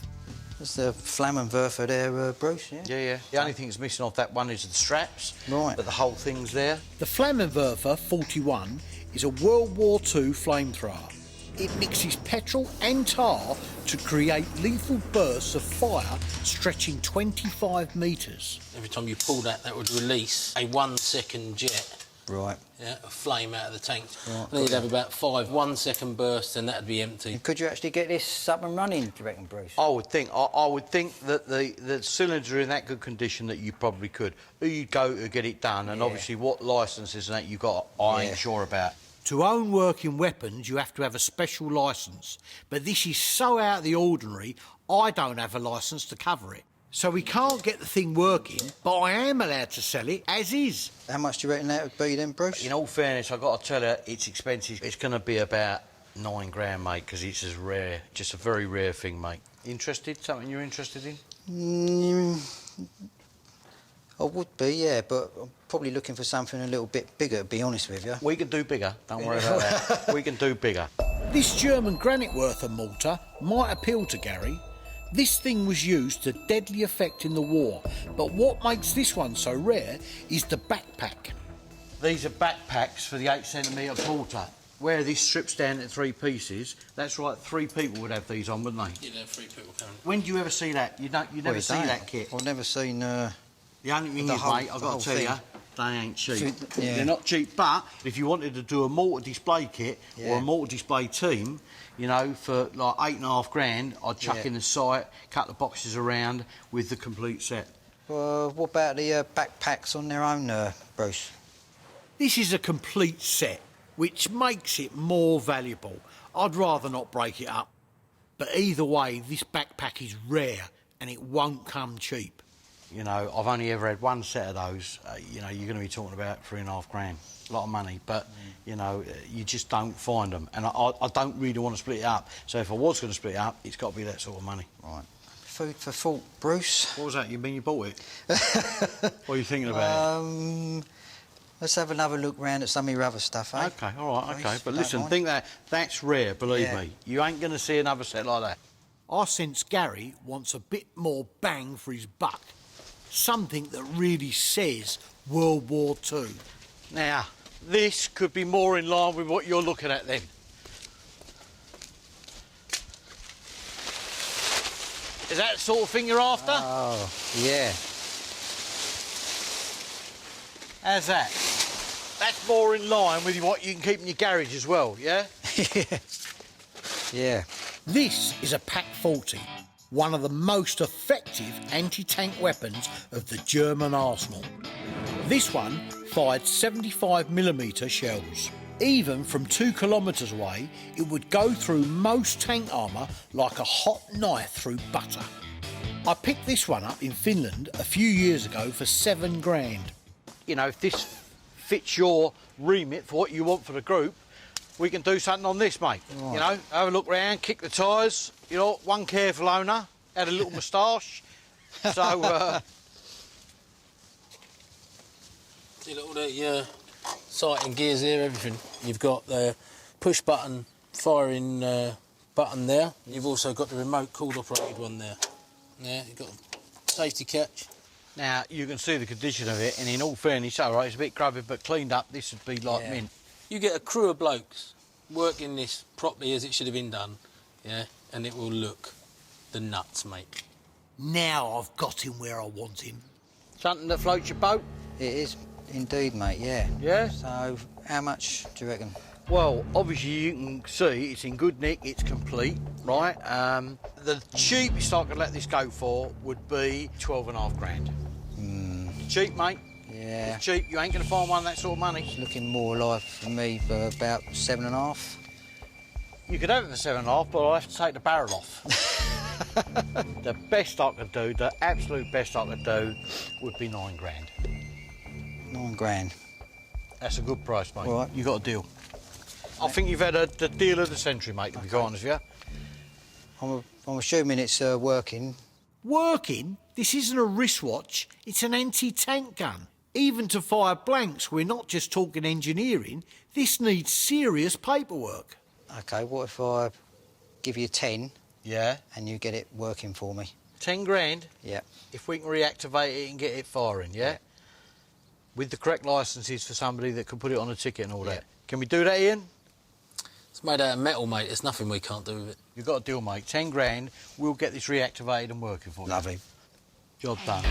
That's the Flammenwerfer there, Bruce, yeah? Yeah. The only thing that's missing off that one is the straps. Right. But the whole thing's there. The Flammenwerfer 41 is a World War II flamethrower. It mixes petrol and tar to create lethal bursts of fire stretching 25 metres. Every time you pull that, that would release a 1-second jet. Right. Yeah, a flame out of the tank. Right. Then you'd have about 5 1-second bursts, and that'd be empty. Could you actually get this up and running, do you reckon, Bruce? I would think that the cylinder in that good condition that you probably could. Who you'd go to get it done, and obviously what licences and that you got, I ain't sure about. To own working weapons, you have to have a special licence. But this is so out of the ordinary, I don't have a licence to cover it. So we can't get the thing working, but I am allowed to sell it as is. How much do you reckon that would be then, Bruce? In all fairness, I've got to tell you, it's expensive. It's going to be about £9,000, mate, because it's as rare, just a very rare thing, mate. Interested? Something you're interested in? I would be, yeah, but I'm probably looking for something a little bit bigger, to be honest with you. We can do bigger, don't worry about that. We can do bigger. This German Granitwerfer mortar might appeal to Gary. This thing was used to deadly effect in the war, but what makes this one so rare is the backpack. These are backpacks for the 8 centimetre mortar. Where this strips down into 3 pieces, that's right, 3 people would have these on, wouldn't they? You'd have 3 people coming. When do you ever see that? You never see that kit. I've never seen... The only thing is, mate, I've got to tell you, they ain't cheap. Yeah. They're not cheap, but if you wanted to do a mortar display kit or a mortar display team, you know, for like $8,500, I'd chuck in the sight, cut the boxes around with the complete set. What about the backpacks on their own, Bruce? This is a complete set, which makes it more valuable. I'd rather not break it up. But either way, this backpack is rare and it won't come cheap. You know, I've only ever had one set of those. You know, you're going to be talking about $3,500. A lot of money, but, you know, you just don't find them. And I don't really want to split it up. So if I was going to split it up, it's got to be that sort of money. Right. Food for thought, Bruce. What was that? You mean you bought it? What are you thinking about it? Let's have another look round at some of your other stuff, eh? OK, all right, OK. But listen, mind. think that's rare, believe me. You ain't going to see another set like that. I sense Gary wants a bit more bang for his buck. something that really says World War II. Now, this could be more in line with what you're looking at then. Is that the sort of thing you're after? Oh, yeah. How's that? That's more in line with what you can keep in your garage as well, yeah? Yeah. This is a PaK-40, one of the most effective anti-tank weapons of the German arsenal. This one fired 75mm shells. Even from 2 kilometres away, it would go through most tank armour like a hot knife through butter. I picked this one up in Finland a few years ago for £7 grand. You know, if this fits your remit for what you want for the group, we can do something on this, mate. Right. You know, have a look round, kick the tyres. You know, one careful owner had a little moustache. So, See, look, all the sighting gears there, everything. You've got the push button firing button there. You've also got the remote cooled operated one there. Yeah, you've got a safety catch. now, you can see the condition of it, and in all fairness, all right, it's a bit grubby, but cleaned up, this would be like mint. You get a crew of blokes working this properly as it should have been done, yeah, and it will look the nuts, mate. Now I've got him where I want him. Something that floats your boat? It is indeed, mate, yeah. Yeah? So, how much do you reckon? Well, obviously you can see it's in good nick, it's complete, right? The cheapest I could let this go for would be 12.5 grand. Cheap, mate. Yeah. It's cheap, you ain't going to find one that sort of money. It's looking more like for me for about 7.5. You could have it for 7.5, but I'll have to take the barrel off. The best I could do, the absolute best I could do, would be 9 grand. 9 grand. That's a good price, mate. All right. You got a deal. I think you've had the deal of the century, mate, to be quite honest with you. I'm assuming it's working. Working? This isn't a wristwatch, it's an anti-tank gun. Even to fire blanks, we're not just talking engineering. This needs serious paperwork. OK, what if I give you 10? Yeah? And you get it working for me? 10 grand? Yeah. If we can reactivate it and get it firing, yeah? With the correct licences for somebody that can put it on a ticket and all that. Can we do that, Ian? It's made out of metal, mate. There's nothing we can't do with it. You've got a deal, mate. 10 grand, we'll get this reactivated and working for you. Lovely. Job done.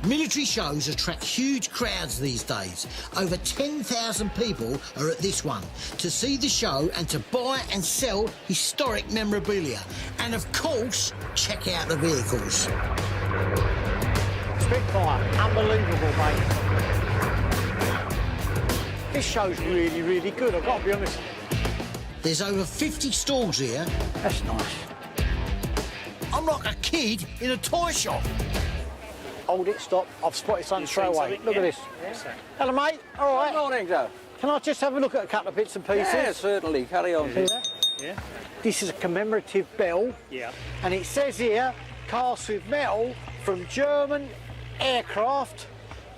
Military shows attract huge crowds these days. Over 10,000 people are at this one to see the show and to buy and sell historic memorabilia. And of course, check out the vehicles. Spitfire, unbelievable, mate. This show's really, really good, I've got to be honest. There's over 50 stalls here. That's nice. I'm like a kid in a toy shop. Hold it, stop. I've spotted something straight away. Look at this. Hello, mate. All right. Good morning, Joe. Can I just have a look at a couple of bits and pieces? Yeah, certainly. Carry on. See that? Yeah. This is a commemorative bell. Yeah. And it says here, cast with metal from German aircraft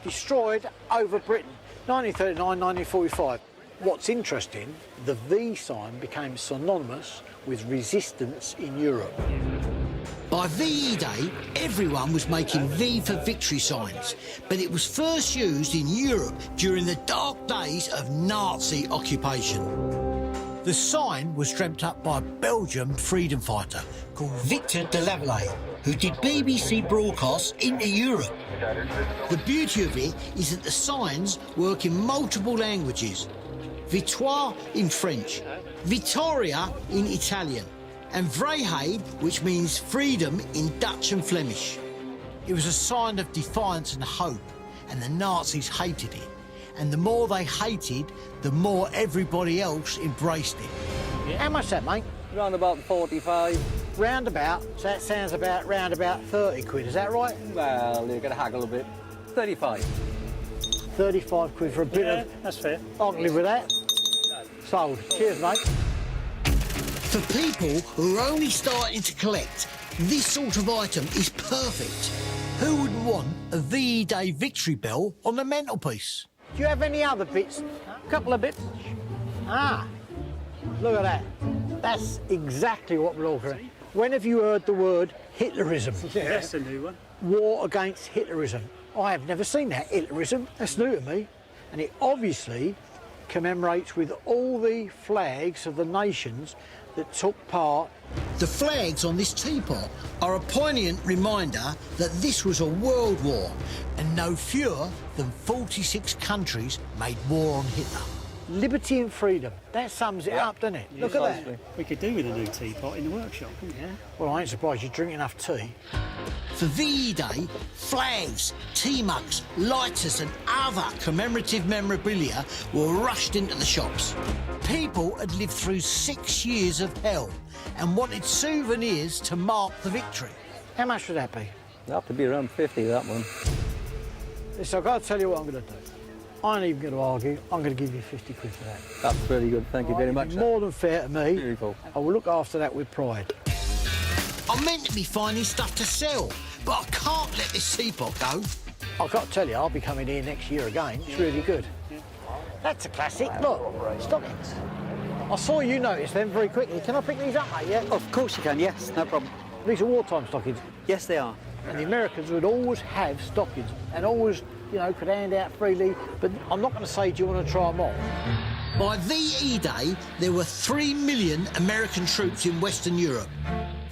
destroyed over Britain, 1939, 1945. What's interesting, the V sign became synonymous with resistance in Europe. By VE Day, everyone was making V for victory signs, but it was first used in Europe during the dark days of Nazi occupation. The sign was dreamt up by a Belgian freedom fighter called Victor de Lavallee, who did BBC broadcasts into Europe. The beauty of it is that the signs work in multiple languages. Victoire in French, Vittoria in Italian, and Vrijheid, which means freedom in Dutch and Flemish. It was a sign of defiance and hope, and the Nazis hated it. And the more they hated, the more everybody else embraced it. How much that, mate? Round about 45. Roundabout, so that sounds about round about 30 quid, is that right? Well, you're going to haggle a bit. 35. 35 quid for a bit of... that's fair. I can live with that. Sold. Cheers, mate. For people who are only starting to collect, this sort of item is perfect. Who wouldn't want a VE Day victory bell on the mantelpiece? Do you have any other bits? A couple of bits. Ah, look at that. That's exactly what we're looking at. When have you heard the word Hitlerism? Yeah, that's a new one. War against Hitlerism. I have never seen that, Hitlerism. That's new to me. And it obviously commemorates with all the flags of the nations that took part. The flags on this teapot are a poignant reminder that this was a world war and no fewer than 46 countries made war on Hitler. Liberty and freedom. That sums it up, doesn't it? Yeah, Look at that. We could do with a new teapot in the workshop, couldn't we? Well, I ain't surprised you drink enough tea. For VE Day, flags, tea mugs, lighters and other commemorative memorabilia were rushed into the shops. People had lived through 6 years of hell and wanted souvenirs to mark the victory. How much would that be? It'll have to be around 50, that one. Listen, I've got to tell you what I'm going to do. I ain't even going to argue. I'm going to give you 50 quid for that. That's really good, thank you very much. More than fair to me. Beautiful. I will look after that with pride. I'm meant to be finding stuff to sell, but I can't let this teapot go. I've got to tell you, I'll be coming here next year again. It's really good. That's a classic. Look, stockings. I saw you notice them very quickly. Can I pick these up, mate, yeah? Of course you can, yes, no problem. These are wartime stockings. Yes, they are. And the Americans would always have stockings and always, you know, could hand out freely. But I'm not going to say, do you want to try them on? By VE Day, there were 3 million American troops in Western Europe.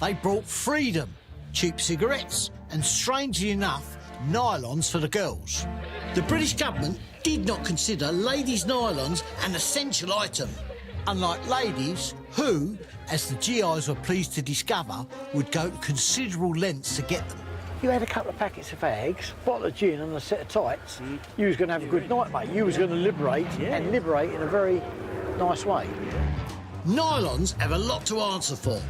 They brought freedom, cheap cigarettes, and strangely enough, nylons for the girls. The British government did not consider ladies' nylons an essential item, unlike ladies who, as the GIs were pleased to discover, would go to considerable lengths to get them. You had a couple of packets of fags, a bottle of gin and a set of tights. You was going to have a good night, mate. You was going to liberate and liberate in a very nice way. Nylons have a lot to answer for.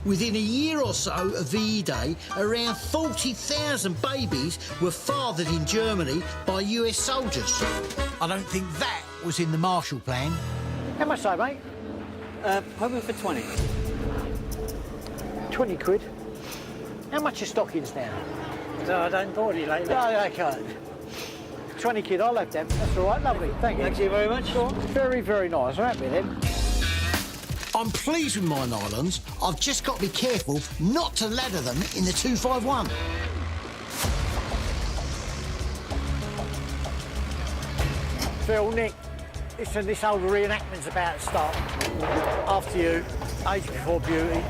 Within a year or so of VE Day, around 40,000 babies were fathered in Germany by US soldiers. I don't think that was in the Marshall Plan. How much so, mate? Hoping for 20. 20 quid. How much are stockings now? No, I don't bought any lately. No, I can't. 20 quid, I'll have them. That's all right, lovely. Thank you. Thank you very much. Very, very nice. I'm happy with them. I'm pleased with my nylons. I've just got to be careful not to ladder them in the 251. Phil, Nick, listen, this old reenactment's about to start. After you, age before beauty.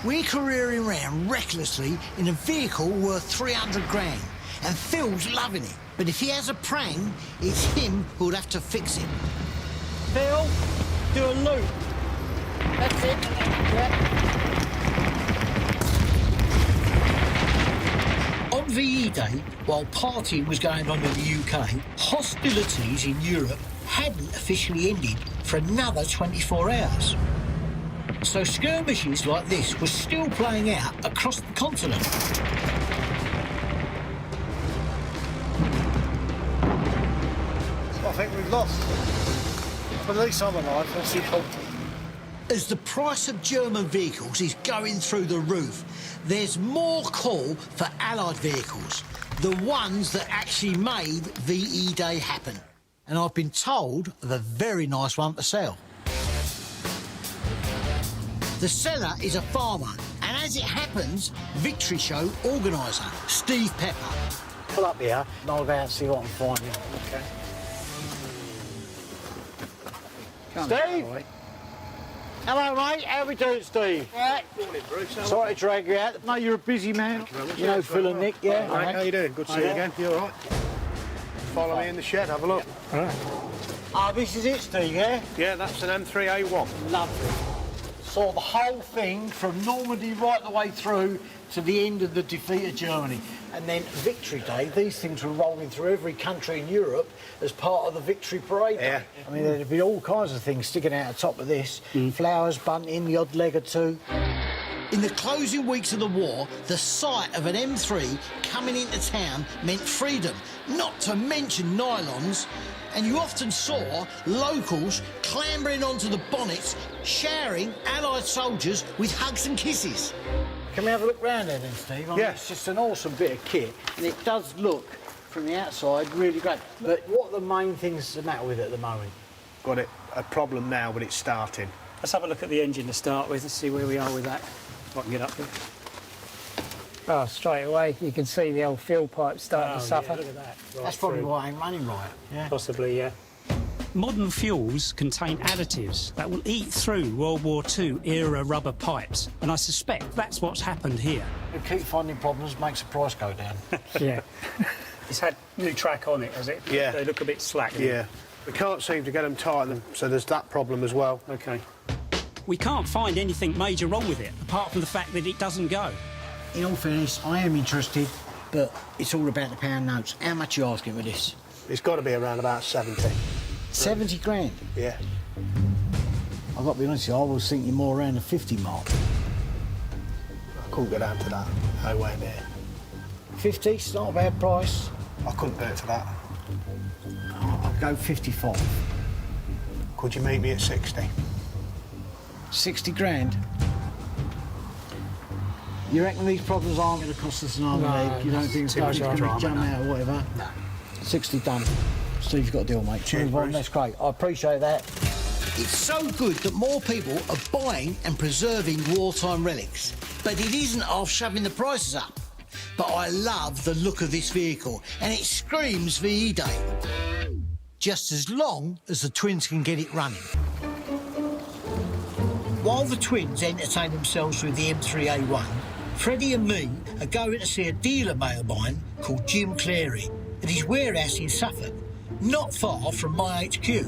We're careering around recklessly in a vehicle worth 300 grand, and Phil's loving it. But if he has a prang, it's him who'll have to fix it. Phil, do a loop. That's it. Yeah. On VE Day, while partying was going on in the UK, hostilities in Europe hadn't officially ended for another 24 hours. So skirmishes like this were still playing out across the continent. I think we've lost. But at least I'm alive. That's the important. As the price of German vehicles is going through the roof, there's more call for Allied vehicles, the ones that actually made VE Day happen. And I've been told of a very nice one to sell. The seller is a farmer, and as it happens, Victory Show organiser, Steve Pepper. Pull up here, and I'll go out and see what I'm finding. Okay. Steve? Hello, mate. How we doing, Steve? Right. Morning, Bruce. Sorry to drag you out. No, you're a busy man. You know Phil and Nick, yeah? All right, how you doing? Good to see you again. You all right? Follow me in the shed, have a look. All right. Ah, this is it, Steve, yeah? Yeah, that's an M3A1. Lovely. Saw the whole thing from Normandy right the way through to the end of the defeat of Germany. And then Victory Day, these things were rolling through every country in Europe as part of the Victory Parade Day. I mean, there'd be all kinds of things sticking out the top of this. Flowers, bunting, the odd leg or two. In the closing weeks of the war, the sight of an M3 coming into town meant freedom, not to mention nylons. And you often saw locals clambering onto the bonnets, showering Allied soldiers with hugs and kisses. Can we have a look round there then, Steve? I mean, it's just an awesome bit of kit, and it does look, from the outside, really great. But what are the main things the matter with it at the moment? Got it. A problem now, but it's starting. Let's have a look at the engine to start with and see where we are with that. If I can get up there. Oh, straight away you can see the old fuel pipe starting to suffer. Yeah, look at that. That's probably why it ain't running right. Yeah. Possibly, yeah. Modern fuels contain additives that will eat through World War II era rubber pipes, and I suspect that's what's happened here. We keep finding problems, makes the price go down. Yeah. It's had new track on it, has it? Yeah. They look a bit slack. Yeah. We can't seem to get them tight, so there's that problem as well. OK. We can't find anything major wrong with it, apart from the fact that it doesn't go. In all fairness, I am interested, but it's all about the pound notes. How much are you asking for this? It's got to be around about 70. 70 grand? Yeah. I've got to be honest with you, I was thinking more around the 50 mark. I couldn't go down to that. No way near. 50? It's not a bad price. I couldn't do it for that. I'll go 55. Could you meet me at 60? 60 grand? You reckon these problems aren't going to cost us an arm and leg? You don't think it's going to jump out or whatever? No. 60 done. Steve, you've got a deal, mate. Cheers, Bruce. That's great. I appreciate that. It's so good that more people are buying and preserving wartime relics. But it isn't half shoving the prices up. But I love the look of this vehicle, and it screams VE Day. Just as long as the twins can get it running. While the twins entertain themselves with the M3A1, Freddie and me are going to see a dealer mate of mine called Jim Cleary at his warehouse in Suffolk, not far from my HQ.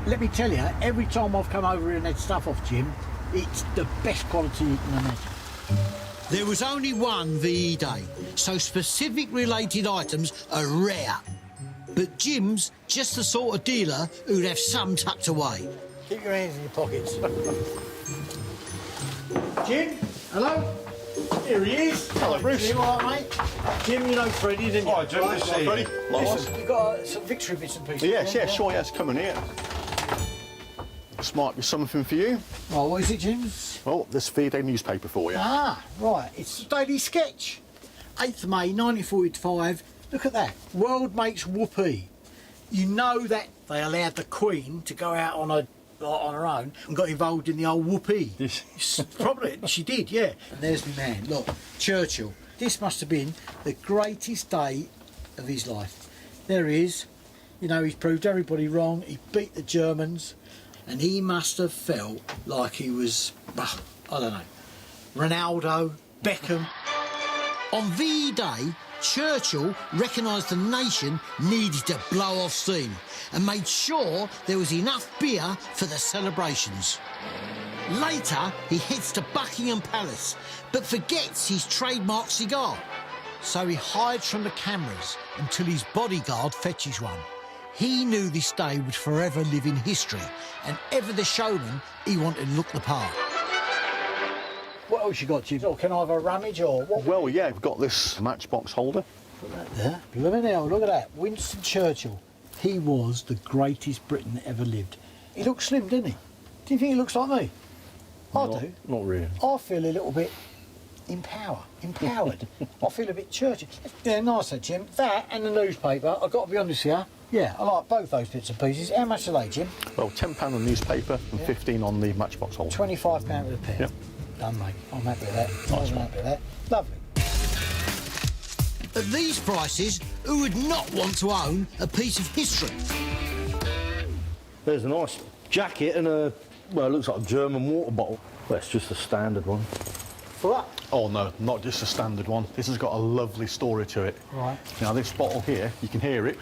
Let me tell you, every time I've come over here and had stuff off Jim, it's the best quality you can imagine. There was only one VE Day, so specific related items are rare. But Jim's just the sort of dealer who'd have some tucked away. Keep your hands in your pockets. Jim, hello? Here he is. Hello, Bruce. Jim, all right, mate? Jim, you know Freddie, didn't you? Hi, Jim. Nice to see you. Freddie. Listen, you got some victory bits and pieces. Yeah, sure, yes, coming here. This might be something for you. Oh, what is it, Jim? Oh, this VE Day newspaper for you. Ah, right. It's the Daily Sketch. 8th of May, 1945. Look at that. World makes whoopee. You know that they allowed the Queen to go out on her own and got involved in the old whoopee. Probably, she did, yeah. And there's my man. Look, Churchill. This must have been the greatest day of his life. There he is. You know, he's proved everybody wrong. He beat the Germans. And he must have felt like he was, I don't know, Ronaldo, Beckham. On VE Day, Churchill recognised the nation needed to blow off steam and made sure there was enough beer for the celebrations. Later, he heads to Buckingham Palace, but forgets his trademark cigar. So he hides from the cameras until his bodyguard fetches one. He knew this day would forever live in history, and ever the showman, he wanted to look the part. What else you got, Jim? Or can I have a rummage or what? Well, yeah, I've got this matchbox holder. Put that there. Blooming hell, look at that. Winston Churchill. He was the greatest Briton that ever lived. He looks slim, didn't he? Do you think he looks like me? I do. Not really. I feel a little bit empowered. I feel a bit Churchill. Yeah, nice that, Jim. That and the newspaper, I've got to be honest here. Yeah, I like both those bits and pieces. How much are they, Jim? Well, £10 on the newspaper and 15 on the matchbox holder. £25 with a pair. Yep. Done, mate. I'm happy with that. I'm happy with that. Lovely. At these prices, who would not want to own a piece of history? There's a nice jacket and a, well, it looks like a German water bottle. Well, it's just a standard one. For what? Oh, no, not just a standard one. This has got a lovely story to it. Right. Now, this bottle here, you can hear it.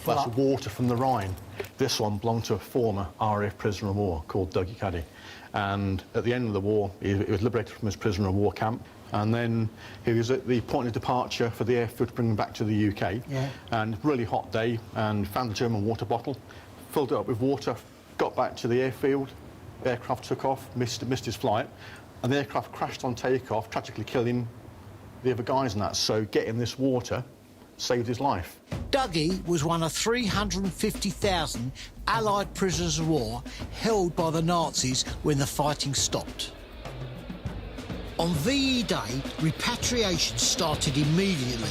That's water from the Rhine. This one belonged to a former RAF prisoner of war called Dougie Caddy. And at the end of the war, he was liberated from his prisoner of war camp. And then he was at the point of departure for the airfield to bring him back to the UK. Yeah. And really hot day, and found the German water bottle, filled it up with water, got back to the airfield. The aircraft took off, missed his flight, and the aircraft crashed on takeoff, tragically killing the other guys in that. So getting this water saved his life. Dougie was one of 350,000 Allied prisoners of war held by the Nazis when the fighting stopped. On VE Day, repatriation started immediately.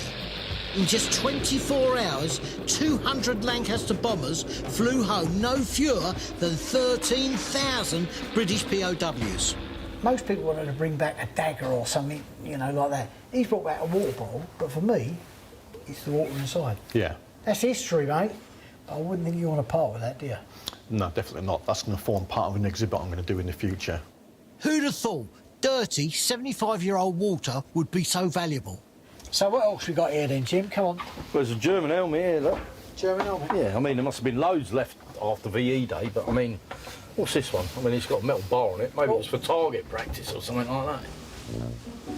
In just 24 hours, 200 Lancaster bombers flew home no fewer than 13,000 British POWs. Most people wanted to bring back a dagger or something, you know, like that. He's brought back a water bottle, but for me, it's the water inside. Yeah. That's history, mate. I wouldn't think you want to part with that, do you? No, definitely not. That's going to form part of an exhibit I'm going to do in the future. Who'd have thought dirty 75-year-old water would be so valuable? So what else we got here then, Jim? Come on. Well, there's a German helmet here, look. German helmet? Yeah, I mean, there must have been loads left after VE Day, but I mean, what's this one? I mean, it's got a metal bar on it. Maybe it's for target practice or something like that.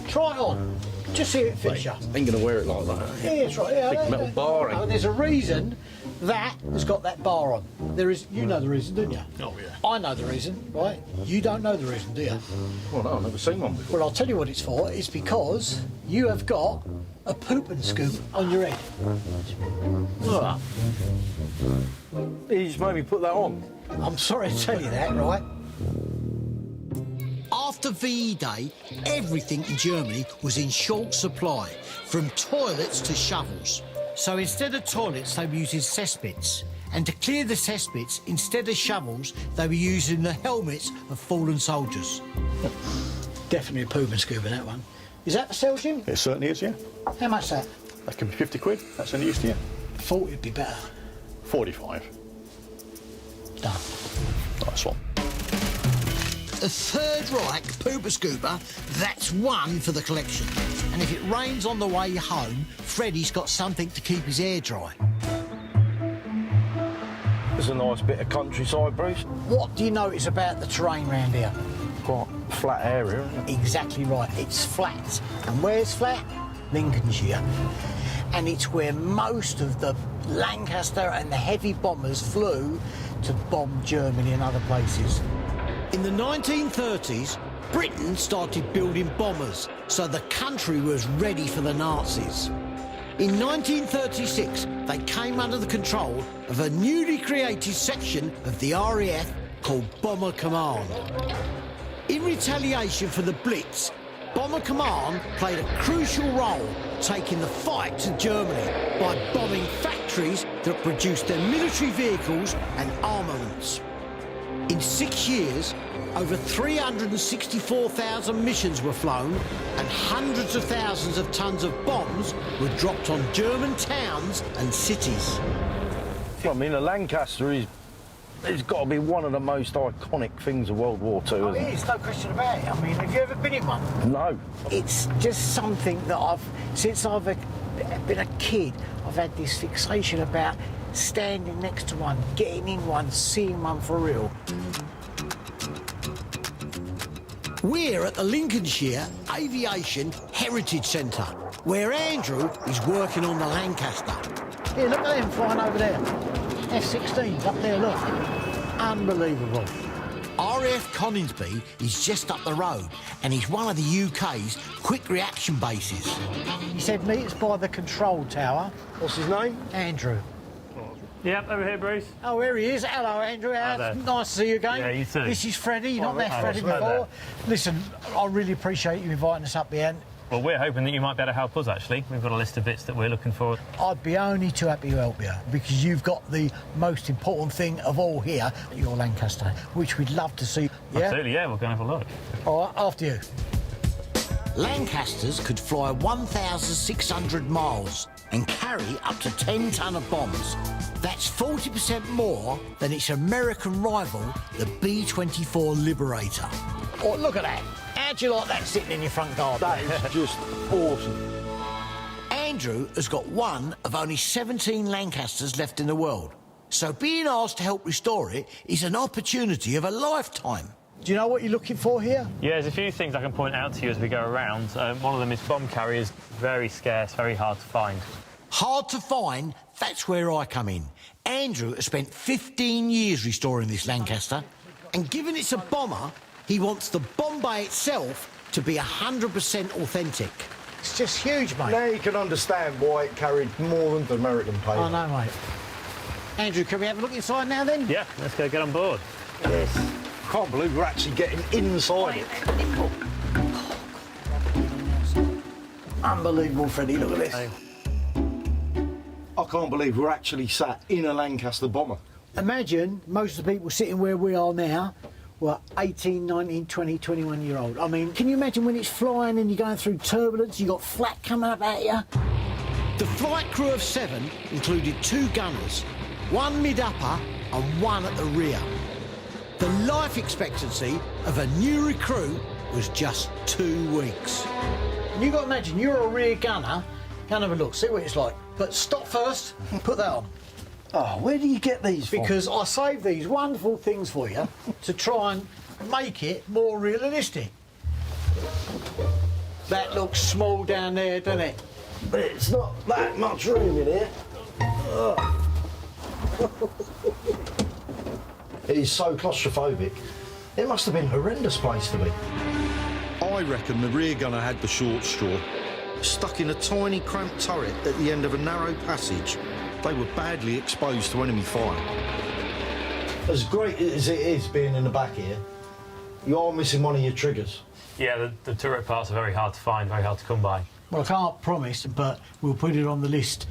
Try it on. Just see if it fits you. Ain't going to wear it like that. Yeah, that's right. Yeah, Big metal bar. Oh, there's a reason that has got that bar on. There is. You know the reason, don't you? Oh, yeah. I know the reason, right? You don't know the reason, do you? Well, no, I've never seen one before. Well, I'll tell you what it's for. It's because you have got a poop and scoop on your head. Look. He just made me put that on. I'm sorry to tell you that, right? After VE Day, everything in Germany was in short supply, from toilets to shovels. So instead of toilets, they were using cesspits. And to clear the cesspits, instead of shovels, they were using the helmets of fallen soldiers. Definitely a poop and scoop in that one. Is that for sale, Jim? It certainly is, yeah. How much that? That can be 50 quid. That's any use to you. 40 would be better. 45. Done. Nice one. A Third Reich pooper scooper, that's one for the collection. And if it rains on the way home, Freddie's got something to keep his hair dry. There's a nice bit of countryside, Bruce. What do you notice about the terrain round here? Quite a flat area, isn't it? Exactly right. It's flat. And where's flat? Lincolnshire. And it's where most of the Lancaster and the heavy bombers flew to bomb Germany and other places. In the 1930s, Britain started building bombers, so the country was ready for the Nazis. In 1936, they came under the control of a newly created section of the RAF called Bomber Command. In retaliation for the Blitz, Bomber Command played a crucial role taking the fight to Germany by bombing factories that produced their military vehicles and armaments. In 6 years, over 364,000 missions were flown and hundreds of thousands of tons of bombs were dropped on German towns and cities. Well, I mean, a Lancaster it's got to be one of the most iconic things of World War II, isn't it? It's no question about it. I mean, have you ever been in one? No. It's just something that since I've been a kid, I've had this fixation about standing next to one, getting in one, seeing one for real. We're at the Lincolnshire Aviation Heritage Centre, where Andrew is working on the Lancaster. Here, look at them flying over there. F-16s up there, look. Unbelievable. RAF Coningsby is just up the road, and he's one of the UK's quick reaction bases. He said meet us by the control tower. What's his name? Andrew. Yep, over here, Bruce. Oh, here he is. Hello, Andrew. Nice to see you again. Yeah, you too. This is Freddie. You've not met Freddie before. Listen, I really appreciate you inviting us up here. Well, we're hoping that you might be able to help us, actually. We've got a list of bits that we're looking for. I'd be only too happy to help you, because you've got the most important thing of all here, your Lancaster, which we'd love to see. Yeah? Absolutely, yeah. We'll go and have a look. All right, after you. Lancasters could fly 1,600 miles and carry up to 10 ton of bombs. That's 40% more than its American rival, the B-24 Liberator. Oh, look at that. How'd you like that sitting in your front garden? That is just awesome. Andrew has got one of only 17 Lancasters left in the world, so being asked to help restore it is an opportunity of a lifetime. Do you know what you're looking for here? Yeah, there's a few things I can point out to you as we go around. One of them is bomb carriers. Very scarce, very hard to find. Hard to find? That's where I come in. Andrew has spent 15 years restoring this Lancaster, and given it's a bomber, he wants the bomb bay itself to be 100% authentic. It's just huge, mate. Now you can understand why it carried more than the American paper. I know, mate. Andrew, can we have a look inside now, then? Yeah, let's go get on board. Yes. Can't believe we're actually getting inside it. Unbelievable, Freddie. Look at this. can't believe we're actually sat in a Lancaster bomber. Imagine most of the people sitting where we are now were 18, 19, 20, 21 year old. I mean, can you imagine when it's flying and you're going through turbulence, you've got flak coming up at you? The flight crew of 7 included 2 gunners, 1 mid-upper and 1 at the rear. The life expectancy of a new recruit was just 2 weeks. And you've got to imagine, you're a rear gunner, go and have a look, see what it's like. But stop first, put that on. Oh, where do you get these from? Because I saved these wonderful things for you to try and make it more realistic. That looks small down there, doesn't it? But it's not that much room in here. It is so claustrophobic. It must have been a horrendous place to be. I reckon the rear gunner had the short straw. Stuck in a tiny cramped turret at the end of a narrow passage, they were badly exposed to enemy fire. As great as it is being in the back here, you are missing one of your triggers. Yeah, the turret parts are very hard to find, very hard to come by. Well, I can't promise, but we'll put it on the list.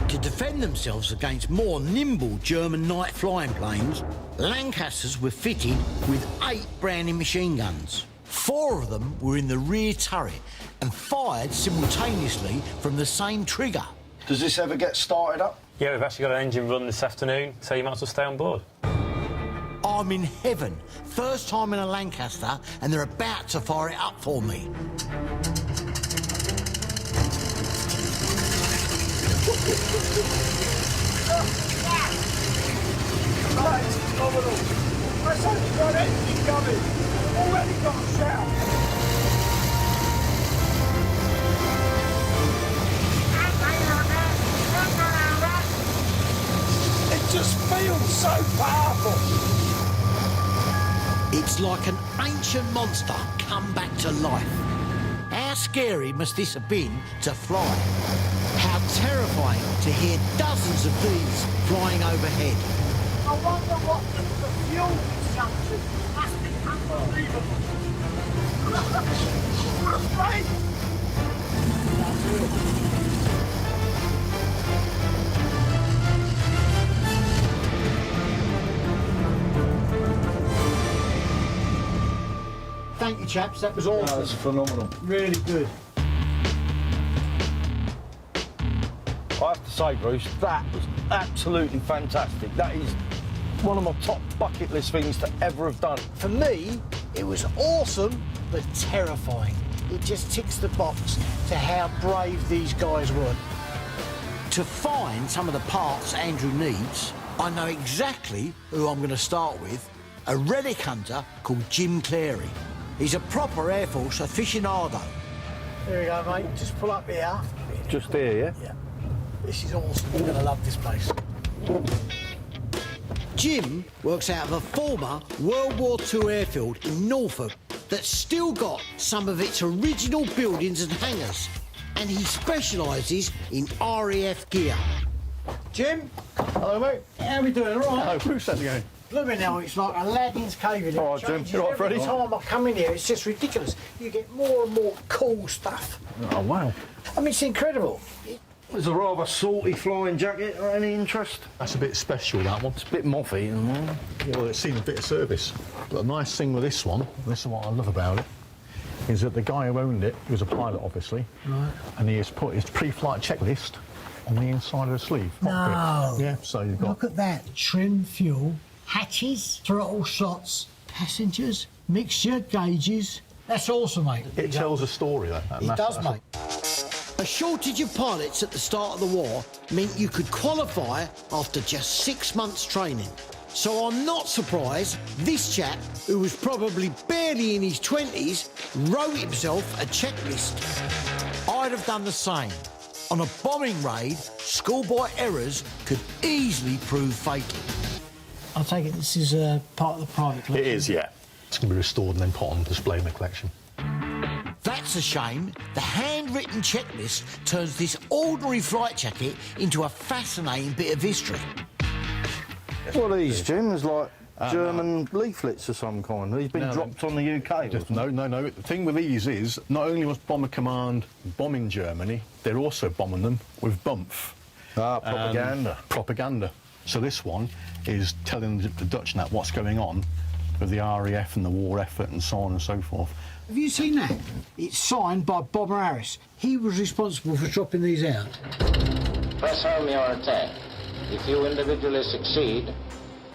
To defend themselves against more nimble German night flying planes, Lancasters were fitted with 8 Browning machine guns. 4 of them were in the rear turret and fired simultaneously from the same trigger. Does this ever get started up? Yeah, we've actually got an engine run this afternoon, so you might as well stay on board. I'm in heaven. First time in a Lancaster, and they're about to fire it up for me. That's only got anything going. Already got a shout. It just feels so powerful. It's like an ancient monster come back to life. How scary must this have been to fly? How terrifying to hear dozens of these flying overhead. I wonder what the fuel consumption must be unbelievable. What a plane! Thank you, chaps. That was awesome. That was phenomenal. Really good. I have to say, Bruce, that was absolutely fantastic. That is one of my top bucket list things to ever have done. For me, it was awesome, but terrifying. It just ticks the box to how brave these guys were. To find some of the parts Andrew needs, I know exactly who I'm going to start with, a relic hunter called Jim Clary. He's a proper Air Force aficionado. There we go, mate. Just pull up here. Just here, yeah? Yeah. This is awesome. You're going to love this place. Jim works out of a former World War II airfield in Norfolk that's still got some of its original buildings and hangars, and he specialises in RAF gear. Jim? Hello, mate. How are we doing? All right? Hello, Bruce. How's it going? Look now, it's like Aladdin's cave in it. All right, Jim. You all right, Freddie? Every time I come in here, it's just ridiculous. You get more and more cool stuff. Oh, wow. I mean, it's incredible. There's a rather salty flying jacket. Any interest? That's a bit special, that one. It's a bit moffy. Well, it's seen a bit of service. But the nice thing with this one, this is what I love about it, is that the guy who owned it, he was a pilot, obviously, Right. and he has put his pre-flight checklist on the inside of the sleeve. No. Yeah, so you've got... Look at that. Trim, fuel, hatches, throttle slots, passengers, mixture, gauges. That's awesome, mate. It tells a story, that. It does, mate. A shortage of pilots at the start of the war meant you could qualify after just 6 months training. So I'm not surprised this chap, who was probably barely in his 20s, wrote himself a checklist. I'd have done the same. On a bombing raid, schoolboy errors could easily prove fatal. I take it this is part of the private collection? It is, yeah. It's going to be restored and then put on display in the collection. That's a shame. The handwritten checklist turns this ordinary flight jacket into a fascinating bit of history. What are these, Jim? There's like German leaflets of some kind. These been dropped on the UK? No. The thing with these is, not only was Bomber Command bombing Germany, they're also bombing them with BUMF. Propaganda. Propaganda. So this one is telling the Dutch now what's going on with the RAF and the war effort and so on and so forth. Have you seen that? It's signed by Bomber Harris. He was responsible for dropping these out. Press home your attack. If you individually succeed,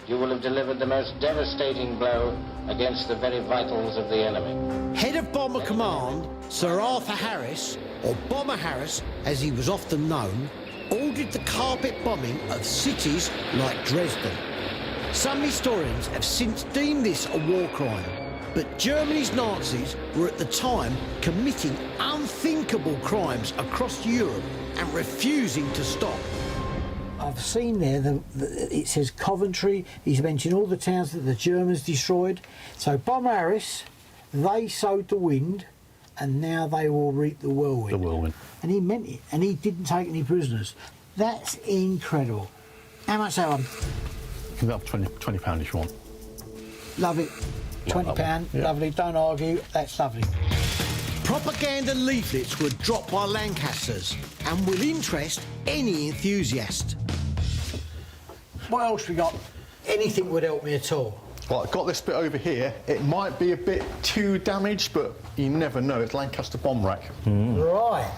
you will have delivered the most devastating blow against the very vitals of the enemy. Head of Bomber Command, Sir Arthur Harris, or Bomber Harris as he was often known, ordered the carpet bombing of cities like Dresden. Some historians have since deemed this a war crime, but Germany's Nazis were at the time committing unthinkable crimes across Europe and refusing to stop. I've seen there, it says Coventry. He's mentioned all the towns that the Germans destroyed. So Bomber Harris, they sowed the wind, and now they will reap the whirlwind. The whirlwind. And he meant it, and he didn't take any prisoners. That's incredible. How much that one? You can have £20 if you want. Love it. £20, yeah. Lovely. Don't argue. That's lovely. Propaganda leaflets were dropped by Lancasters and will interest any enthusiast. What else we got? Anything would help me at all. Well, I've got this bit over here. It might be a bit too damaged, but you never know. It's Lancaster bomb rack. Right.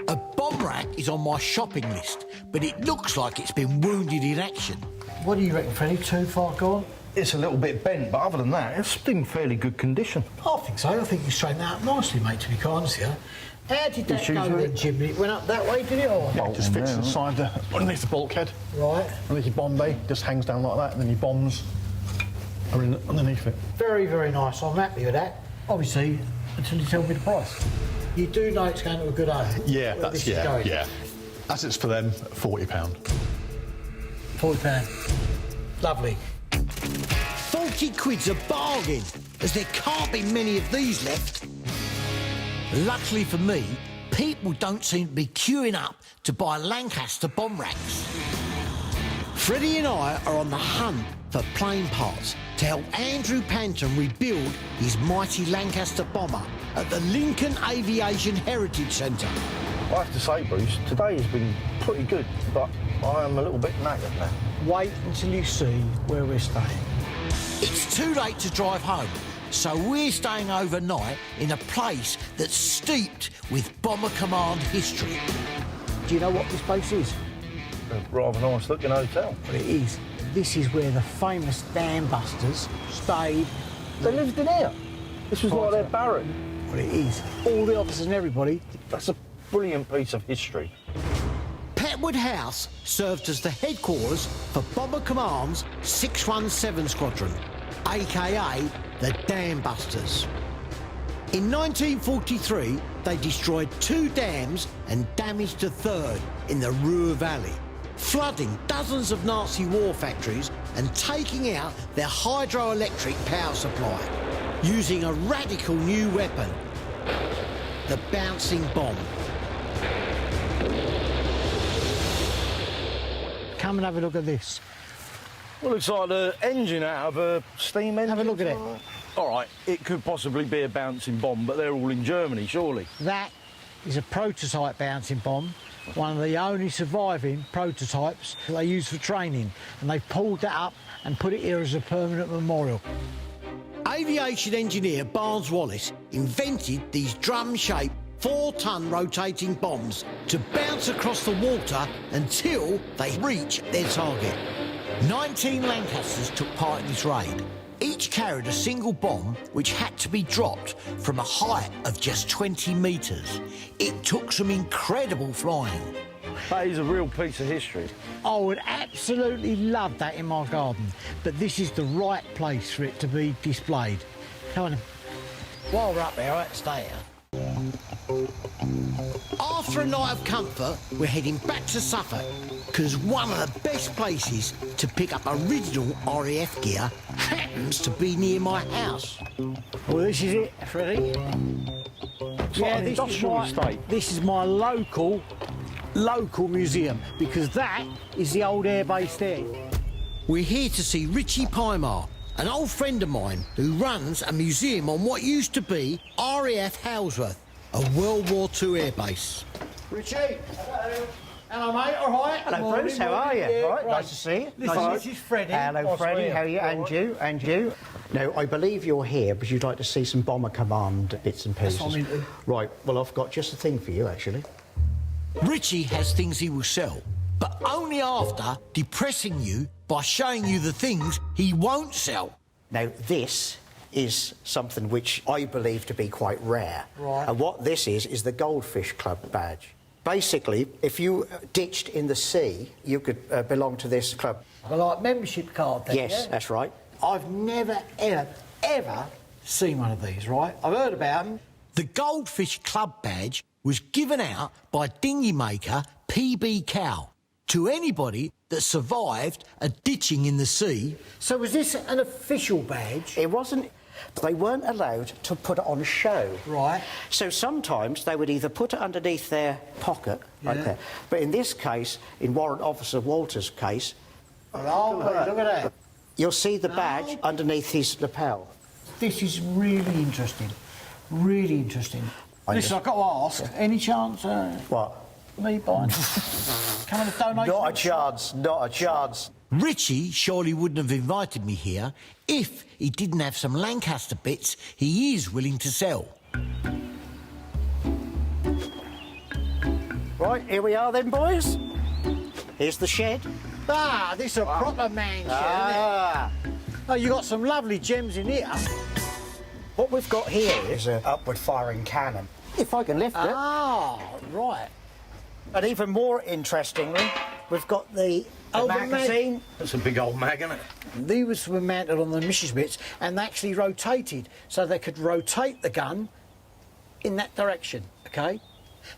A bomb rack is on my shopping list, but it looks like it's been wounded in action. What do you reckon, Freddie? Too far gone? It's a little bit bent, but other than that, it's in fairly good condition. I think so. I think you straightened that up nicely, mate, to be quite honest with you. How did that go then, Jim? It went up that way, did it? Or? Yeah, it just fits inside underneath the bulkhead. Right. Underneath your bomb bay, just hangs down like that, and then your bombs are underneath it. Very, very nice. I'm happy with that. Obviously, until you tell me the price. You do know it's going to a good home. Yeah, that's yeah. As it's for them, £40. £40. Lovely. 40 quid's a bargain, as there can't be many of these left. Luckily for me, people don't seem to be queuing up to buy Lancaster bomb racks. Freddie and I are on the hunt for plane parts to help Andrew Panther rebuild his mighty Lancaster bomber at the Lincoln Aviation Heritage Centre. I have to say, Bruce, today has been pretty good, but I am a little bit knackered now. Wait until you see where we're staying. It's too late to drive home, so we're staying overnight in a place that's steeped with Bomber Command history. Do you know what this place is? A rather nice looking hotel. Well, it is. This is where the famous Dambusters stayed. They lived in here. This was like their barrack. Well, it is. All the officers and everybody. That's a brilliant piece of history. Petwood House served as the headquarters for Bomber Command's 617 Squadron, aka the Dambusters. In 1943, they destroyed 2 dams and damaged a 3rd in the Ruhr Valley, flooding dozens of Nazi war factories and taking out their hydroelectric power supply, using a radical new weapon, the bouncing bomb. Come and have a look at this. Well, looks like the engine out of a steam engine. Have a look at it. All right, it could possibly be a bouncing bomb, but they're all in Germany, surely. That is a prototype bouncing bomb, one of the only surviving prototypes they use for training, and they've pulled that up and put it here as a permanent memorial. Aviation engineer Barnes Wallace invented these drum-shaped 4-ton rotating bombs to bounce across the water until they reach their target. 19 Lancasters took part in this raid. Each carried a single bomb which had to be dropped from a height of just 20 metres. It took some incredible flying. That is a real piece of history. I would absolutely love that in my garden, but this is the right place for it to be displayed. Come on. While we're up there, I have to stay here. After a night of comfort, we're heading back to Suffolk, because one of the best places to pick up original RAF gear happens to be near my house. Well, this is it, Freddie. Yeah, this is my local museum, because that is the old airbase there. We're here to see Richie Pymar, an old friend of mine who runs a museum on what used to be RAF Halesworth, a World War II airbase. Richie! Hello, mate. All right. Hello, Morning, Bruce. How are you? morning. Yeah, All right. great. Nice to see you. Listen, this is Freddie. Hello, Freddie. How are you? And you? And you? Now, I believe you're here because you'd like to see some Bomber Command bits and pieces. That's what I'm into. Right. Well, I've got just the thing for you, actually. Richie has things he will sell, but only after depressing you by showing you the things he won't sell. Now, this is something which I believe to be quite rare. Right. And what this is the Goldfish Club badge. Basically, if you ditched in the sea, you could belong to this club. Like membership card then, Yes, yeah? that's right. I've never, ever seen one of these, right? I've heard about them. The Goldfish Club badge was given out by dinghy maker PB Cow to anybody that survived a ditching in the sea. So was this an official badge? It wasn't. They weren't allowed to put it on show. Right. So sometimes they would either put it underneath their pocket, like that. But in this case, in Warrant Officer Walter's case... Oh, look at that. You'll see the badge underneath his lapel. This is really interesting. Really interesting. Listen, I've got to ask, any chance... What? Me buying? Coming to donate? Not a chance, not a chance. Richie surely wouldn't have invited me here if he didn't have some Lancaster bits he is willing to sell. Right, here we are then, boys. Here's the shed. Ah, this is a proper man shed, isn't it? Oh, you got some lovely gems in here. What we've got here is an upward-firing cannon. If I can lift it. Ah, right. And even more interestingly, we've got the magazine. That's a big old mag, isn't it? These were mounted on the mission bits and they actually rotated, so they could rotate the gun in that direction, OK?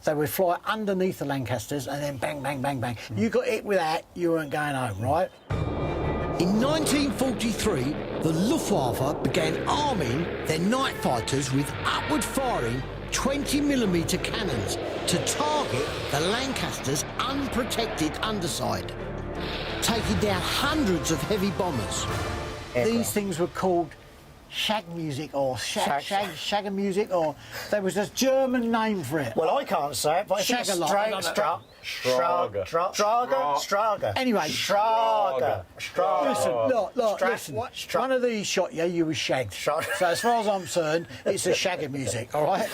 They would fly underneath the Lancasters and then bang, bang, bang, bang. You got hit with that, you weren't going home, right? In 1943, the Luftwaffe began arming their night fighters with upward-firing 20mm cannons to target the Lancaster's unprotected underside, taking down hundreds of heavy bombers. These things were called shag music or shagger music, or there was a German name for it. Well, I can't say it, but I think it's Strager. Anyway, Strager. Listen, one of these shot you was shagged. So as far as I'm concerned, it's a shagger music, all right?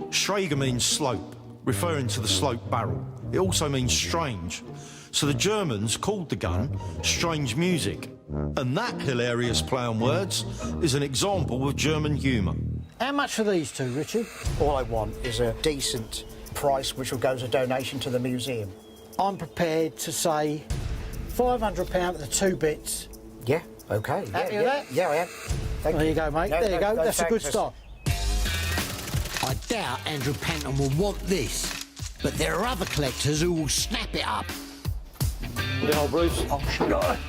Schrager means slope, referring to the slope barrel. It also means strange. So the Germans called the gun Strange Music. And that hilarious play on words is an example of German humour. How much for these two, Richard? All I want is a decent price which will go as a donation to the museum. I'm prepared to say £500 for the 2 bits. Yeah, OK. Happy with that? Yeah, I am. There you go, mate. There you go. That's a good start. I doubt Andrew Panther will want this, but there are other collectors who will snap it up. Good old Bruce. I'll show you something.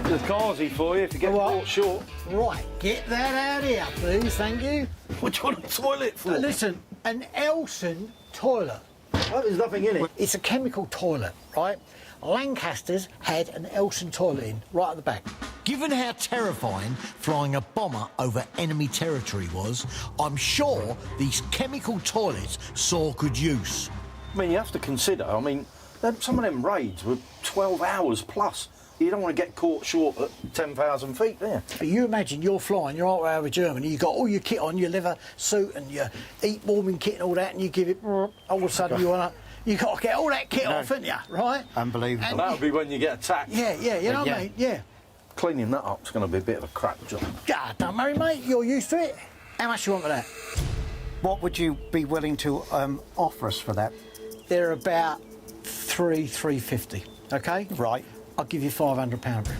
There's carsy for you if you get caught short. Right, get that out here, please, thank you. What do you want a toilet for? Listen, an Elson toilet. Well, there's nothing in it. It's a chemical toilet, right? Lancasters had an Elson toilet in, right at the back. Given how terrifying flying a bomber over enemy territory was, I'm sure these chemical toilets saw good use. I mean, you have to consider, some of them raids were 12 hours plus. You don't want to get caught short at 10,000 feet, do you? But you imagine you're flying, you're all over Germany, you've got all your kit on, your leather suit and your heat warming kit and all that, and you give it, all of a sudden you've got to get all that kit off, haven't you, right? Unbelievable. And that'll be when you get attacked. Yeah, you know what I mean? Yeah. Cleaning that up's going to be a bit of a crap job. Yeah, don't worry, mate, you're used to it. How much do you want for that? What would you be willing to offer us for that? They're about $350, OK? Right. I'll give you £500 for it.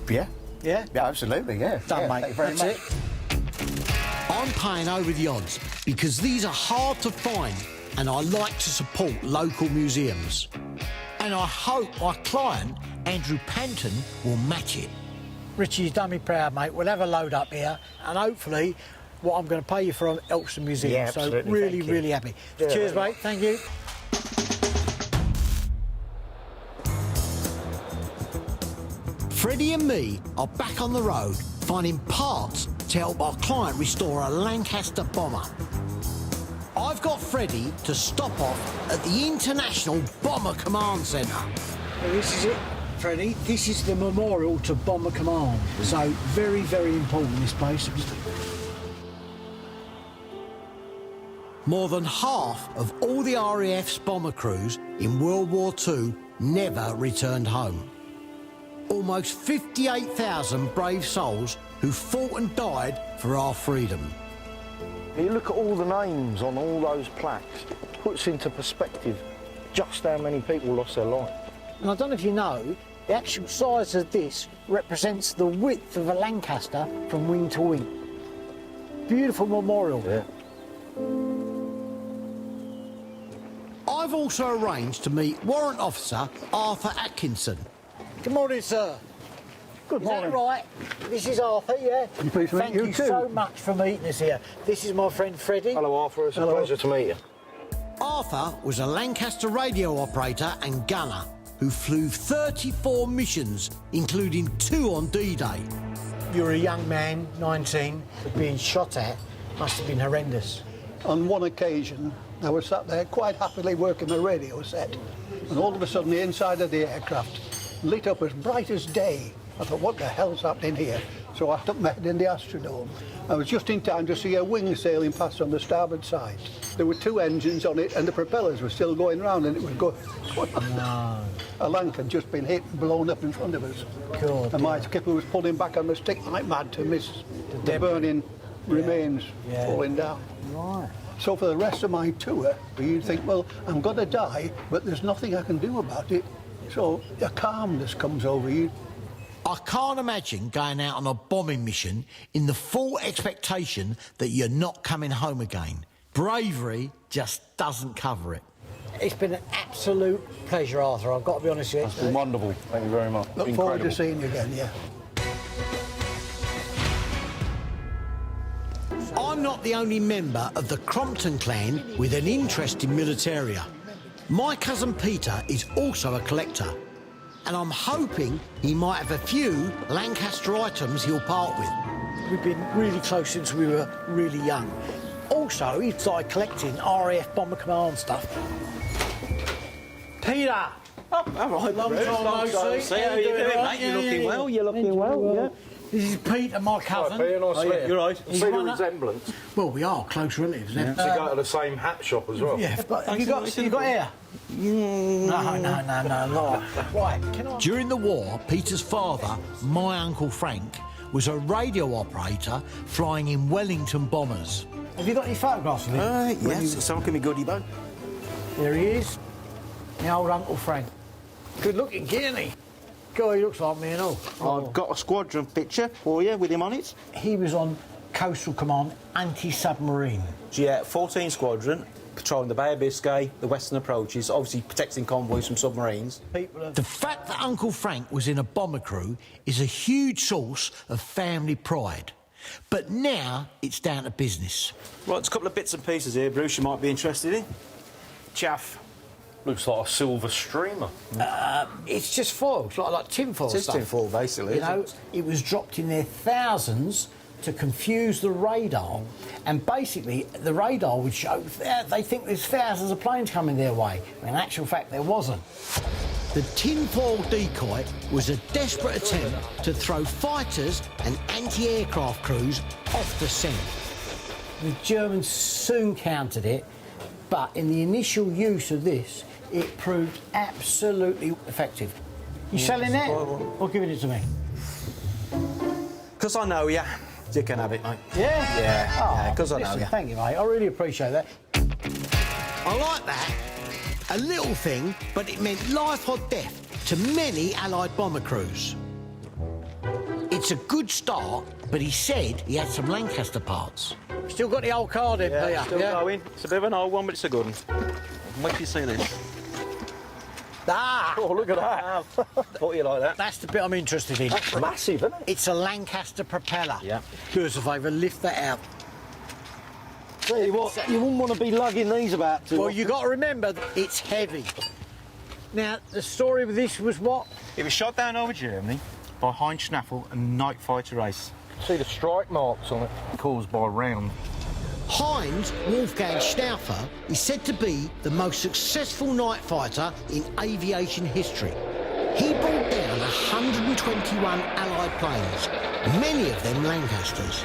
Yeah? Yeah? Yeah, absolutely, yeah. Done, mate. Thank you very much. It. I'm paying over the odds because these are hard to find and I like to support local museums. And I hope my client, Andrew Panther, will match it. Richie, you've done me proud, mate. We'll have a load up here and hopefully what I'm going to pay you for helps the museum. Yeah, absolutely. So really happy. Yeah, cheers, mate. Thank you. Freddie and me are back on the road finding parts to help our client restore a Lancaster bomber. I've got Freddie to stop off at the International Bomber Command Centre. Well, this is it, Freddie. This is the memorial to Bomber Command. So very, very important, this place. More than half of all the RAF's bomber crews in World War II never returned home. Almost 58,000 brave souls who fought and died for our freedom. You look at all the names on all those plaques, it puts into perspective just how many people lost their life. And I don't know if you know, the actual size of this represents the width of a Lancaster from wing to wing. Beautiful memorial. Yeah. I've also arranged to meet Warrant Officer Arthur Atkinson. Good morning, sir. Good morning. Is that right? This is Arthur, yeah? I'm pleased to meet Thank you you too. so much for meeting us here. This is my friend Freddie. Hello, Arthur. It's a pleasure to meet you. Arthur was a Lancaster radio operator and gunner who flew 34 missions, including 2 on D-Day. You're a young man, 19, being shot at. Must have been horrendous. On one occasion, I was sat there quite happily working the radio set, and all of a sudden the inside of the aircraft lit up as bright as day. I thought, what the hell's happening here? So I stuck my head in the Astrodome. I was just in time to see a wing sailing past on the starboard side. There were 2 engines on it, and the propellers were still going round, and it was going... No. A Lanc had just been hit and blown up in front of us. God, and my skipper was pulling back on the stick like mad to miss the burning remains falling down. Right. So for the rest of my tour, you'd think, well, I'm going to die, but there's nothing I can do about it. So a calmness comes over you. I can't imagine going out on a bombing mission in the full expectation that you're not coming home again. Bravery just doesn't cover it. It's been an absolute pleasure, Arthur. I've got to be honest with you. It's been wonderful. Thank you very much. Look forward to seeing you again, yeah. I'm not the only member of the Crompton clan with an interest in militaria. My cousin Peter is also a collector, and I'm hoping he might have a few Lancaster items he'll part with. We've been really close since we were really young. Also, he started collecting RAF Bomber Command stuff. Peter! All right, Long time no see. How are you doing, mate? You're looking well. You're looking well, yeah. This is Peter, my cousin. Right, Peter, nice to meet you. You're right. See the resemblance. Well, we are close relatives. We go to the same hat shop as well. Yeah, but have you got hair? No, not. Right, can I... During the war, Peter's father, my Uncle Frank, was a radio operator flying in Wellington bombers. Have you got any photographs of him? Yes, someone can be goody bag. There he is. My old Uncle Frank. Good looking, isn't he? God, he looks like me and all. I've got a squadron picture for you with him on it. He was on Coastal Command anti-submarine. Yeah, 14 Squadron, patrolling the Bay of Biscay, the western approaches, obviously protecting convoys from submarines. The fact that Uncle Frank was in a bomber crew is a huge source of family pride. But now it's down to business. Right, there's a couple of bits and pieces here, Bruce, you might be interested in. Chaff. Looks like a silver streamer. It's just foil. It's like tinfoil It's stuff. tinfoil, basically. You know, it was dropped in their thousands to confuse the radar, and basically the radar would show they think there's thousands of planes coming their way. When in actual fact there wasn't. The tinfoil decoy was a desperate attempt to throw fighters and anti-aircraft crews off the scent. The Germans soon countered it, but in the initial use of this, it proved absolutely effective. You selling it? Or giving it to me? Because I know you. You can have it, mate. Yeah? Yeah, because I know listen, you. Thank you, mate. I really appreciate that. I like that. A little thing, but it meant life or death to many Allied bomber crews. It's a good start, but he said he had some Lancaster parts. Still got the old card in, Yeah, Peter? still going. It's a bit of an old one, but it's a good one. Wait till you see this. Ah! Oh, look at that. Thought you like that. That's the bit I'm interested in. That's massive, isn't it? It's a Lancaster propeller. Yeah. Do us a favour, lift that out. Tell you what, you wouldn't want to be lugging these about too Well, often. you got to remember, it's heavy. Now, the story with this was what? It was shot down over Germany by Heinz Schnaffel and Night Fighter Race. See the strike marks on it, caused by round. Heinz Wolfgang Stauffer is said to be the most successful night fighter in aviation history. He brought down 121 Allied planes, many of them Lancasters.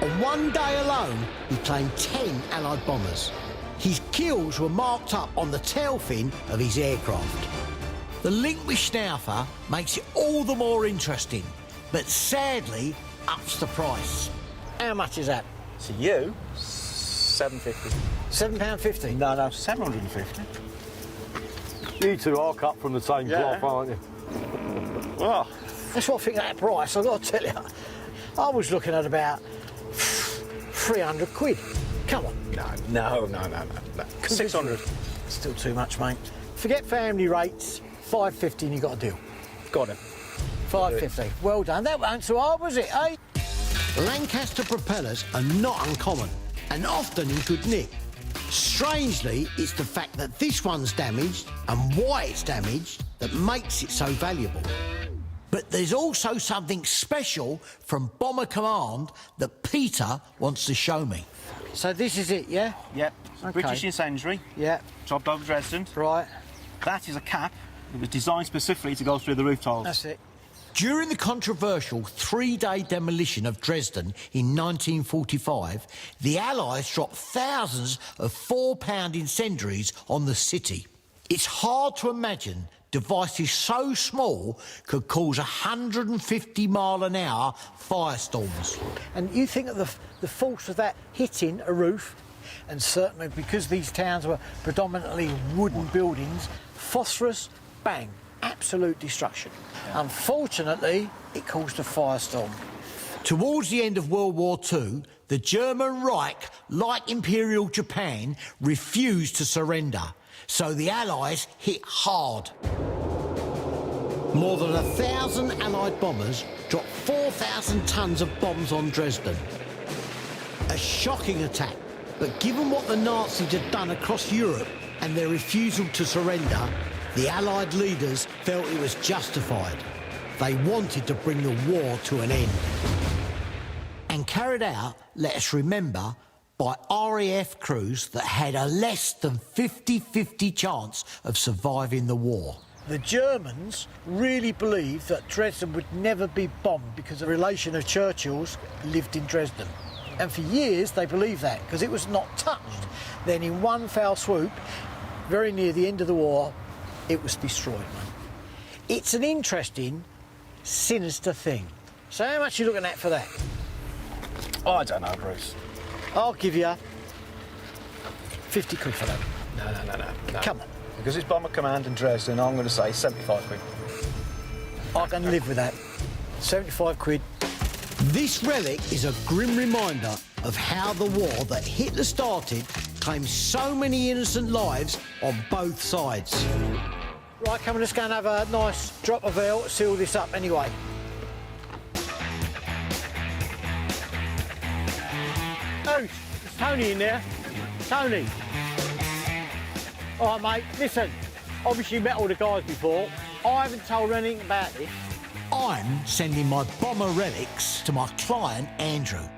On one day alone, he claimed 10 Allied bombers. His kills were marked up on the tail fin of his aircraft. The link with Stauffer makes it all the more interesting, but sadly ups the price. How much is that? To you, £7.50. £7.50? No, £750. You two are cut from the same cloth, aren't you? Oh, that's what I think of that price, I've got to tell you. I was looking at about 300 quid. Come on. No. 600. Still too much, mate. Forget family rates, £5.50 and you got a deal. Got it. £5.50. Well done. That wasn't so hard, was it, eh? Lancaster propellers are not uncommon and often in good nick. Strangely, it's the fact that this one's damaged and why it's damaged that makes it so valuable. But there's also something special from Bomber Command that Peter wants to show me. So this is it, yeah? Yep. Okay. British Incendiary. Yeah. Dropped over Dresden. Right. That is a cap. It was designed specifically to go through the roof tiles. That's it. During the controversial three-day demolition of Dresden in 1945, the Allies dropped thousands of £4 incendiaries on the city. It's hard to imagine devices so small could cause 150-mile-an-hour firestorms. And you think of the force of that hitting a roof, and certainly because these towns were predominantly wooden buildings, phosphorus, bang, absolute destruction. Unfortunately, it caused a firestorm. Towards the end of World War II, the German Reich, like Imperial Japan, refused to surrender, so the Allies hit hard. More than 1,000 Allied bombers dropped 4,000 tons of bombs on Dresden. A shocking attack, but given what the Nazis had done across Europe and their refusal to surrender, the Allied leaders felt it was justified. They wanted to bring the war to an end. And carried out, let us remember, by RAF crews that had a less than 50-50 chance of surviving the war. The Germans really believed that Dresden would never be bombed because a relation of Churchill's lived in Dresden. And for years they believed that, because it was not touched. Then in one foul swoop, very near the end of the war, it was destroyed, man. It's an interesting, sinister thing. So how much are you looking at for that? Oh, I don't know, Bruce. I'll give you 50 quid for that. No. Come on. Because it's Bomber Command in Dresden, I'm going to say 75 quid. I can live with that. 75 quid. This relic is a grim reminder of how the war that Hitler started claimed so many innocent lives on both sides. Right, come on, let's go and have a nice drop of ale to seal this up anyway. Oh, is Tony in there? Tony. All right, mate, listen. Obviously, you met all the guys before. I haven't told anything about this. I'm sending my bomber relics to my client, Andrew,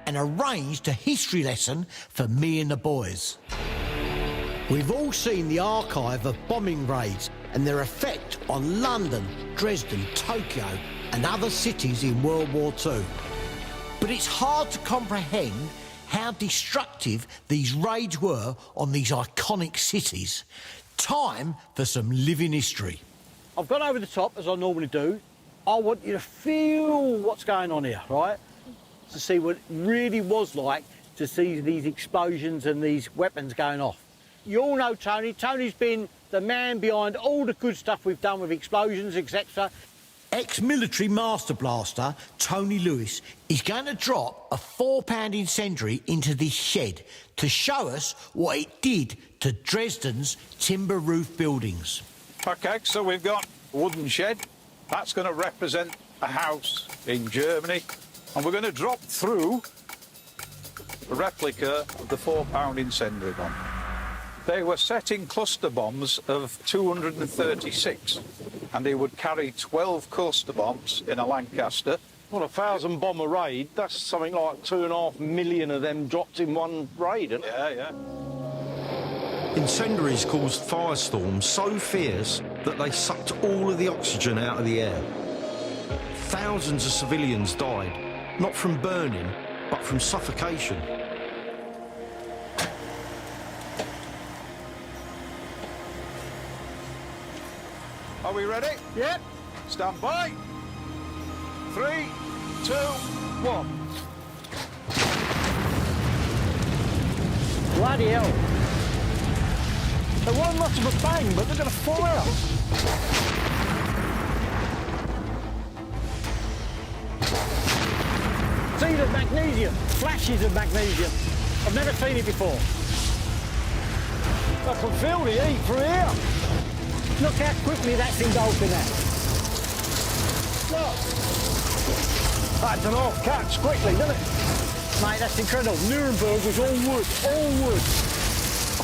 and arranged a history lesson for me and the boys. We've all seen the archive of bombing raids and their effect on London, Dresden, Tokyo and other cities in World War II. But it's hard to comprehend how destructive these raids were on these iconic cities. Time for some living history. I've gone over the top, as I normally do. I want you to feel what's going on here, right? To see what it really was like to see these explosions and these weapons going off. You all know Tony. Tony's been the man behind all the good stuff we've done with explosions, etc. Ex-military master blaster Tony Lewis is going to drop a £4 incendiary into this shed to show us what it did to Dresden's timber roof buildings. OK, so we've got a wooden shed. That's going to represent a house in Germany. And we're going to drop through a replica of the £4 incendiary bomb. They were setting cluster bombs of 236, and they would carry 12 cluster bombs in a Lancaster Well, 1,000 bomber raid, that's something like 2.5 million of them dropped in one raid, isn't it? Yeah. Incendiaries caused firestorms so fierce that they sucked all of the oxygen out of the air. Thousands of civilians died, not from burning, but from suffocation. Are we ready? Yep. Stand by. 3, 2, 1. Bloody hell. There wasn't much of a bang, but they're going to fire. See the magnesium, flashes of magnesium. I've never seen it before. I can feel the heat through here. Look how quickly that's engulfing that. Look. That's an off catch quickly, doesn't it? Mate, that's incredible. Nuremberg was all wood, all wood.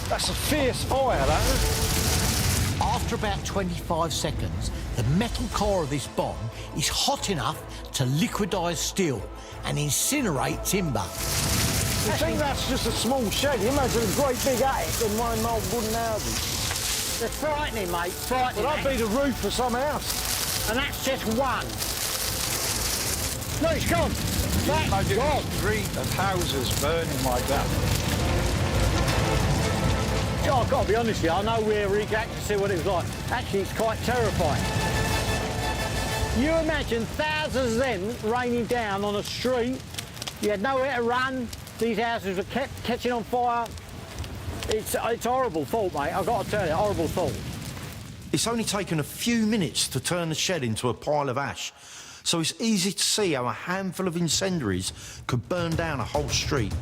That's a fierce fire, that is. After about 25 seconds, the metal core of this bomb is hot enough to liquidise steel and incinerate timber. You think that's just a small shed? You imagine a great big attic and one of them old wooden houses. They're frightening, mate, frightening. Well, that'd be the roof for some house. And that's just one. No, it's gone. That's gone. A street of houses burning like that. Oh, I've got to be honest with you, I know we're reacting to see what it was like. Actually, it's quite terrifying. You imagine thousands of them raining down on a street. You had nowhere to run. These houses were kept catching on fire. It's a horrible thought, mate. I've got to tell you, horrible thought. It's only taken a few minutes to turn the shed into a pile of ash, so it's easy to see how a handful of incendiaries could burn down a whole street.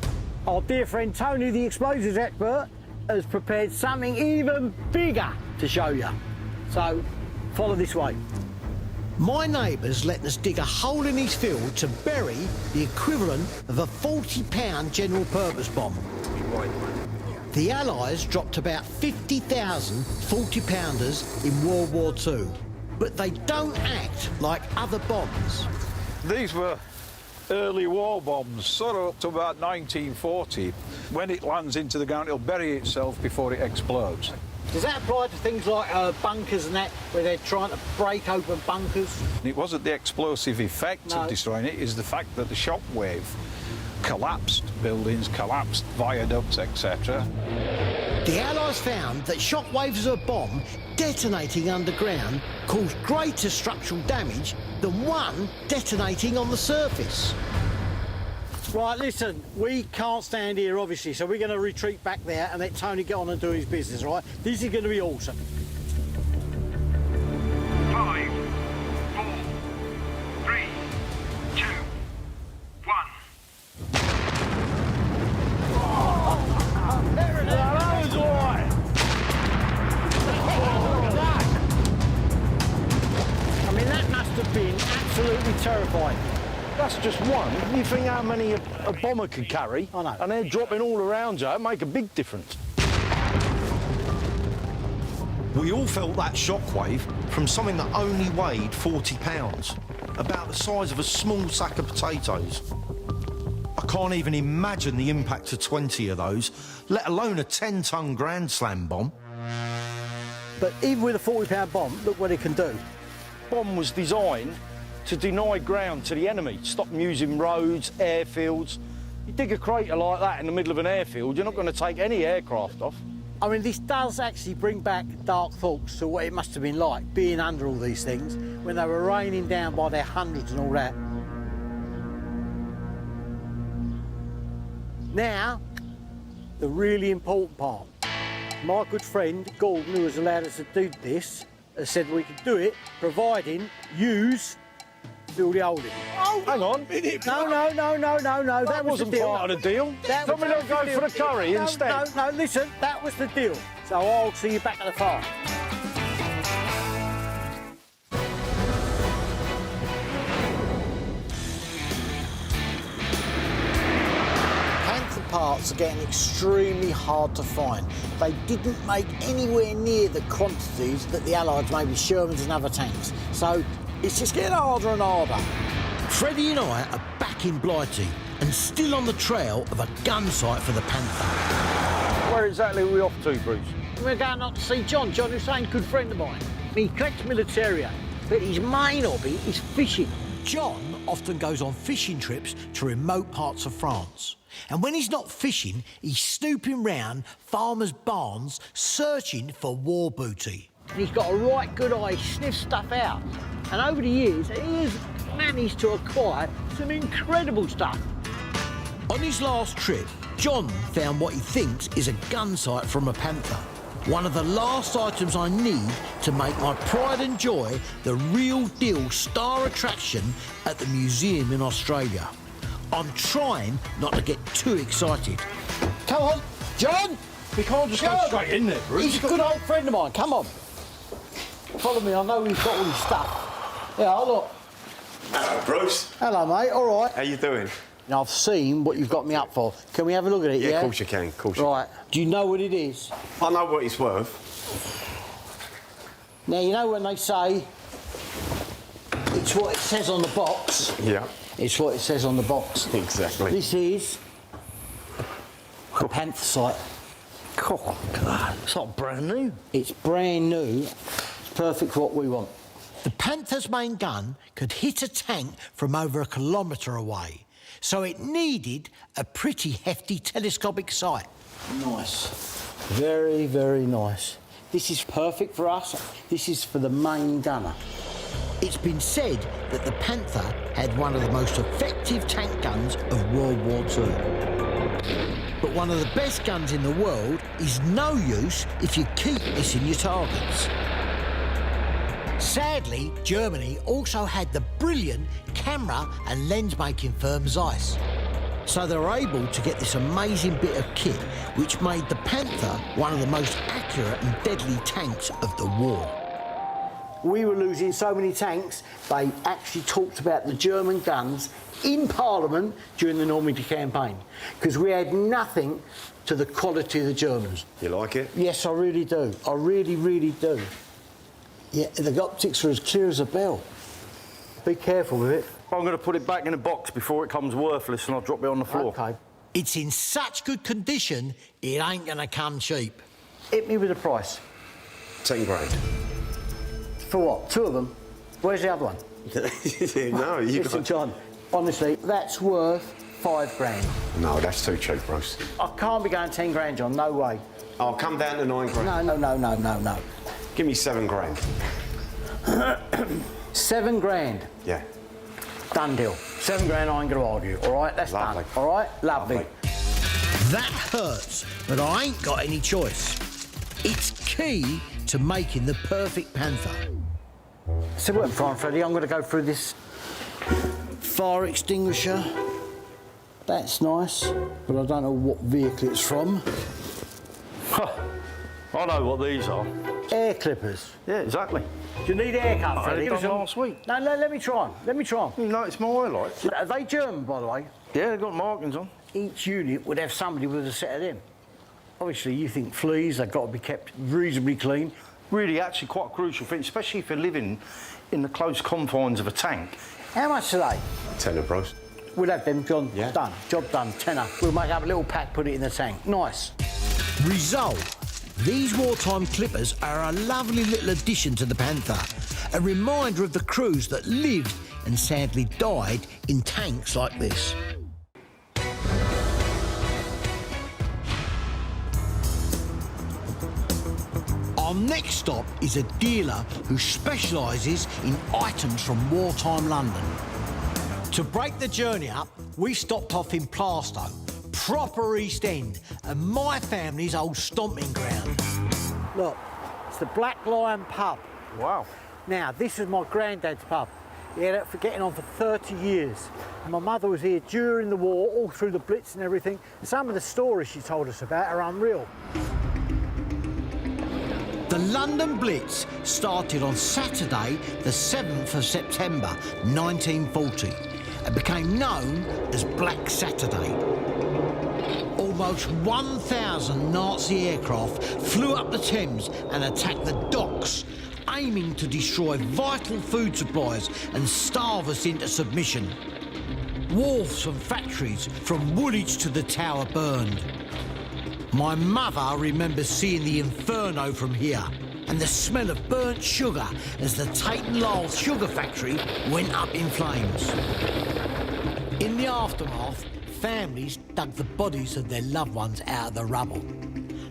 Our dear friend Tony, the explosives expert, has prepared something even bigger to show you. So, follow this way. My neighbours let us dig a hole in his field to bury the equivalent of a 40-pound general-purpose bomb. The Allies dropped about 50,000 40-pounders in World War II, but they don't act like other bombs. These were early war bombs, sort of up to about 1940. When it lands into the ground, it'll bury itself before it explodes. Does that apply to things like bunkers and that, where they're trying to break open bunkers? It wasn't the explosive effect of destroying it, it's the fact that the shock wave collapsed buildings, collapsed viaducts, etc. The Allies found that shock waves of a bomb detonating underground caused greater structural damage than one detonating on the surface. Right, listen, we can't stand here, obviously, so we're going to retreat back there and let Tony get on and do his business, right? This is going to be awesome. 5, 4, 3, 2, 1. There it is. That was all right. I mean, that must have been absolutely terrifying. That's just one. You think how many a bomber could carry? I know. And they're dropping all around you. It'd make a big difference. We all felt that shockwave from something that only weighed 40 pounds, about the size of a small sack of potatoes. I can't even imagine the impact of 20 of those, let alone a 10-ton Grand Slam bomb. But even with a 40-pound bomb, look what it can do. Bomb was designed to deny ground to the enemy, stop them using roads, airfields. You dig a crater like that in the middle of an airfield, you're not going to take any aircraft off. I mean, this does actually bring back dark thoughts to what it must have been like, being under all these things, when they were raining down by their hundreds and all that. Now, the really important part. My good friend, Gordon, who has allowed us to do this, has said we could do it, providing use do the holding. Oh, hang on. No. That wasn't part of the deal. Can we not go for the curry instead? No, listen, that was the deal. So I'll see you back at the farm. Panther parts are getting extremely hard to find. They didn't make anywhere near the quantities that the Allies made with Shermans and other tanks. So it's just getting harder and harder. Freddie and I are back in Blighty and still on the trail of a gun site for the Panther. Where exactly are we off to, Bruce? We're going up to see John. John Hussain, good friend of mine. He collects militaria, but his main hobby is fishing. John often goes on fishing trips to remote parts of France. And when he's not fishing, he's snooping round farmers' barns searching for war booty. And he's got a right good eye, he sniffs stuff out. And over the years, he has managed to acquire some incredible stuff. On his last trip, John found what he thinks is a gun sight from a Panther. One of the last items I need to make my pride and joy the real deal star attraction at the museum in Australia. I'm trying not to get too excited. Come on, John! We can't just go straight in there, Bruce. He's a good old friend of mine, come on. Follow me, I know he's got all his stuff. Yeah, look. Hello, Bruce. Hello, mate, all right. How you doing? Now, I've seen what you've got me up for. Can we have a look at it, yeah? Yeah, of course you can, of course you Right. Do you know what it is? I know what it's worth. Now, you know when they say it's what it says on the box? Yeah. It's what it says on the box. Exactly. This is a Panther sight. Oh, God, it's not brand new. It's brand new. It's perfect for what we want. The Panther's main gun could hit a tank from over 1 kilometre away, so it needed a pretty hefty telescopic sight. Nice. Very, very nice. This is perfect for us. This is for the main gunner. It's been said that the Panther had one of the most effective tank guns of World War II. But one of the best guns in the world is no use if you keep missing your targets. Sadly, Germany also had the brilliant camera and lens-making firm Zeiss. So they were able to get this amazing bit of kit, which made the Panther one of the most accurate and deadly tanks of the war. We were losing so many tanks, they actually talked about the German guns in Parliament during the Normandy campaign, because we had nothing to the quality of the Germans. You like it? Yes, I really do. I really, really do. Yeah, the optics are as clear as a bell. Be careful with it. I'm going to put it back in a box before it comes worthless and I'll drop it on the floor. OK. It's in such good condition, it ain't going to come cheap. Hit me with a price. 10 grand. For what? 2 of them? Where's the other one? No, you Listen, got... John, honestly, that's worth 5 grand. No, that's too cheap, Bruce. I can't be going 10 grand, John, no way. I'll come down to 9 grand. No. Give me 7 grand. 7 grand. Yeah. Done deal. 7 grand, I ain't going to argue. All right, that's Lovely. done. All right, lovely. That hurts, but I ain't got any choice. It's key to making the perfect Panther. So what, Freddie, I'm going to go through this Fire extinguisher. That's nice, but I don't know what vehicle it's from. I know what these are. Air clippers. Yeah, exactly. Do you need a haircut, I Freddie? had them last week. No, let me try them. Let me try them. You notice my highlights? Are they German, by the way? Yeah, they've got markings on. Each unit would have somebody with a set of them. Obviously, you think fleas, they've got to be kept reasonably clean. Really, actually quite a crucial thing, especially if you're living in the close confines of a tank. How much are they? Tenner, Bruce. We'll have them, John. Yeah. Done. Job done. Tenner. We'll make up a little pack, put it in the tank. Nice. Result. These wartime clippers are a lovely little addition to the Panther, a reminder of the crews that lived and sadly died in tanks like this. Our next stop is a dealer who specialises in items from wartime London. To break the journey up, we stopped off in Plaistow, proper East End, and my family's old stomping ground. Look, it's the Black Lion pub. Wow. Now, this is my granddad's pub. He had it for getting on for 30 years. And my mother was here during the war, all through the Blitz and everything. Some of the stories she told us about are unreal. The London Blitz started on Saturday, the 7th of September, 1940, and became known as Black Saturday. Almost 1,000 Nazi aircraft flew up the Thames and attacked the docks, aiming to destroy vital food supplies and starve us into submission. Wharfs and factories from Woolwich to the Tower burned. My mother remembers seeing the inferno from here and the smell of burnt sugar as the Tate & Lyle sugar factory went up in flames. In the aftermath, families dug the bodies of their loved ones out of the rubble.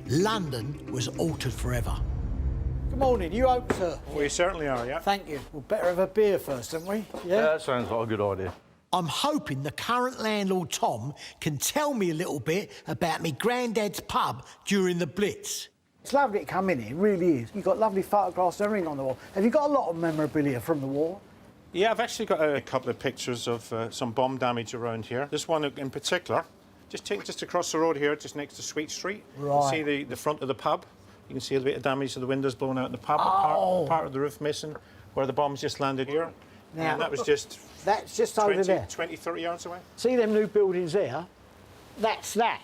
London was altered forever. Good morning, you open, sir? We certainly are, yeah. Thank you. We'll better have a beer first, don't we? Yeah, that sounds like a good idea. I'm hoping the current landlord, Tom, can tell me a little bit about me granddad's pub during the Blitz. It's lovely to come in here, it really is. You've got lovely photographs and everything on the wall. Have you got a lot of memorabilia from the war? Yeah, I've actually got a couple of pictures of some bomb damage around here. This one in particular, just across the road here, just next to Sweet Street. Right. You can see the front of the pub. You can see a bit of damage to the windows blown out in the pub. Oh. Part of the roof missing, where the bombs just landed here. Now, and that was just... That's just over there. 20, 30 yards away. See them new buildings there? That's that.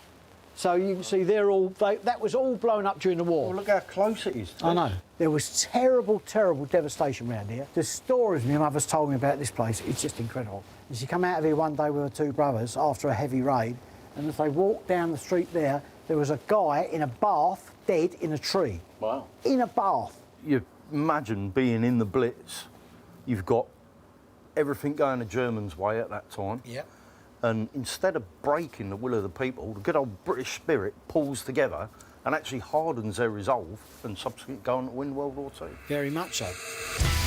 So you can see they're all... that was all blown up during the war. Well, look how close it is. I know. There was terrible, terrible devastation around here. The stories my mother's told me about this place, it's just incredible. And she come out of here one day with her two brothers after a heavy raid, and as they walked down the street there was a guy in a bath, dead in a tree. Wow. In a bath. You imagine being in the Blitz, you've got everything going the Germans' way at that time. Yeah. And instead of breaking the will of the people, the good old British spirit pulls together and actually hardens their resolve and subsequently go on to win World War II. Very much so.